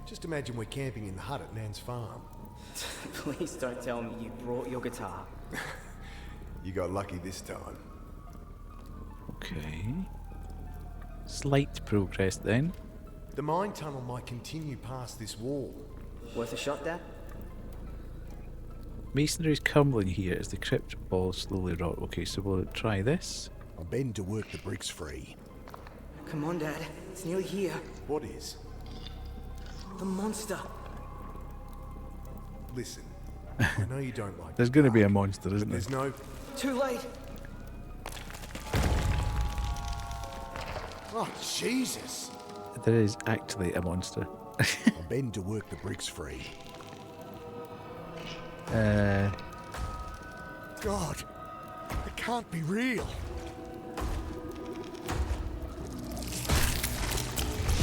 Just imagine we're camping in the hut at Nan's farm. Please don't tell me you brought your guitar. You got lucky this time. Okay. Slight progress then. The mine tunnel might continue past this wall. Worth a shot, Dad? Masonry is crumbling here as the crypt walls slowly rot. Okay, so we'll try this. I'm bending to work the bricks free. Come on, Dad. It's nearly here. What is? The monster. Listen, I know you don't like There's going to be a monster, isn't there? There's no... Too late. Oh, Jesus! There is actually a monster. I'm bending to work the bricks free. God, it can't be real.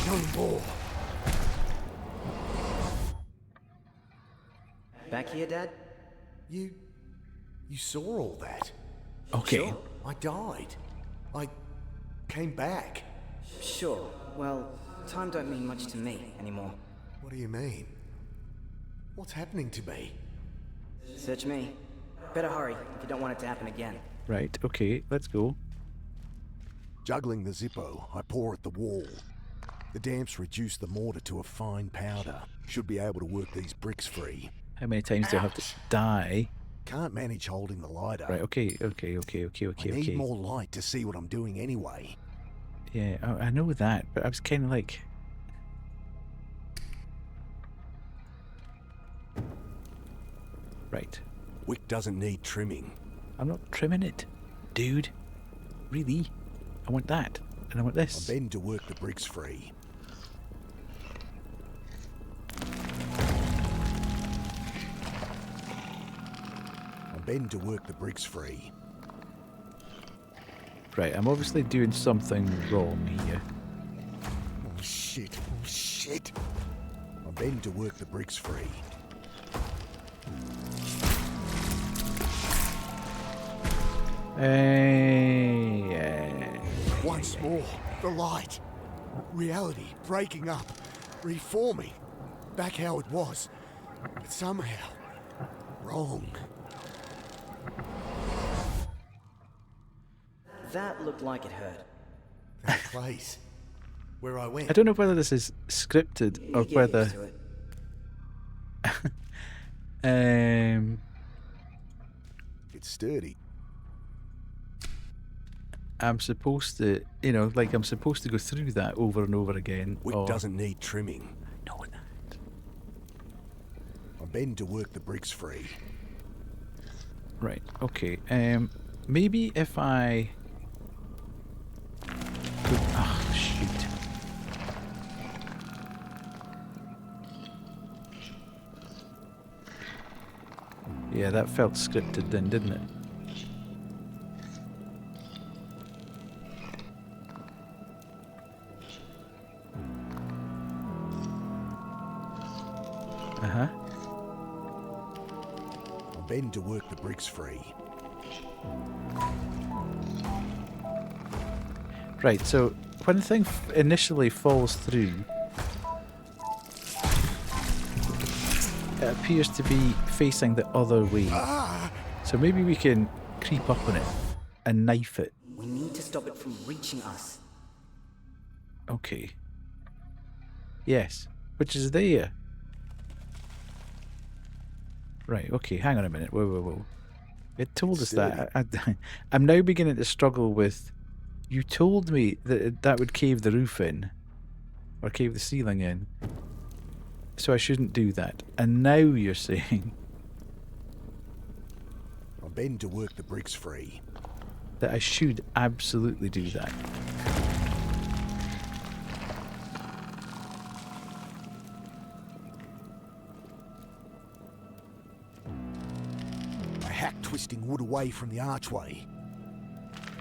No more. Back here, Dad? You saw all that? Okay. Sure, I died. I came back. Sure. Well, time don't mean much to me anymore. What do you mean? What's happening to me? Search me. Better hurry if you don't want it to happen again. Right, okay, let's go. Juggling the Zippo, I pour at the wall. The damps reduce the mortar to a fine powder. Should be able to work these bricks free. How many times do I have to die? Can't manage holding the lighter. Right, okay. I need more light to see what I'm doing anyway. Yeah, I know that, but I was kind of like... Right. Wick doesn't need trimming. I'm not trimming it, dude. Really? I want that, and I want this. I'm bending to work the bricks free. I'm bending to work the bricks free. Right, I'm obviously doing something wrong here. Oh shit, oh shit. I'm bending to work the bricks free. Once more, the light. Reality breaking up, reforming. Back how it was. But somehow, wrong. That looked like it hurt. That place. Where I went. I don't know whether this is scripted or You get whether used to it. It's sturdy. I'm supposed to, you know, like I'm supposed to go through that over and over again. Wick or... doesn't need trimming. know that. I'm bending to work the bricks free. Right, okay. Maybe if I... Oh, shoot. Yeah, that felt scripted then, didn't it? Uh-huh. I'm bending to work the bricks free. Right, so when the thing initially falls through, it appears to be facing the other way. So maybe we can creep up on it and knife it. We need to stop it from reaching us. Okay. Yes, which is there. Right, okay, hang on a minute. Whoa. It told us that. I'm now beginning to struggle with... You told me that that would cave the roof in. Or cave the ceiling in. So I shouldn't do that. And now you're saying... I'm bending to work the bricks free. that I should absolutely do that. I hack twisting wood away from the archway.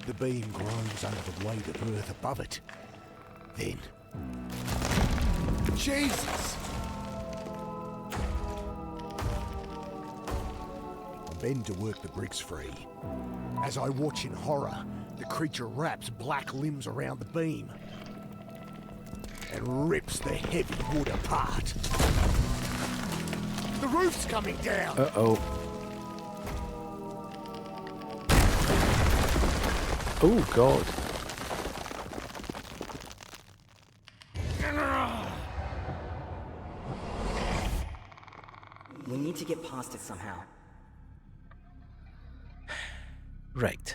The beam groans under the weight of earth above it. Then... Jesus! I bend to work the bricks free. As I watch in horror, the creature wraps black limbs around the beam and rips the heavy wood apart. The roof's coming down! Uh-oh. Oh, God. We need to get past it somehow. Right.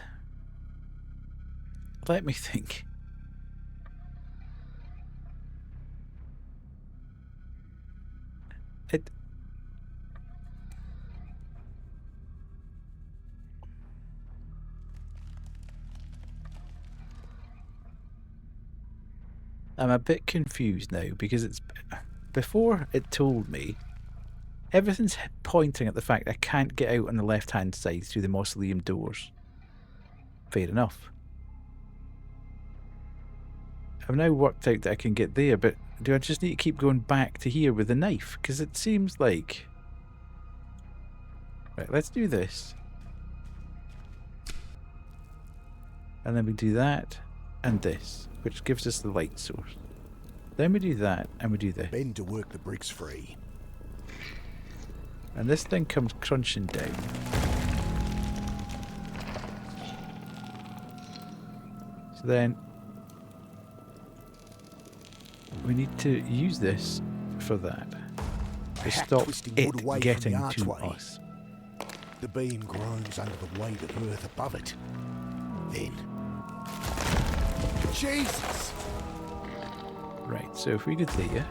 Let me think. I'm a bit confused now because it's before it told me everything's pointing at the fact I can't get out on the left hand side through the mausoleum doors. Fair enough. I've now worked out that I can get there, but do I just need to keep going back to here with the knife? Because it seems like... Right, let's do this. And then we do that and this, which gives us the light source. Then we do that and we do this. Bend to work the bricks free. And this thing comes crunching down. So then we need to use this for that. To stop it getting to us. The beam groans under the weight of earth above it. Then... Jesus! Right, so if we go there...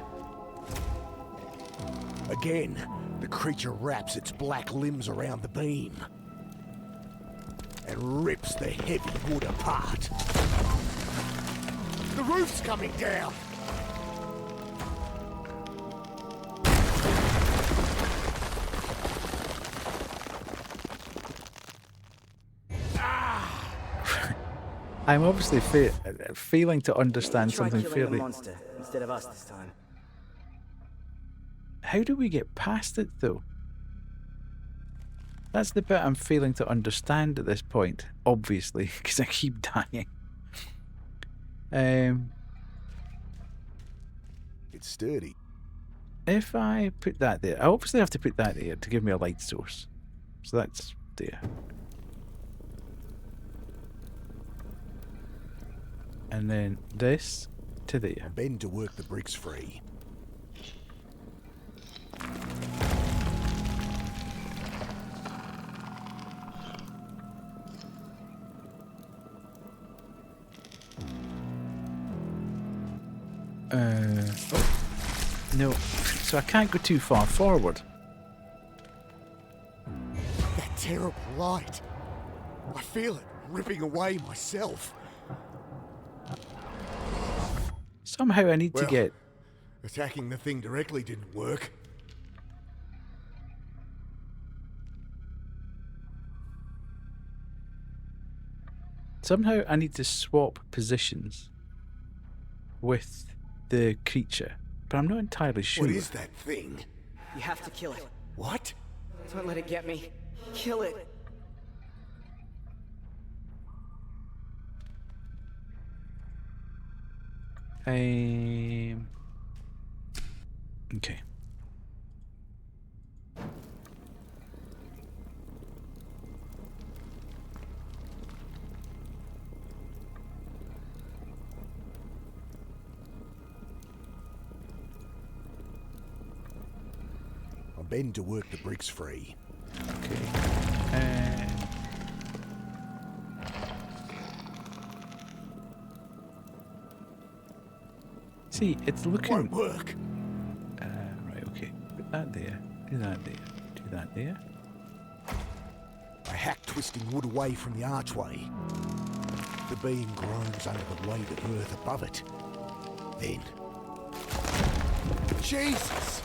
Again, the creature wraps its black limbs around the beam and rips the heavy wood apart. The roof's coming down! I'm obviously failing to understand something Try killing fairly... the monster instead of us this time. How do we get past it, though? That's the bit I'm failing to understand at this point, obviously, because I keep dying. It's sturdy. If I put that there, I obviously have to put that there to give me a light source. So that's there. And then this to there. Bend to work the bricks free. No, so I can't go too far forward. That terrible light. I feel it ripping away myself. Somehow I need to get... Attacking the thing directly didn't work. Somehow I need to swap positions with the creature, but I'm not entirely sure. What is that thing? You have to kill it. What? Don't let it get me. Kill it. Okay. I'm bending to work the bricks free. Okay. See, it's looking... Won't work. Right, okay. Put that there. Do that there. Do that there. I hack twisting wood away from the archway. The beam groans under the weight of earth above it. Then... Jesus!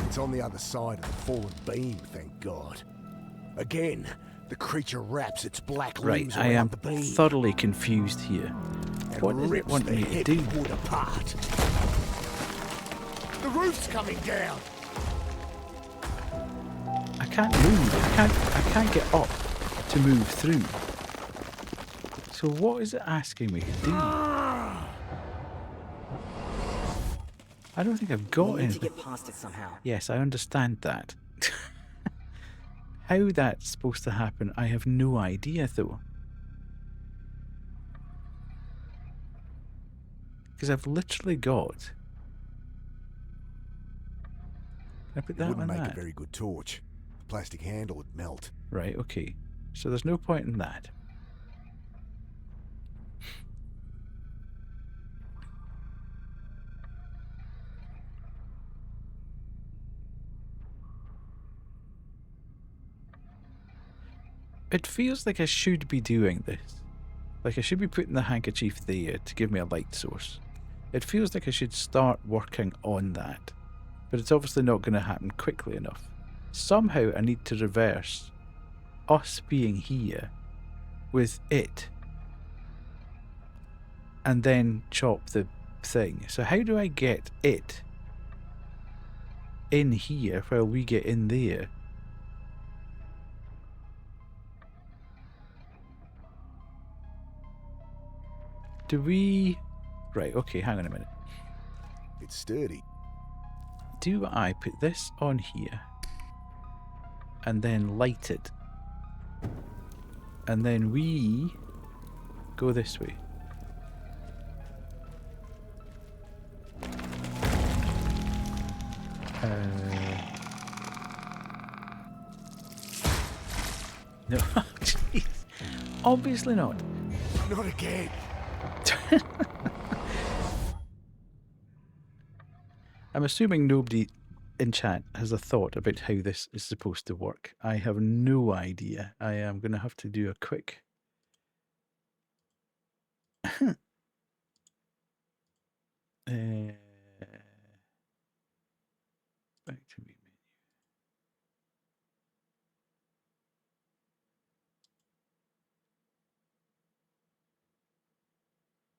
It's on the other side of the fallen beam, thank God. Again, the creature wraps its black Right, limbs I around am the beam. thoroughly confused here. And What does it rips want the me to heavy do? wood apart. The roof's coming down. I can't move. I can't get up to move through. So what is it asking me to do? I don't think I've got We need to anything. get past it somehow. Yes, I understand that. How that's supposed to happen, I have no idea though. Because I've literally got... Can I put It that wouldn't on make that? a very good torch. The plastic handle would melt. Right, okay. So there's no point in that. It feels like I should be doing this. Like I should be putting the handkerchief there to give me a light source. It feels like I should start working on that. But it's obviously not going to happen quickly enough. Somehow I need to reverse us being here with it. And then chop the thing. So how do I get it in here while we get in there? Do we... Right, okay, hang on a minute. It's sturdy. Do I put this on here and then light it? And then we go this way. No, jeez. Obviously not. Not again. I'm assuming nobody in chat has a thought about how this is supposed to work. I have no idea. I am going to have to do a quick... back to me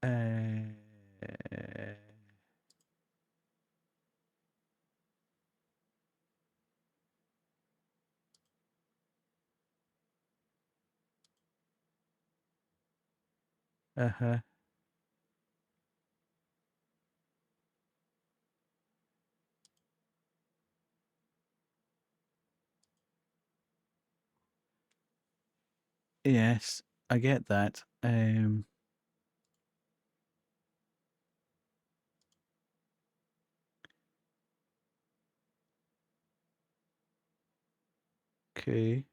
menu. Uh-huh. Yes, I get that. Okay.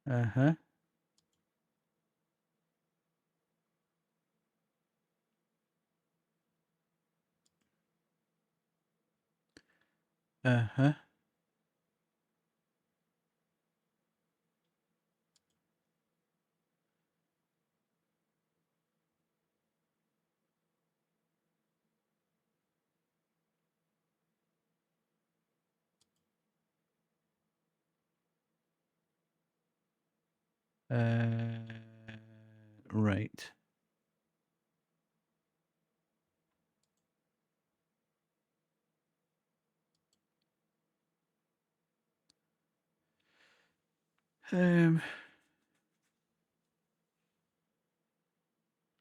Uh-huh. Uh-huh. Right.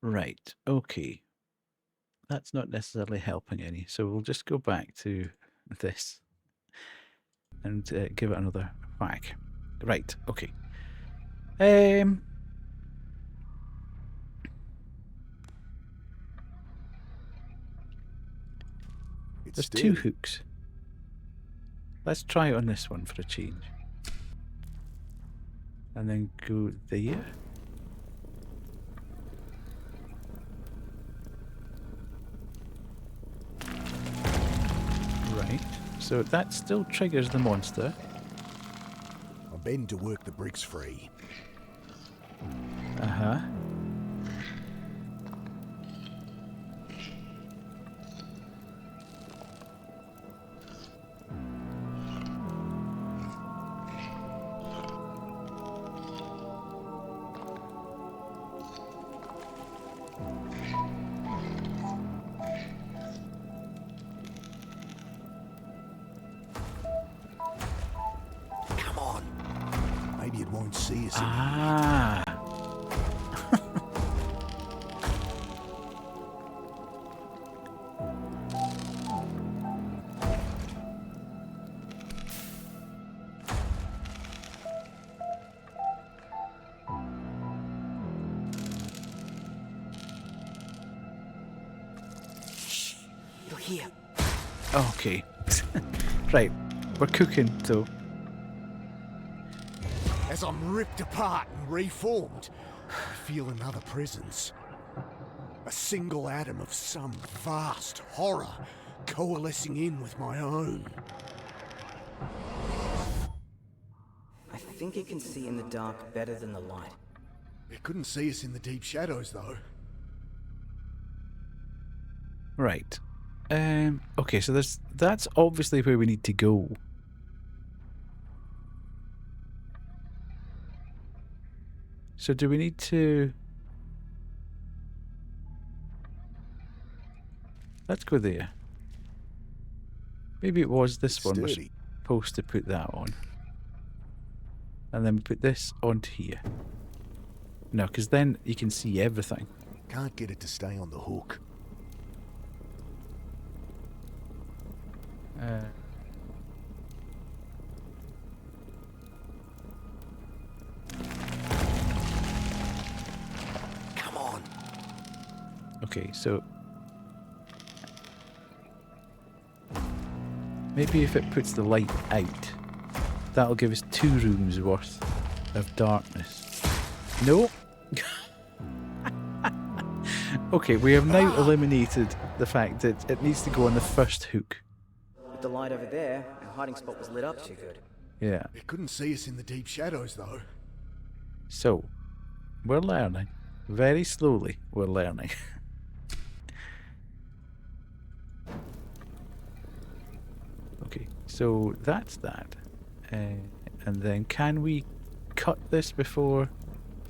Right. Okay. That's not necessarily helping any, so we'll just go back to this and give it another whack. Right. Okay. There's two hooks. Let's try it on this one for a change. And then go there. Right. So that still triggers the monster. I'm bending to work the bricks free. Uh-huh. Come on. Maybe it won't see us. Ah. You're here. Okay. Right. We're cooking, so. As I'm ripped apart and reformed, I feel another presence. A single atom of some vast horror coalescing in with my own. I think it can see in the dark better than the light. It couldn't see us in the deep shadows, though. Right. Okay, so that's obviously where we need to go. So do we need to... Let's go there. Maybe it was this one we're supposed to put that on. And then we put this onto here. No, because then you can see everything. Can't get it to stay on the hook. Come on. Okay, so maybe if it puts the light out, that'll give us 2 rooms worth of darkness. No. Okay, we have now eliminated the fact that it needs to go on the first hook. With the light over there, our hiding spot was lit up too good. Yeah. It couldn't see us in the deep shadows, though. So, we're learning. Very slowly, we're learning. Okay, so that's that. And then can we cut this before...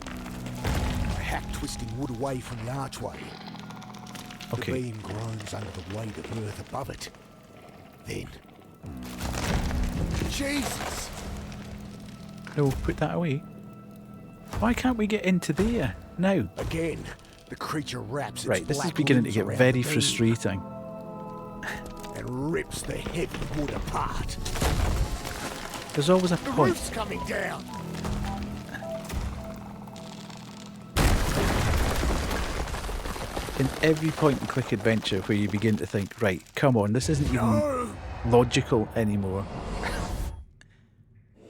I hack twisting wood away from the archway. Okay. The beam groans under the weight of earth above it. Then... Jesus! No, put that away. Why can't we get into there now? Again, the creature wraps its Right, this is black beginning to limbs get around very the beam frustrating. and rips the heavy wood apart. There's always a The point. roof's coming down. in every point and click adventure where you begin to think, right, come on, this isn't even logical anymore.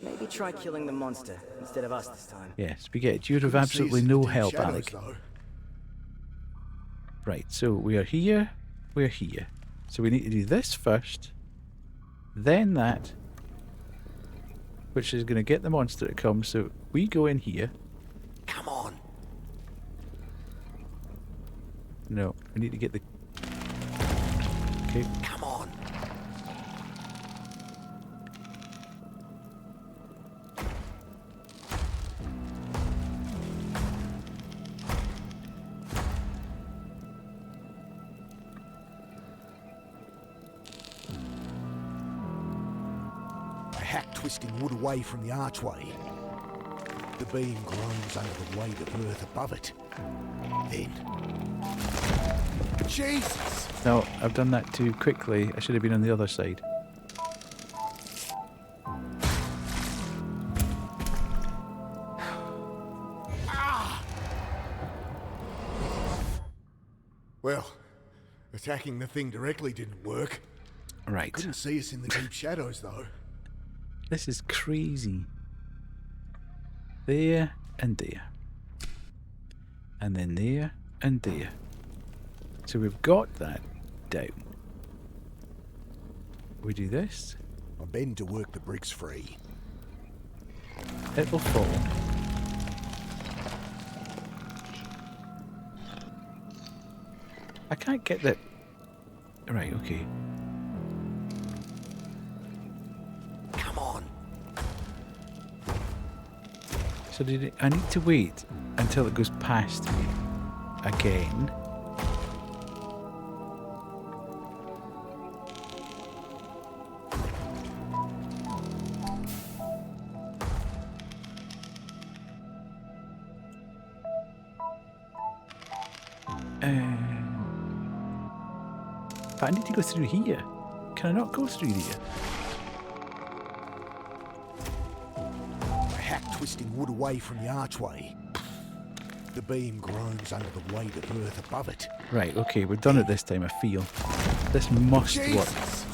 Maybe try killing the monster instead of us this time. Yes, we get you have Couldn't see us absolutely in the no deep help, shadows, Alec. though. Right, so we are here, we're here. So we need to do this first, then that, which is going to get the monster to come. So we go in here. Come on. No, we need to get the... Okay. Come on. I hack twisting wood away from the archway. The beam groans under the weight of earth above it. Then... Jesus! No, I've done that too quickly. I should have been on the other side. Well, attacking the thing directly didn't work. Right. Couldn't see us in the deep shadows, though. This is crazy. There and there. And then there and there. So we've got that down. We do this. I bend to work the bricks free. It will fall. I can't get that. Right, okay. Come on. So I need to wait until it goes past me again. But I need to go through here. Can I not go through here? I hack twisting wood away from the archway. The beam groans under the weight of earth above it. Right, okay, we've done it this time, I feel. This must work. Jesus!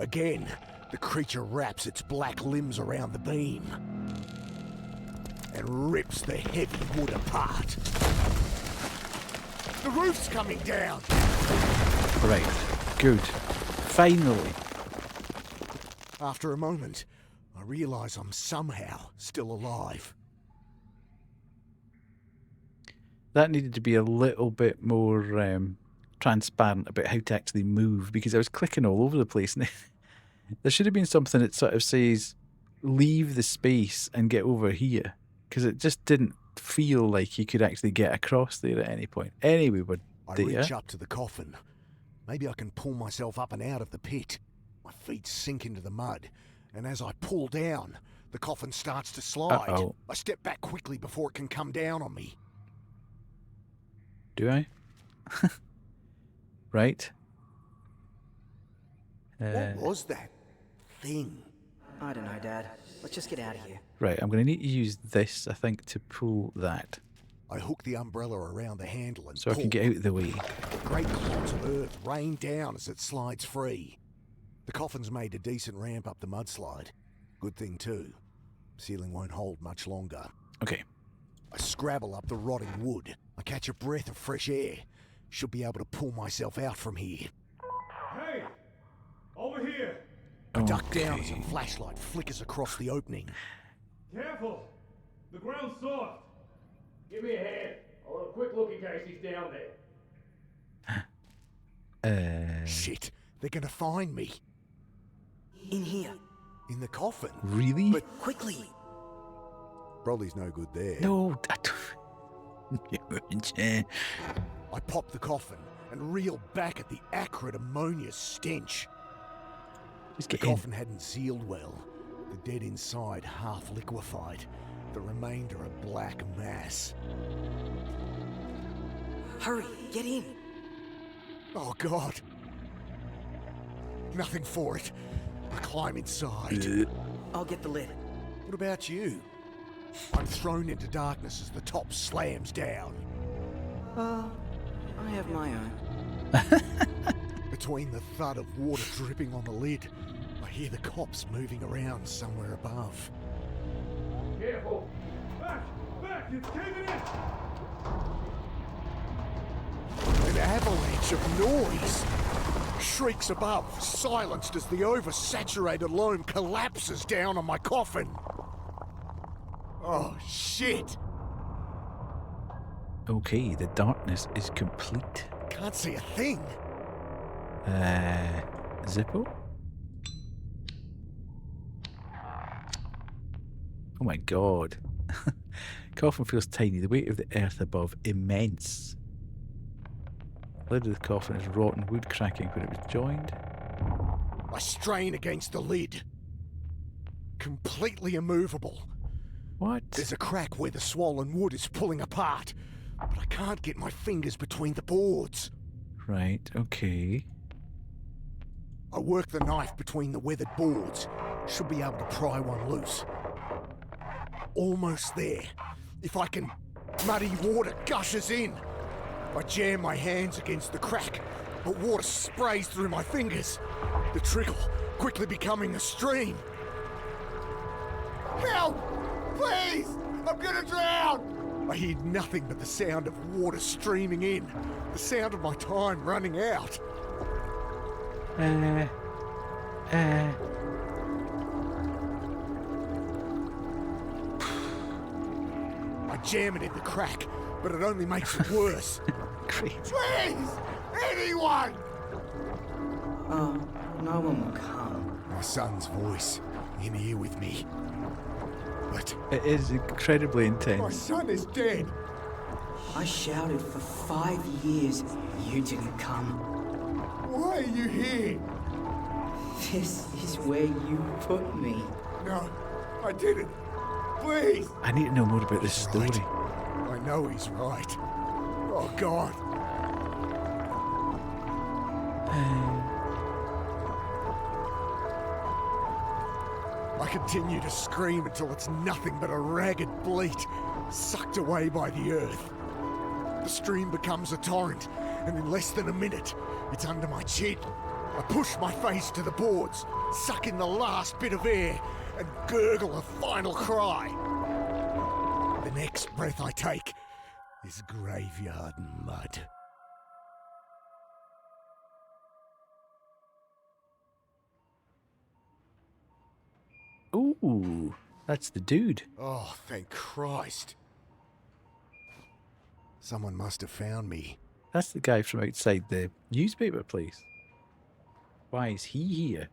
Again, the creature wraps its black limbs around the beam and rips the heavy wood apart. The roof's coming down! Right, good. Finally. After a moment, I realise I'm somehow still alive. That needed to be a little bit more transparent about how to actually move, because I was clicking all over the place. And there should have been something that sort of says, leave the space and get over here, because it just didn't feel like you could actually get across there at any point. Anyway, we're there. I reach up to the coffin. Maybe I can pull myself up and out of the pit. My feet sink into the mud, and as I pull down, the coffin starts to slide. Uh-oh. I step back quickly before it can come down on me. Do I? Right. What was that thing? I don't know, Dad. Let's just get out of here. Right, I'm going to need to use this, I think, to pull that. I hook the umbrella around the handle and So I pull. can get out of the way. Great clods of earth rain down as it slides free. The coffin's made a decent ramp up the mudslide. Good thing too. Ceiling won't hold much longer. Okay. I scrabble up the rotting wood. I catch a breath of fresh air. Should be able to pull myself out from here. Hey! Over here! I duck down as a flashlight flickers across the opening. Careful! The ground's soft. Give me a hand. I'll have a quick look in case he's down there. Shit, they're gonna find me. In here. In the coffin. Really? But Quickly! Broly's no good there. No. I pop the coffin and reel back at the acrid ammonia stench. Just The get in. coffin hadn't sealed well. The dead inside half liquefied. The remainder a black mass. Hurry, get in! Oh God. Nothing for it. I climb inside. I'll get the lid. What about you? I'm thrown into darkness as the top slams down. I have my own. Between the thud of water dripping on the lid, I hear the cops moving around somewhere above. Careful! Back! Back! It's caving in! An avalanche of noise! Shrieks above, silenced as the oversaturated loam collapses down on my coffin. Oh, shit! Okay, the darkness is complete. Can't see a thing. Zippo? Oh my god. Coffin feels tiny, the weight of the earth above immense. The lid of the coffin is rotten wood cracking where it was joined. I strain against the lid. Completely immovable. What? There's a crack where the swollen wood is pulling apart, but I can't get my fingers between the boards. Right, okay. I work the knife between the weathered boards. Should be able to pry one loose. Almost there. If I can... Muddy water gushes in. I jam my hands against the crack, but water sprays through my fingers. The trickle quickly becoming a stream. Help! Please! I'm gonna drown! I hear nothing but the sound of water streaming in. The sound of my time running out. I jam it in the crack, but it only makes it worse. Great. Please! Anyone! Oh, no one will come. My son's voice in here with me. But it is incredibly intense. My son is dead. I shouted for 5 years. You didn't come. Why are you here? This is where you put me. No, I didn't. Please. I need to know more about this story. Right. I know he's right. Oh, God. I continue to scream until it's nothing but a ragged bleat, sucked away by the earth. The stream becomes a torrent, and in less than a minute, it's under my chin. I push my face to the boards, suck in the last bit of air, and gurgle a final cry. The next breath I take is graveyard mud. Ooh, that's the dude. Oh, thank Christ. Someone must have found me. That's the guy from outside the newspaper place. Why is he here?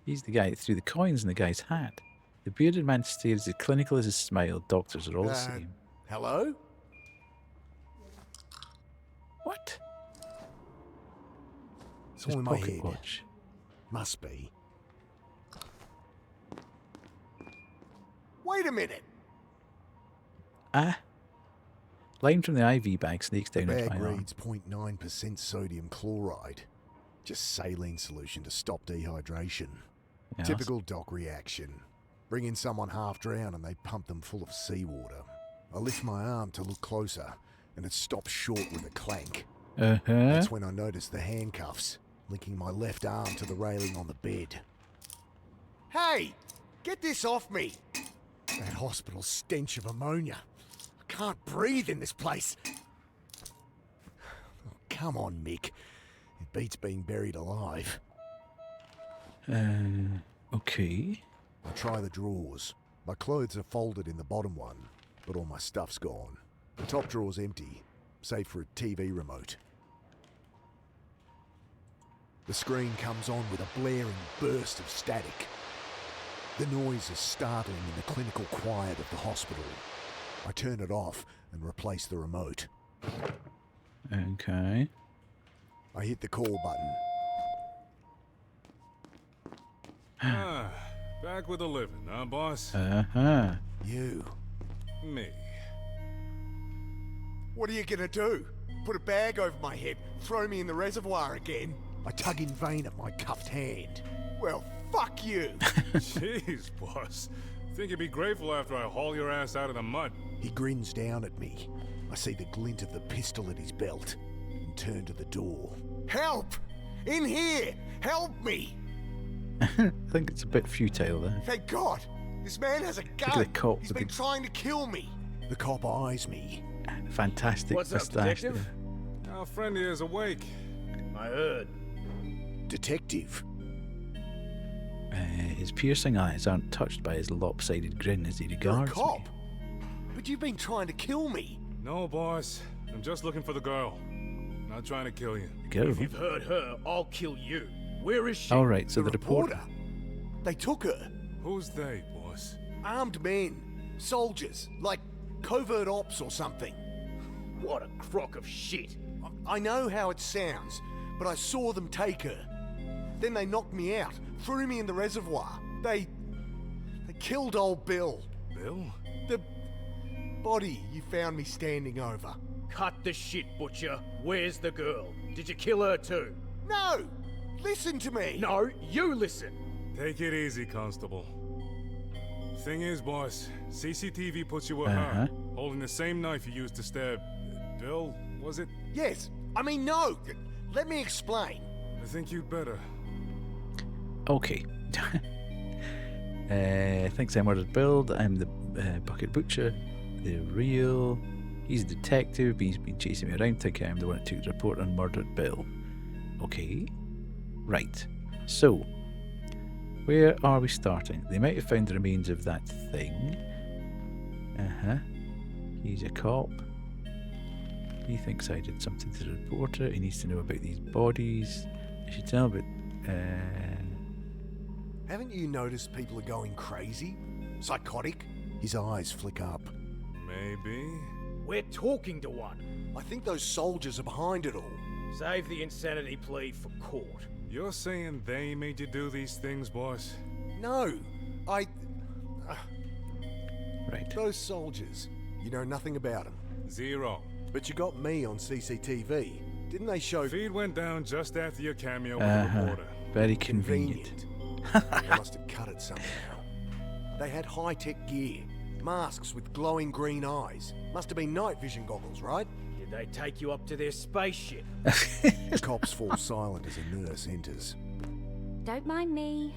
He's the guy that threw the coins in the guy's hat. The bearded man stares as clinical as his smile. Doctors are all the same. Hello? What? It's His all in my pocket head. watch. Must be. Wait a minute. Lime from the IV bag sneaks down into Bag my arm. reads 0.9% sodium chloride. Just saline solution to stop dehydration. Yes. Typical doc reaction. Bring in someone half drowned and they pump them full of seawater. I lift my arm to look closer and it stops short with a clank. That's when I notice the handcuffs linking my left arm to the railing on the bed. Hey! Get this off me! That hospital stench of ammonia. I can't breathe in this place. Oh, come on, Mick. It beats being buried alive. Okay. I try the drawers. My clothes are folded in the bottom one, but all my stuff's gone. The top drawer's empty, save for a TV remote. The screen comes on with a blaring burst of static. The noise is startling in the clinical quiet of the hospital. I turn it off and replace the remote. Okay. I hit the call button. Back with a living, huh, boss? You. Me. What are you gonna do? Put a bag over my head, throw me in the reservoir again? I tug in vain at my cuffed hand. Well, fuck you! Jeez, boss. Think you'd be grateful after I haul your ass out of the mud. He grins down at me. I see the glint of the pistol at his belt and turn to the door. Help! In here! Help me! I think it's a bit futile there. Thank God! This man has a gun! Look at the cop He's with been the trying to kill me! The cop eyes me. fantastic What's up, moustache detective? there. Our friend here is awake. I heard. Detective. His piercing eyes aren't touched by his lopsided grin as he You're a regards cop! me. But you've been trying to kill me! No, boss. I'm just looking for the girl. Not trying to kill you. Go. If you've heard her, I'll kill you. Where is she? All right, so the reporter. They took her. Who's they, boss? Armed men. Soldiers. Like covert ops or something. What a crock of shit. I know how it sounds, but I saw them take her. Then they knocked me out, threw me in the reservoir. They killed old Bill. Bill? The body you found me standing over. Cut the shit, Butcher. Where's the girl? Did you kill her too? No! Listen to me! No, you listen! Take it easy, Constable. Thing is, boss, CCTV puts you with Uh-huh. her, holding the same knife you used to stab Bill, was it? Yes, I mean no! Let me explain. I think you'd better. Okay. Thinks I murdered Bill. I'm the Bucket Butcher. The real. He's a detective. He's been chasing me around thinking I'm the one that took the report and murdered Bill. Okay. Right. So, where are we starting? They might have found the remains of that thing. Uh-huh. He's a cop. He thinks I did something to the reporter. He needs to know about these bodies. I should tell, but... Haven't you noticed people are going crazy? Psychotic? His eyes flick up. Maybe. We're talking to one. I think those soldiers are behind it all. Save the insanity plea for court. You're saying they made you do these things, boss? No, Right. Those soldiers, you know nothing about them. Zero. But you got me on CCTV. Didn't they show... Feed went down just after your cameo with Uh-huh. the reporter. Very convenient. They must have cut it somehow. They had high-tech gear. Masks with glowing green eyes. Must have been night vision goggles, right? Did they take you up to their spaceship? Cops fall silent as a nurse enters. Don't mind me.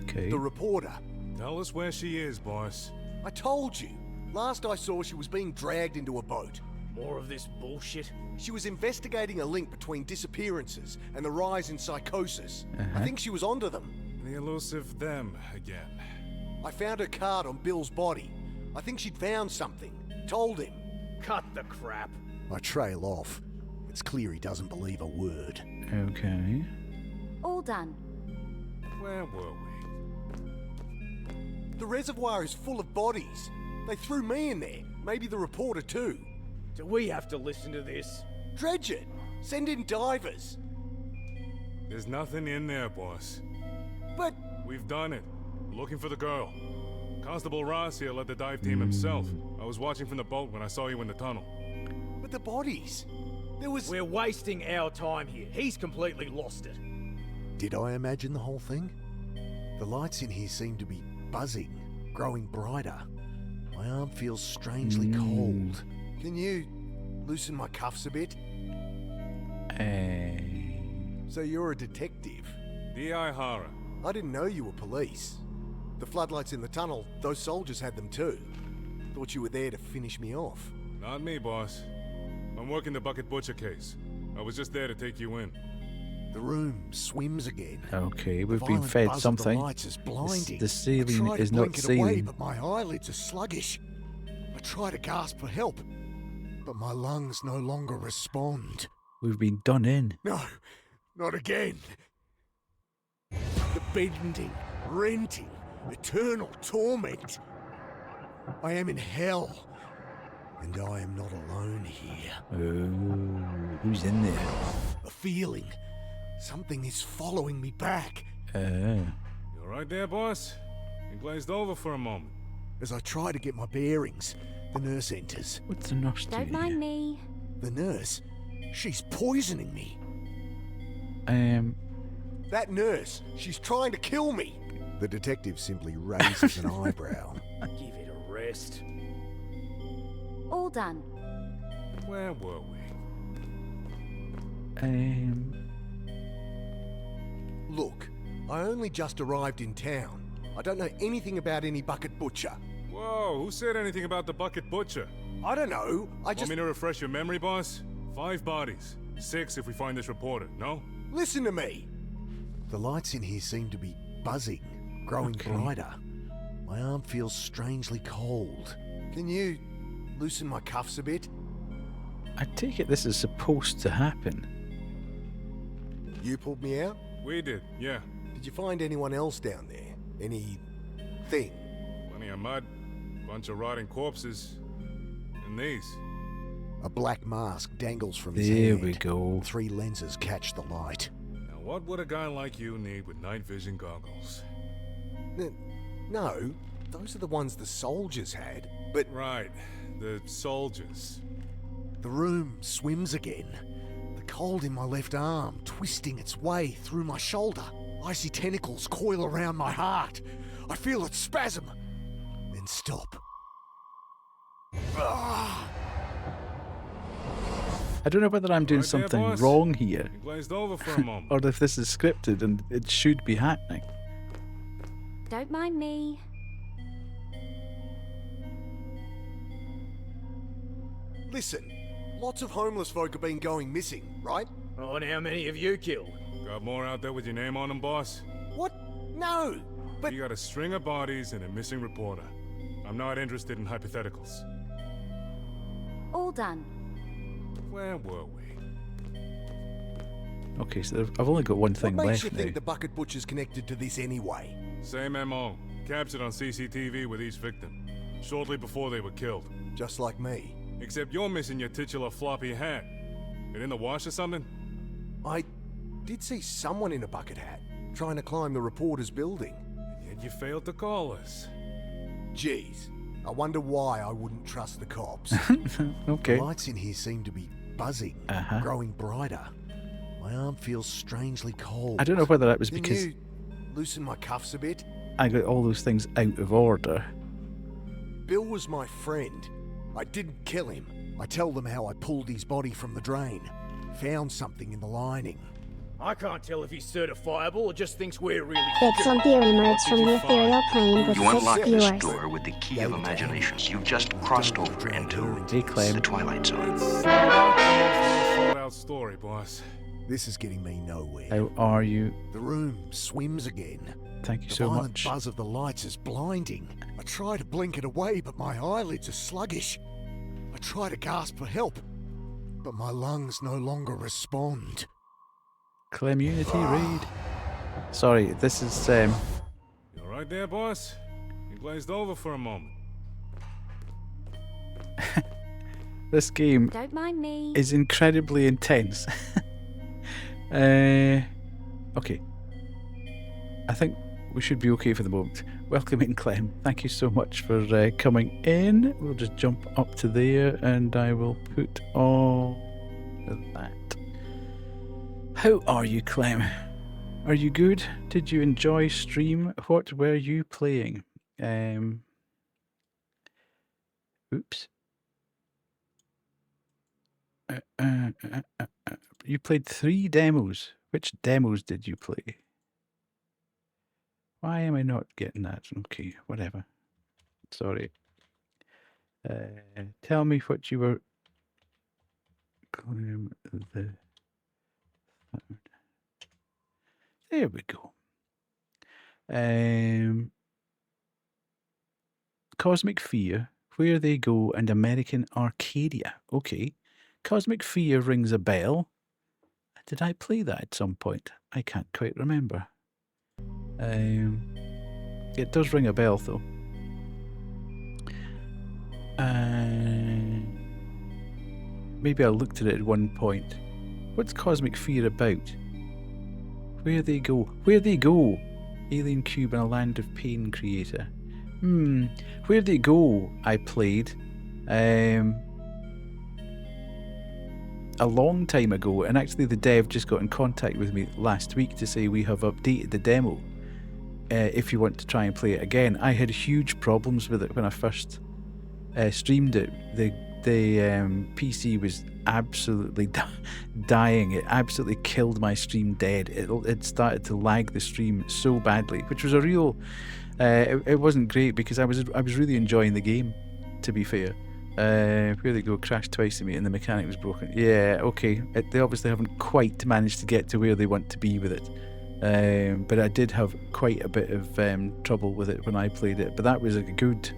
Okay. The reporter. Tell us where she is, boss. I told you. Last I saw, she was being dragged into a boat. More of this bullshit? She was investigating a link between disappearances and the rise in psychosis. I Uh-huh. think she was onto them. The elusive them again. I found her card on Bill's body. I think she'd found something. Told him. Cut the crap. I trail off. It's clear he doesn't believe a word. Okay. All done. Where were we? The reservoir is full of bodies. They threw me in there. Maybe the reporter too. Do we have to listen to this? Dredge it. Send in divers. There's nothing in there, boss. But... We've done it. Looking for the girl. Constable Ross here led the dive team himself. I was watching from the boat when I saw you in the tunnel. But the bodies... There was... We're wasting our time here. He's completely lost it. Did I imagine the whole thing? The lights in here seem to be buzzing, growing brighter. My arm feels strangely cold. Can you loosen my cuffs a bit? So you're a detective? D.I. Hara. I didn't know you were police. The floodlights in the tunnel, those soldiers had them too. Thought you were there to finish me off. Not me, boss. I'm working the Bucket Butcher case. I was just there to take you in. The room swims again. Okay, we've The been violent fed buzz of something. The lights is blinding. The ceiling I try is to not blink it away, ceiling. but my eyelids are sluggish. I try to gasp for help, but my lungs no longer respond. We've been done in. No, not again. The bending, renting, eternal torment. I am in hell. And I am not alone here. Oh, who's in there? A feeling. Something is following me back. You alright there, boss? You glazed over for a moment. As I try to get my bearings, the nurse enters. What's the nurse Don't doing mind here? me. The nurse? She's poisoning me. That nurse, she's trying to kill me. The detective simply raises an eyebrow. Give it a rest. All done. Where were we? Look, I only just arrived in town. I don't know anything about any bucket butcher. Whoa, who said anything about the bucket butcher? I don't know. Want me to refresh your memory, boss? 5 bodies. 6 if we find this reporter, no? Listen to me. The lights in here seem to be buzzing, growing brighter. My arm feels strangely cold. Can you loosen my cuffs a bit? I take it this is supposed to happen. You pulled me out? We did, yeah. Did you find anyone else down there? Anything? Plenty of mud, bunch of rotting corpses, and these. A black mask dangles from his There head. we go. 3 lenses catch the light. Now what would a guy like you need with night vision goggles? No, those are the ones the soldiers had, but... Right, the soldiers. The room swims again. The cold in my left arm twisting its way through my shoulder. Icy tentacles coil around my heart. I feel it spasm, then stop. Ah! I don't know whether I'm doing Right there, something boss. wrong here, You glazed over for a moment. or if this is scripted and it should be happening. Don't mind me. Listen, lots of homeless folk have been going missing, right? Oh, and how many have you killed? Got more out there with your name on them, boss? What? No, but... You got a string of bodies and a missing reporter. I'm not interested in hypotheticals. All done. Where were we? Okay, so I've only got one thing What makes left you now. think the bucket butcher's connected to this anyway? Same MO. Captured on CCTV with each victim. Shortly before they were killed. Just like me. Except you're missing your titular floppy hat. It in the wash or something? I did see someone in a bucket hat, trying to climb the reporter's building. And yet you failed to call us. Jeez, I wonder why I wouldn't trust the cops. Okay. The lights in here seem to be buzzing, growing brighter. My arm feels strangely cold. I don't know whether that was Can because you loosen my cuffs a bit? I got all those things out of order. Bill was my friend. I didn't kill him. I tell them how I pulled his body from the drain. Found something in the lining. I can't tell if he's certifiable or just thinks we're really... Excellent theory emerged from the ethereal plane with You 6 unlock viewers. this door with the key of imagination. You've just crossed over into the Twilight Zone. Thought out story, boss. This is getting me nowhere. How are you? The room swims again. Thank you The so violent much. buzz of the lights is blinding. I try to blink it away, but my eyelids are sluggish. I try to gasp for help, but my lungs no longer respond. Clemunity raid. Sorry, this is You alright there, boss? You glazed over for a moment. this game Don't mind me. is incredibly intense. Okay. I think we should be okay for the moment. Welcome in, Clem. Thank you so much for coming in. We'll just jump up to there and I will put all of that. How are you, Clem? Are you good? Did you enjoy stream? What were you playing? Oops. You played 3 demos. Which demos did you play? Why am I not getting that? Okay, whatever. Sorry. Tell me what you were... Climb the third. There we go. Cosmic Fear, Where They Go, and American Arcadia. Okay. Cosmic Fear rings a bell. Did I play that at some point? I can't quite remember. It does ring a bell, though. Maybe I looked at it at one point. What's Cosmic Fear about? Where They Go. Where They Go. Alien Cube and a Land of Pain creator. Where They Go, I played. A long time ago, and actually the dev just got in contact with me last week to say we have updated the demo. if you want to try and play it again. I had huge problems with it when I first streamed it. The PC was absolutely dying. It absolutely killed my stream dead. It started to lag the stream so badly, which was a real. It wasn't great because I was really enjoying the game, to be fair. Here they go, crashed twice to me and the mechanic was broken. Yeah, okay. They obviously haven't quite managed to get to where they want to be with it. But I did have quite a bit of trouble with it when I played it. But that was a good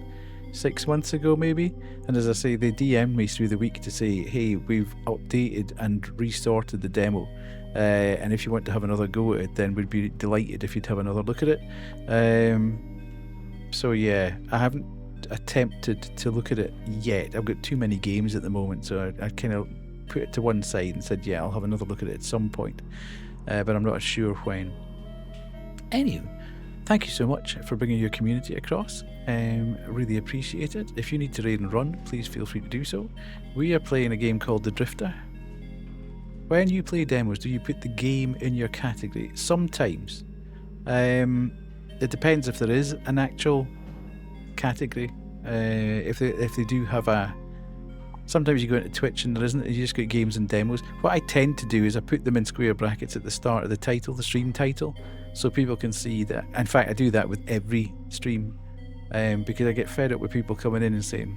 6 months ago, maybe. And as I say, they DM'd me through the week to say, hey, we've updated and restarted the demo. And if you want to have another go at it, then we'd be delighted if you'd have another look at it. So yeah, I haven't attempted to look at it yet. I've got too many games at the moment, so I kind of put it to one side and said, yeah, I'll have another look at it at some point. But I'm not sure when. Anyway, thank you so much for bringing your community across. Really appreciate it. If you need to raid and run, please feel free to do so. We are playing a game called The Drifter. When you play demos, do you put the game in your category? Sometimes. It depends if there is an actual category. If they do have a... Sometimes you go into Twitch and there isn't, you just get games and demos. What I tend to do is I put them in square brackets at the start of the title, the stream title, so people can see that. In fact, I do that with every stream, because I get fed up with people coming in and saying,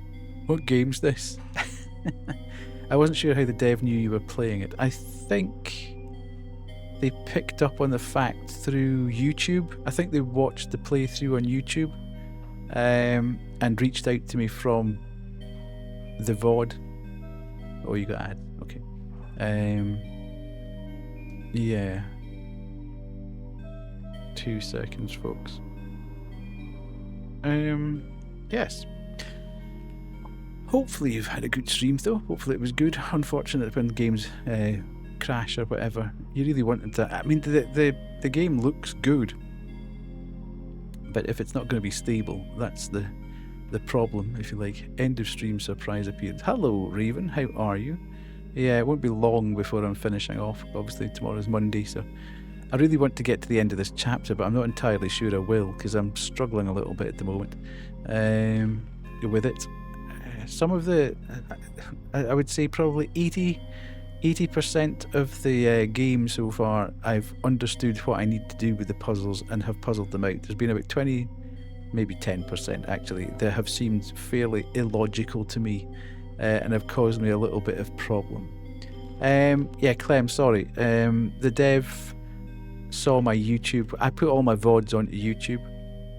what game's this? I wasn't sure how the dev knew you were playing it. I think they picked up on the fact through YouTube. I think they watched the playthrough on YouTube and reached out to me from the VOD. Oh, you got ad. Okay. Yeah. 2 seconds, folks. Yes. Hopefully you've had a good stream, though. Hopefully it was good. Unfortunate when games crash or whatever. You really wanted to... I mean, the game looks good, but if it's not going to be stable, that's the problem, if you like. End of stream surprise appearance. Hello, Raven. How are you? Yeah, it won't be long before I'm finishing off. Obviously, tomorrow's Monday, so I really want to get to the end of this chapter, but I'm not entirely sure I will, because I'm struggling a little bit at the moment with it. Some of the... I would say probably 80% of the game so far, I've understood what I need to do with the puzzles and have puzzled them out. There's been about 20... maybe 10% actually, that have seemed fairly illogical to me and have caused me a little bit of problem. Yeah, Clem, sorry. The dev saw my YouTube. I put all my VODs onto YouTube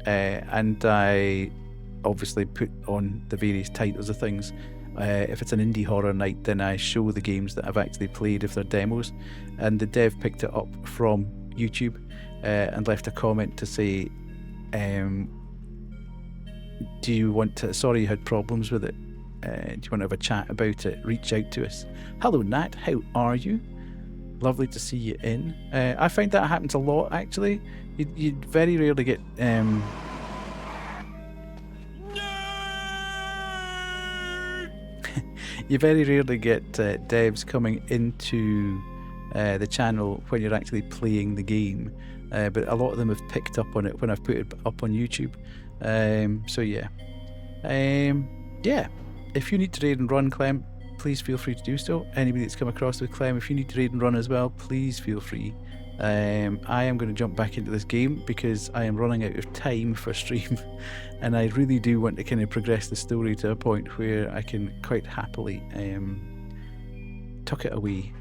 and I obviously put on the various titles of things. If it's an indie horror night, then I show the games that I've actually played if they're demos, and the dev picked it up from YouTube and left a comment to say, do you want to... Sorry you had problems with it. Do you want to have a chat about it? Reach out to us. Hello, Nat. How are you? Lovely to see you in. I find that happens a lot, actually. You very rarely get... you very rarely get devs coming into the channel when you're actually playing the game. But a lot of them have picked up on it when I've put it up on YouTube. So yeah. Yeah. If you need to raid and run, Clem, please feel free to do so. Anybody that's come across with Clem, if you need to raid and run as well, please feel free. I am going to jump back into this game because I am running out of time for stream, and I really do want to kind of progress the story to a point where I can quite happily tuck it away.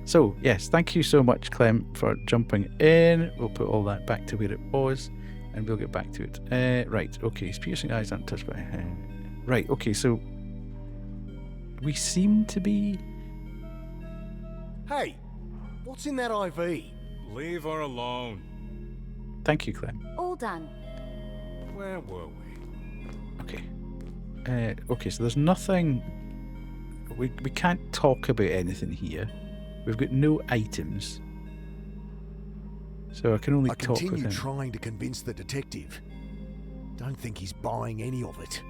So yes, thank you so much, Clem, for jumping in. We'll put all that back to where it was, and we'll get back to it. Right, okay, his piercing eyes aren't touched by... right, okay, so... we seem to be... Hey, what's in that IV? Leave her alone. Thank you, Clem. All done. Where were we? Okay. Okay, so there's nothing... We can't talk about anything here. We've got no items. So I can only talk with him. I continue trying to convince the detective. Don't think he's buying any of it.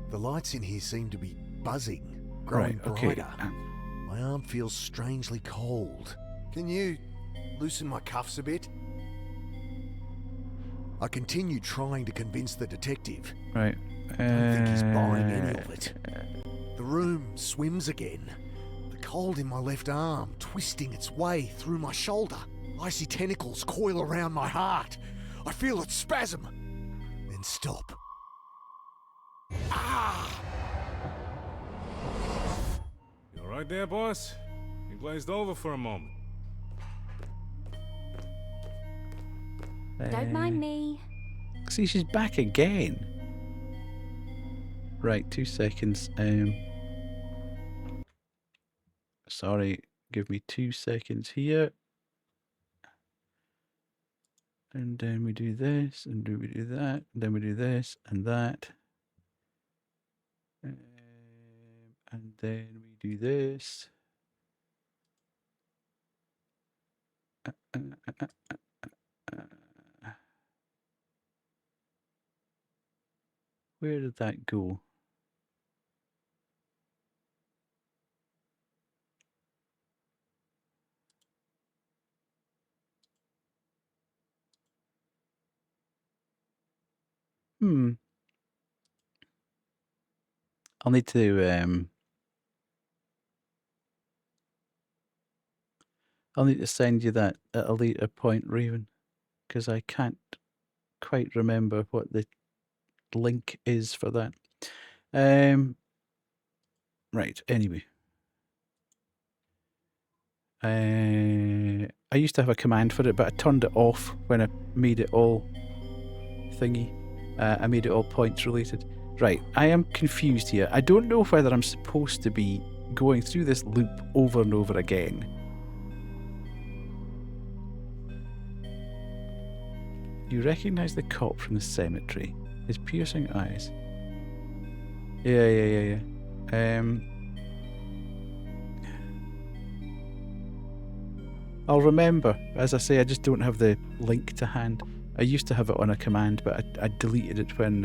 The lights in here seem to be buzzing, growing brighter. My arm feels strangely cold. Can you loosen my cuffs a bit? I continue trying to convince the detective. Right. I don't think he's buying any of it. The room swims again. The cold in my left arm twisting its way through my shoulder. Icy tentacles coil around my heart. I feel it spasm, then stop. Ah! You alright there, boss? You glazed over for a moment. Don't mind me. See, she's back again. Right, 2 seconds. Sorry, give me 2 seconds here. And then we do this, and then we do that, and then we do this, and that. And then we do this. Where did that go? I'll need to send you that at a later point, Raven, because I can't quite remember what the link is for that. Right, anyway. I used to have a command for it, but I turned it off when I made it all thingy. I made it all points related. Right, I am confused here. I don't know whether I'm supposed to be going through this loop over and over again. You recognize the cop from the cemetery. His piercing eyes. Yeah. I'll remember. As I say, I just don't have the link to hand. I used to have it on a command, but I deleted it when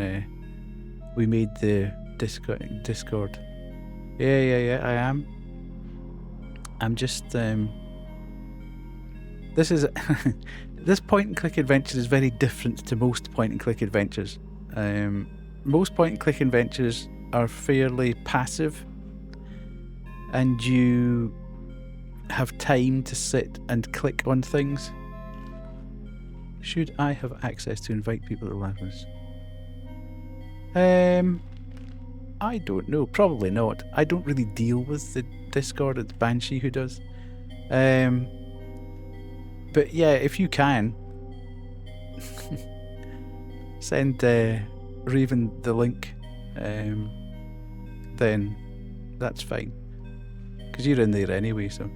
we made the Discord. Yeah, I am. I'm just, this is, this point-and-click adventure is very different to most point-and-click adventures. Most point-and-click adventures are fairly passive, and you have time to sit and click on things. Should I have access to invite people to Lazarus? I don't know. Probably not. I don't really deal with the Discord. It's Banshee who does. But yeah, if you can, send Raven the link, then that's fine. Because you're in there anyway, so...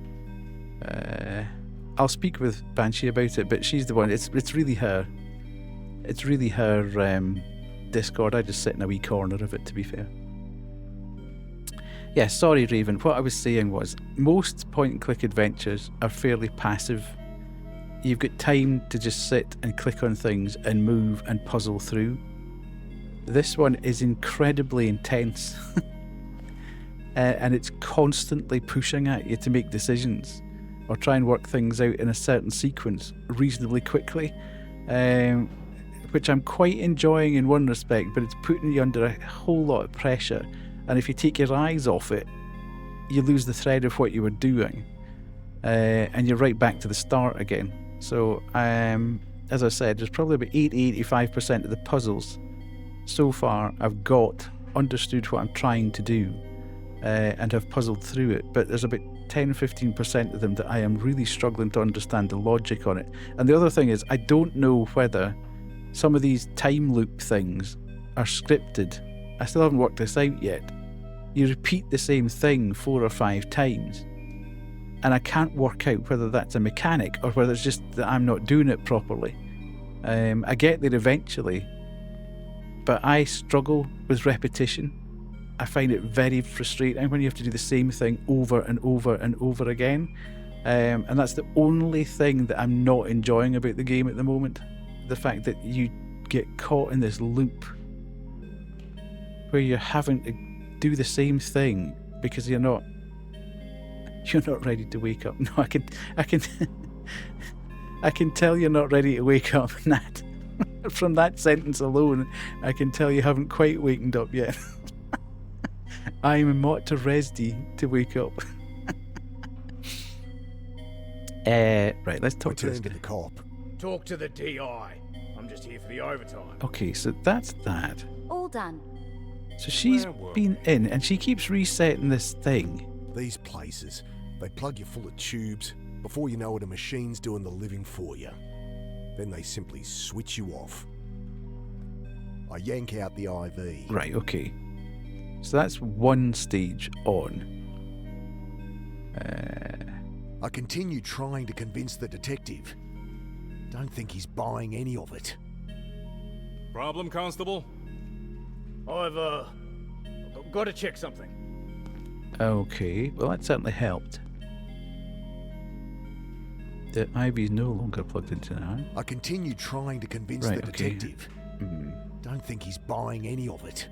I'll speak with Banshee about it, but she's the one. It's really her. It's really her Discord. I just sit in a wee corner of it, to be fair. Yeah, sorry, Raven. What I was saying was, most point-and-click adventures are fairly passive. You've got time to just sit and click on things and move and puzzle through. This one is incredibly intense. And it's constantly pushing at you to make decisions or try and work things out in a certain sequence reasonably quickly, which I'm quite enjoying in one respect, but it's putting you under a whole lot of pressure, and if you take your eyes off it, you lose the thread of what you were doing, and you're right back to the start again. So, as I said, there's probably about 80-85% of the puzzles so far I've got understood what I'm trying to do, and have puzzled through it, but there's about 10-15% of them that I am really struggling to understand the logic on it. And the other thing is, I don't know whether some of these time loop things are scripted. I still haven't worked this out yet. You repeat the same thing 4 or 5 times, and I can't work out whether that's a mechanic or whether it's just that I'm not doing it properly. I get there eventually, but I struggle with repetition. I find it very frustrating when you have to do the same thing over and over and over again. And that's the only thing that I'm not enjoying about the game at the moment. The fact that you get caught in this loop where you're having to do the same thing because you're not ready to wake up. No, I can tell you're not ready to wake up, Nat. From that sentence alone, I can tell you haven't quite wakened up yet. I'm not to resdy to wake up. Right, let's talk to this guy. The cop. Talk to the DI. I'm just here for the overtime. Okay, so that's that. All done. So she's been in, and she keeps resetting this thing. These places, they plug you full of tubes. Before you know it, a machine's doing the living for you. Then they simply switch you off. I yank out the IV. Right, okay. So that's one stage on. I continue trying to convince the detective. Don't think he's buying any of it. Problem, Constable? I've got to check something. Okay, well that certainly helped. The IV's no longer plugged into now. I continue trying to convince the detective. Don't think he's buying any of it.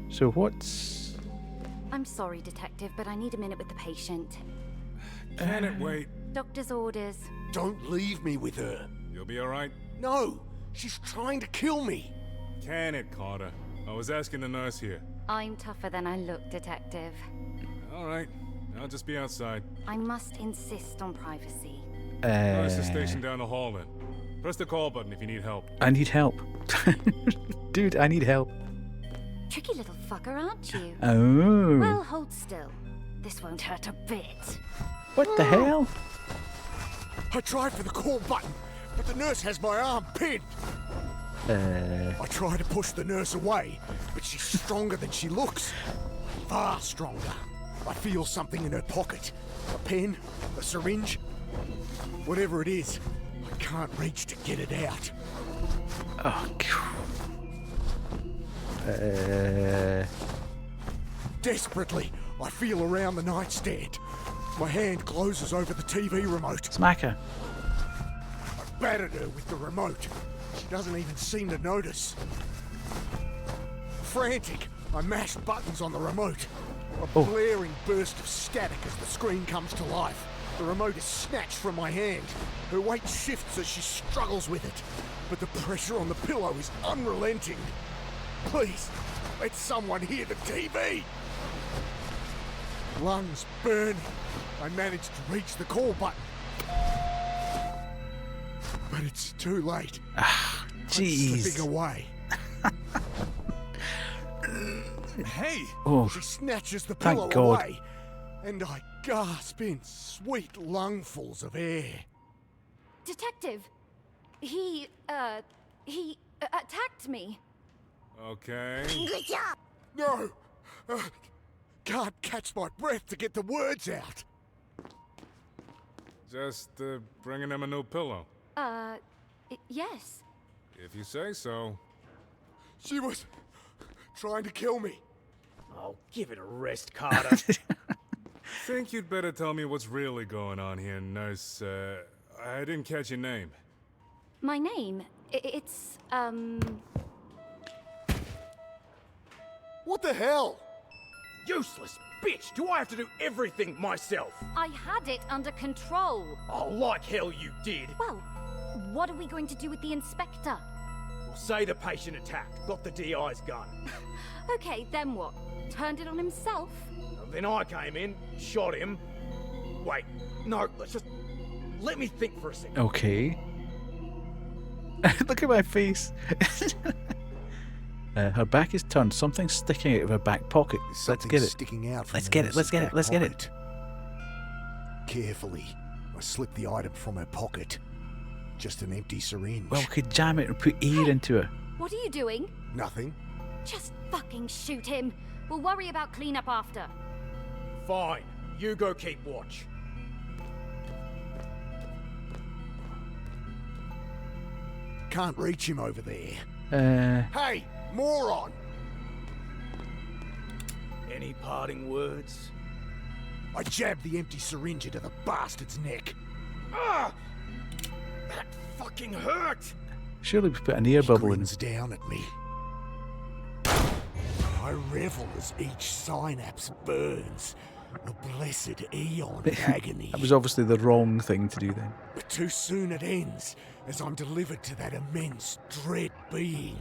So what's... I'm sorry, Detective, but I need a minute with the patient. Can it wait? Doctor's orders. Don't leave me with her. You'll be alright? No! She's trying to kill me! Can it, Carter? I was asking the nurse here. I'm tougher than I look, Detective. Alright, I'll just be outside. I must insist on privacy. Nurse is stationed down the hall then. Press the call button if you need help. I need help. Dude, I need help. Tricky little fucker, aren't you? Oh. Well, hold still. This won't hurt a bit. What the hell? I tried for the call button, but the nurse has my arm pinned. I try to push the nurse away, but she's stronger than she looks. Far stronger. I feel something in her pocket. A pen, a syringe, whatever it is. I can't reach to get it out. Oh, Desperately, I feel around the nightstand. My hand closes over the TV remote. Smack her. I battered her with the remote. She doesn't even seem to notice. Frantic, I mash buttons on the remote. A blaring burst of static as the screen comes to life. The remote is snatched from my hand. Her weight shifts as she struggles with it. But the pressure on the pillow is unrelenting. Please, let someone hear the TV. Lungs burning. I manage to reach the call button. But it's too late. Jeez. I'm slipping away. Hey! Oh, she snatches the thank pillow God. away, and I gasp in sweet lungfuls of air. Detective, he attacked me. Okay. Good job. No! Can't catch my breath to get the words out. Just bringing him a new pillow. Yes. If you say so. She was trying to kill me. Oh, give it a rest, Carter. Think you'd better tell me what's really going on here, nurse. I didn't catch your name. My name, it's, What the hell? Useless bitch! Do I have to do everything myself? I had it under control. Oh, like hell you did. Well, what are we going to do with the inspector? Well, say the patient attacked, got the DI's gun. Okay, then what? Turned it on himself? Then I came in, shot him. Wait, no, let me think for a second. Okay. Look at my face. Her back is turned. Something's sticking out of her back pocket. Let's get it. Sticking out from Let's the get it. nurse's Let's get it. back Let's get it. pocket. Carefully, I slip the item from her pocket. Just an empty syringe. Well, we could jam it and put air into it. What are you doing? Nothing. Just fucking shoot him. We'll worry about cleanup after. Fine, you go keep watch. Can't reach him over there. Hey, moron! Any parting words? I jabbed the empty syringe into the bastard's neck. Ah! That fucking hurt! Surely we put an air bubble in. Grins down at me. I revel as each synapse burns. a blessed aeon of agony. That was obviously the wrong thing to do then. But too soon it ends, as I'm delivered to that immense, dread being.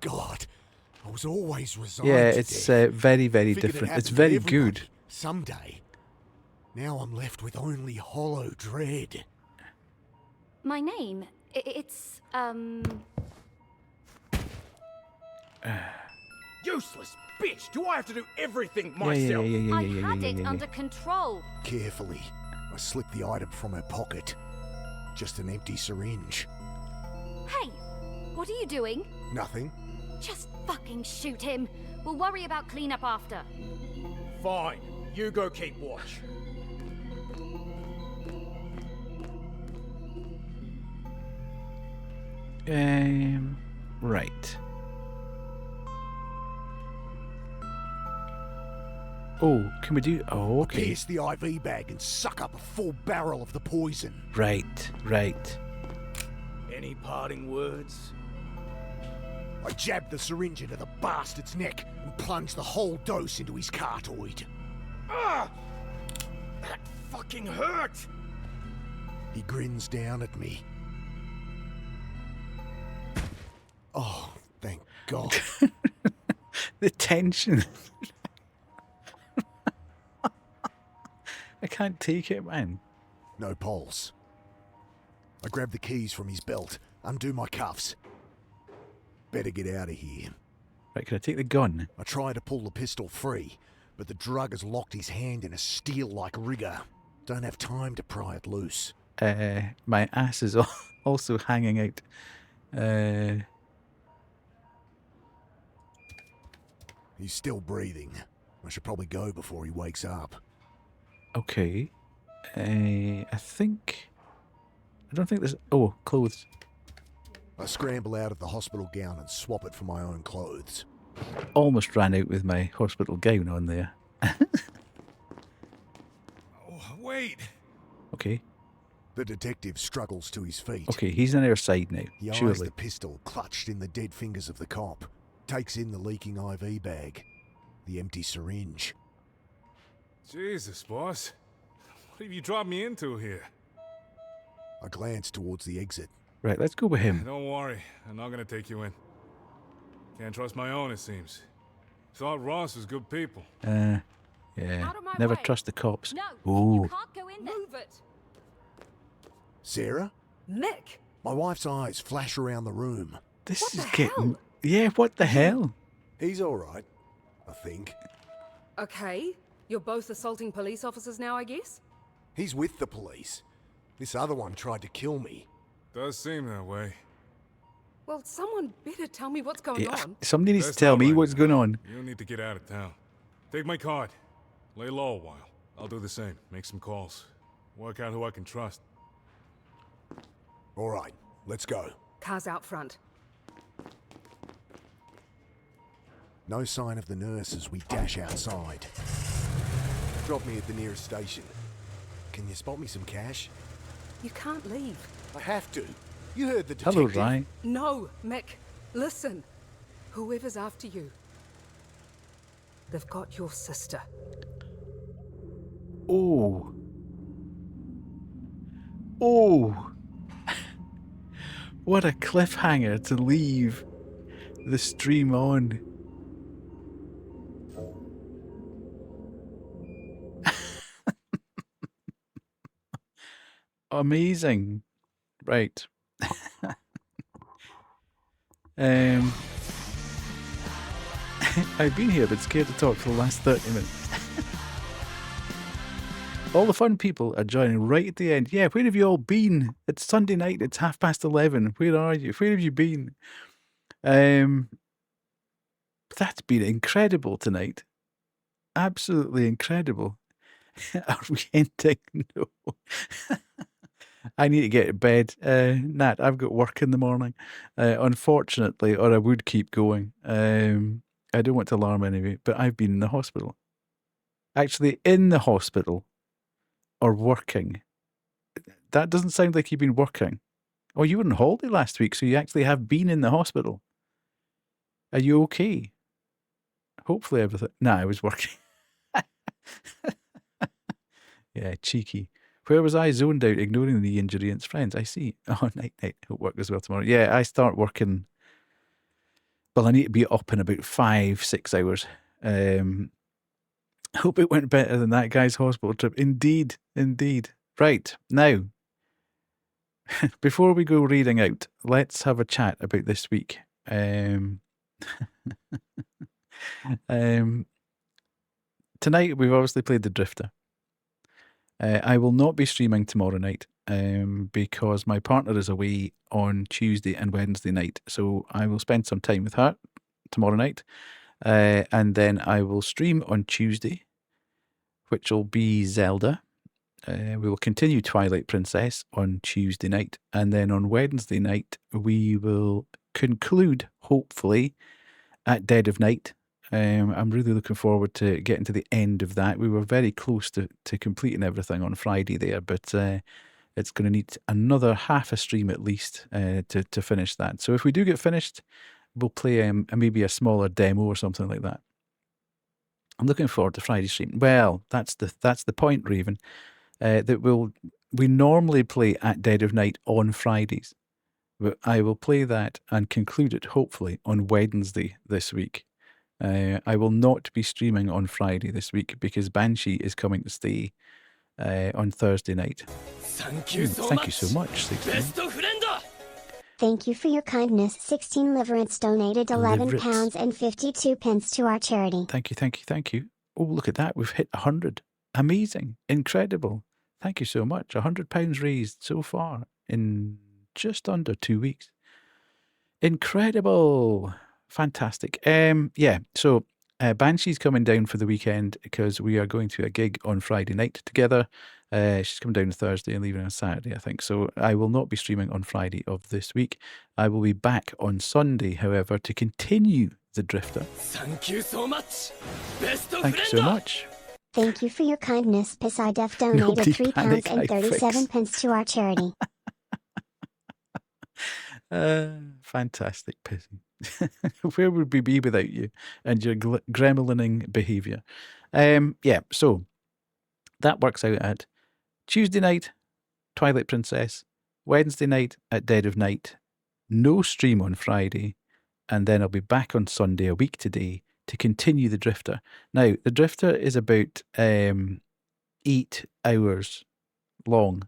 God, I was always resigned Yeah, to it's death. very, very Figured it different. It's happened to very everybody good. Someday. Now I'm left with only hollow dread. My name, it's, Useless bitch! Do I have to do everything Yeah, myself? I had it under control. Carefully, I slipped the item from her pocket. Just an empty syringe. Hey, what are you doing? Nothing. Just fucking shoot him. We'll worry about cleanup after. Fine. You go keep watch. Right. Oh, can we do... Oh, okay. Pierce the IV bag and suck up a full barrel of the poison. Right, right. Any parting words? I jabbed the syringe into the bastard's neck and plunged the whole dose into his cartoid. Ah! That fucking hurt! He grins down at me. Oh, thank God. The tension. I can't take it, man. No pulse. I grab the keys from his belt, undo my cuffs. Better get out of here. Right, can I take the gun? I try to pull the pistol free, but the drug has locked his hand in a steel-like rigor. Don't have time to pry it loose. My ass is also hanging out. He's still breathing. I should probably go before he wakes up. Okay. I don't think there's... Oh, clothes. I scramble out of the hospital gown and swap it for my own clothes. Almost ran out with my hospital gown on there. Oh, wait. Okay. The detective struggles to his feet. Okay, he's on our side now, He eyes surely. the pistol clutched in the dead fingers of the cop. Takes in the leaking IV bag. The empty syringe. Jesus, boss. What have you dropped me into here? I glance towards the exit. Right, let's go with him. Don't worry, I'm not gonna take you in. Can't trust my own, it seems. Thought Ross was good people. Yeah. Out of my Never way. trust the cops. No, Ooh. you can't go in there. Move it. Sarah? Nick. My wife's eyes flash around the room. This What is the getting... hell? Yeah, what the hell? He's alright, I think. Okay, you're both assaulting police officers now, I guess? He's with the police. This other one tried to kill me. Does seem that way. Well, someone better tell me what's going Yeah, on. somebody needs to That's tell not me right what's now. going on. You need to get out of town. Take my card. Lay low a while. I'll do the same. Make some calls. Work out who I can trust. Alright, let's go. Car's out front. No sign of the nurse as we dash outside. Drop me at the nearest station. Can you spot me some cash? You can't leave. I have to. You heard the detective. Hello, Ryan. No, Mick. Listen. Whoever's after you, they've got your sister. Oh. Oh. What a cliffhanger to leave the stream on. Amazing. Right. I've been here but scared to talk for the last 30 minutes. All the fun people are joining right at the end. Yeah, where have you all been? It's Sunday night, it's 11:30. Where are you? Where have you been? That's been incredible tonight. Absolutely incredible. Are we ending? No. I need to get to bed. Nat, I've got work in the morning. Unfortunately, or I would keep going. I don't want to alarm anyway, but I've been in the hospital. Actually, in the hospital. Or working. That doesn't sound like you've been working. Oh, you were on holiday last week, so you actually have been in the hospital. Are you okay? Hopefully everything. Nah, I was working. Yeah, cheeky. Where was I? Zoned out, ignoring the knee injury and its friends. I see. Oh, night. Hope work as well tomorrow. Yeah, I start working. Well, I need to be up in about 5-6 hours. Hope it went better than that guy's hospital trip. Indeed. Right, now, before we go reading out, let's have a chat about this week. Tonight, we've obviously played The Drifter. I will not be streaming tomorrow night because my partner is away on Tuesday and Wednesday night. So I will spend some time with her tomorrow night. And then I will stream on Tuesday, which will be Zelda. We will continue Twilight Princess on Tuesday night. And then on Wednesday night, we will conclude, hopefully, at Dead of Night. I'm really looking forward to getting to the end of that. We were very close to completing everything on Friday there, but it's going to need another half a stream at least to finish that. So if we do get finished, we'll play maybe a smaller demo or something like that. I'm looking forward to Friday stream. Well, that's the point, Raven. That we normally play at Dead of Night on Fridays, but I will play that and conclude it hopefully on Wednesday this week. I will not be streaming on Friday this week because Banshee is coming to stay on Thursday night. Thank you so much. 16. Thank you for your kindness. 16 Liverets donated £11 and 52 pence to our charity. Thank you. Oh, look at that. We've hit 100. Amazing. Incredible. Thank you so much. £100 raised so far in just under 2 weeks. Incredible. Fantastic. Yeah, so Banshee's coming down for the weekend because we are going to a gig on Friday night together. She's coming down on Thursday and leaving on Saturday, I think. So I will not be streaming on Friday of this week. I will be back on Sunday, however, to continue The Drifter. Thank you so much. Thank you so much. Thank you for your kindness. Pisidef donated £3 and 37 pence to our charity. Fantastic, Pissy. Where would we be without you and your gremlining behaviour? Yeah, so that works out at Tuesday night, Twilight Princess, Wednesday night at Dead of Night, no stream on Friday, and then I'll be back on Sunday, a week today, to continue The Drifter. Now, The Drifter is about 8 hours long,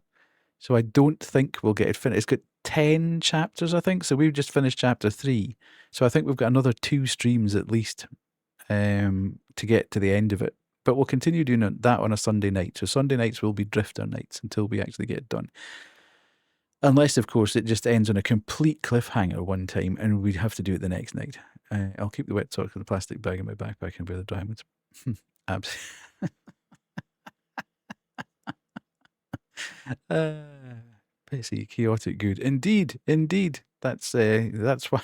so I don't think we'll get it finished. It's got 10 chapters, I think, so we've just finished chapter 3, so I think we've got another 2 streams at least to get to the end of it. But we'll continue doing that on a Sunday night. So Sunday nights will be Drifter nights until we actually get it done. Unless, of course, it just ends on a complete cliffhanger one time and we'd have to do it the next night. I'll keep the wet socks in the plastic bag in my backpack and wear the dry ones. Pissy, chaotic good. Indeed. That's why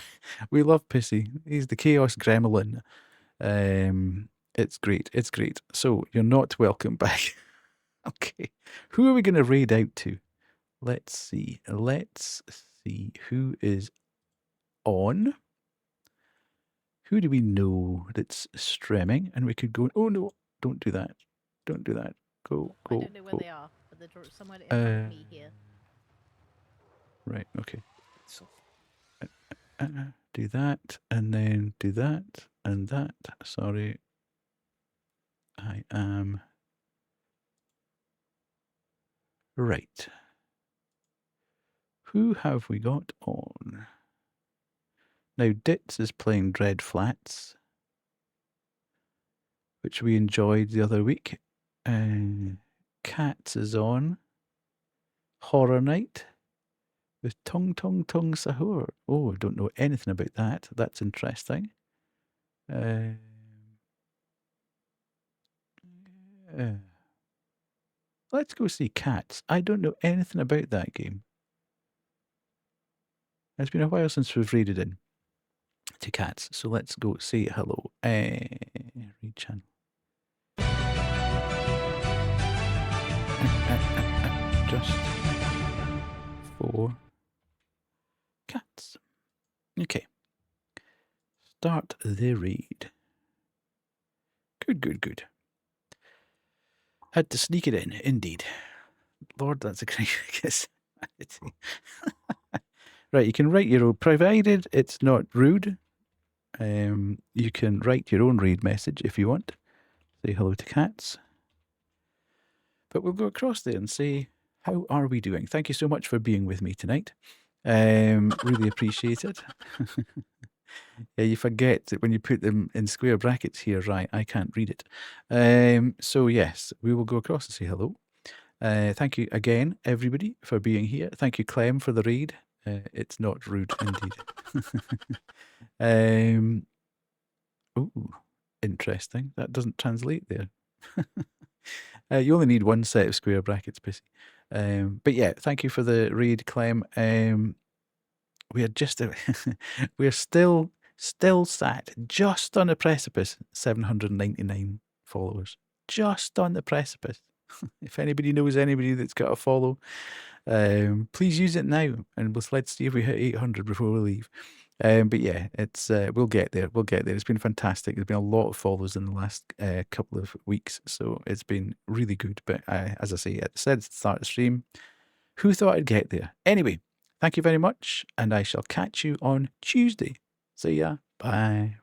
we love Pissy. He's the chaos gremlin. It's great. So you're not welcome back. Okay. Who are we going to raid out to? Let's see who is on. Who do we know that's streaming? And we could go, oh no, don't do that. Go. I don't know where they are, but they're somewhere in front of me here. Right, okay. Do that, and then do that, and that. Sorry. I am... Right. Who have we got on? Now, Ditz is playing Dread Flats, which we enjoyed the other week. Cats is on. Horror Night with Tung Sahur. Oh, I don't know anything about that. That's interesting. Let's go see Cats. I don't know anything about that game. It's been a while since we've raided in to Cats, so let's go say hello. Read channel. Just for Cats. Okay. Start the raid. Good, good, good. Had to sneak it in, indeed. Lord, that's a great kiss. Right, you can write your own, provided it's not rude. You can write your own raid message if you want. Say hello to cats. But we'll go across there and say, how are we doing? Thank you so much for being with me tonight. Really appreciate it. Yeah, you forget that when you put them in square brackets here, right? I can't read it. So yes, we will go across and say hello. Thank you again, everybody, for being here. Thank you, Clem, for the raid. It's not rude, indeed. Ooh, interesting. That doesn't translate there. You only need one set of square brackets, Pissy. But yeah, thank you for the raid, Clem. We are just we're still sat just on the precipice. 799 followers, just on the precipice. If anybody knows anybody that's got a follow, please use it now, and let's see if we hit 800 before we leave. But yeah, it's we'll get there. We'll get there. It's been fantastic. There's been a lot of follows in the last couple of weeks, so it's been really good. But as I say, I said at the start of the stream, who thought I'd get there? Anyway, thank you very much, and I shall catch you on Tuesday. See ya. Bye.